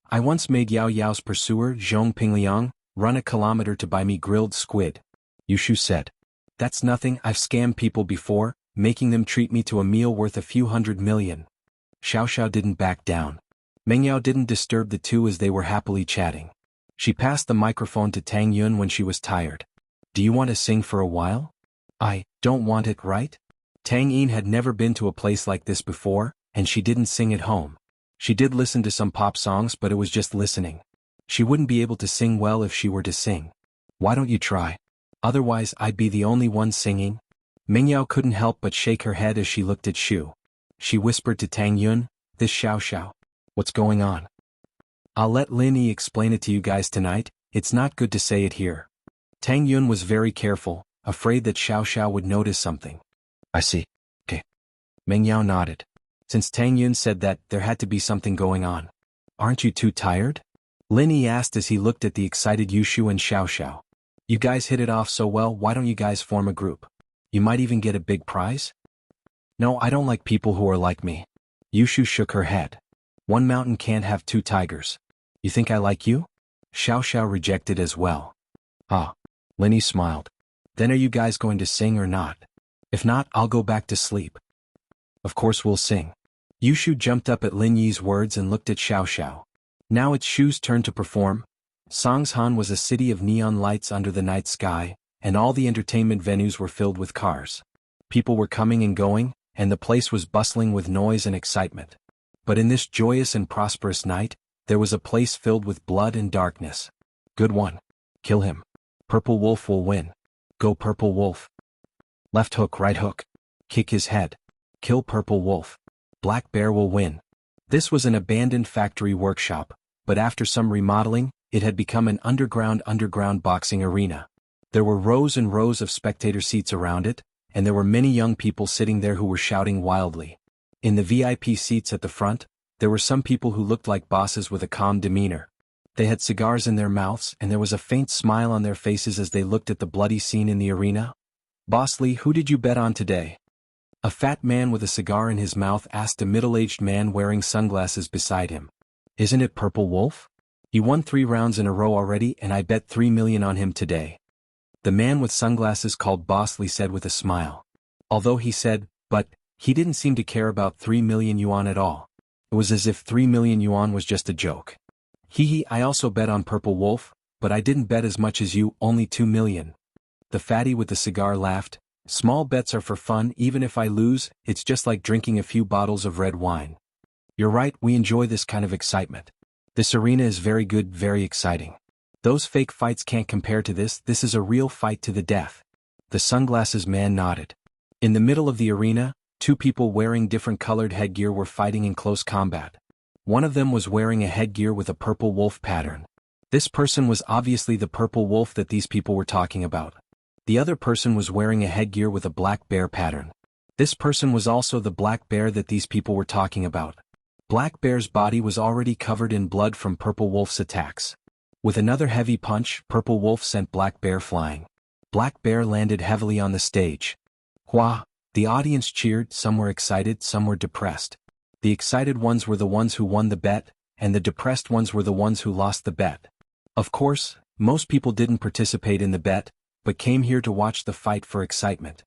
I once made Yao Yao's pursuer, Zhong Pingliang, run a kilometer to buy me grilled squid. Yushu said. That's nothing, I've scammed people before, making them treat me to a meal worth a few $100 million. Xiao Xiao didn't back down. Meng Yao didn't disturb the two as they were happily chatting. She passed the microphone to Tang Yun when she was tired. Do you want to sing for a while? I don't want it, right? Tang Yin had never been to a place like this before, and she didn't sing at home. She did listen to some pop songs, but it was just listening. She wouldn't be able to sing well if she were to sing. Why don't you try? Otherwise I'd be the only one singing. Ming Yao couldn't help but shake her head as she looked at Shu. She whispered to Tang Yun, this Xiao Xiao. What's going on? I'll let Lin Yi explain it to you guys tonight, it's not good to say it here. Tang Yun was very careful, afraid that Xiao Xiao would notice something. I see. Okay. Meng Yao nodded. Since Tang Yun said that, there had to be something going on. Aren't you too tired? Lin Yi asked as he looked at the excited Yushu and Xiao Xiao. You guys hit it off so well, why don't you guys form a group? You might even get a big prize? No, I don't like people who are like me. Yushu shook her head. One mountain can't have two tigers. You think I like you? Xiao Xiao rejected as well. Ah. Lin Yi smiled. Then are you guys going to sing or not? If not, I'll go back to sleep. Of course we'll sing. Yushu jumped up at Lin Yi's words and looked at Xiao Xiao. Now it's Shu's turn to perform. Songshan was a city of neon lights under the night sky, and all the entertainment venues were filled with cars. People were coming and going, and the place was bustling with noise and excitement. But in this joyous and prosperous night, there was a place filled with blood and darkness. Good one. Kill him. Purple Wolf will win. Go Purple Wolf. Left hook, right hook. Kick his head. Kill Purple Wolf. Black Bear will win. This was an abandoned factory workshop, but after some remodeling, it had become an underground boxing arena. There were rows and rows of spectator seats around it, and there were many young people sitting there who were shouting wildly. In the VIP seats at the front, there were some people who looked like bosses with a calm demeanor. They had cigars in their mouths and there was a faint smile on their faces as they looked at the bloody scene in the arena. "Boss Lee, who did you bet on today?" A fat man with a cigar in his mouth asked a middle-aged man wearing sunglasses beside him. "Isn't it Purple Wolf? He won 3 rounds in a row already and I bet 3 million on him today." The man with sunglasses called Boss Lee said with a smile. Although he said, but, he didn't seem to care about 3 million yuan at all. It was as if 3 million yuan was just a joke. "Hee, I also bet on Purple Wolf, but I didn't bet as much as you, only 2 million. The fatty with the cigar laughed. "Small bets are for fun. Even if I lose, it's just like drinking a few bottles of red wine." "You're right, we enjoy this kind of excitement. This arena is very good, very exciting. Those fake fights can't compare to this is a real fight to the death." The sunglasses man nodded. In the middle of the arena, 2 people wearing different colored headgear were fighting in close combat. One of them was wearing a headgear with a Purple Wolf pattern. This person was obviously the Purple Wolf that these people were talking about. The other person was wearing a headgear with a Black Bear pattern. This person was also the Black Bear that these people were talking about. Black Bear's body was already covered in blood from Purple Wolf's attacks. With another heavy punch, Purple Wolf sent Black Bear flying. Black Bear landed heavily on the stage. Hua! The audience cheered, some were excited, some were depressed. The excited ones were the ones who won the bet, and the depressed ones were the ones who lost the bet. Of course, most people didn't participate in the bet, but came here to watch the fight for excitement.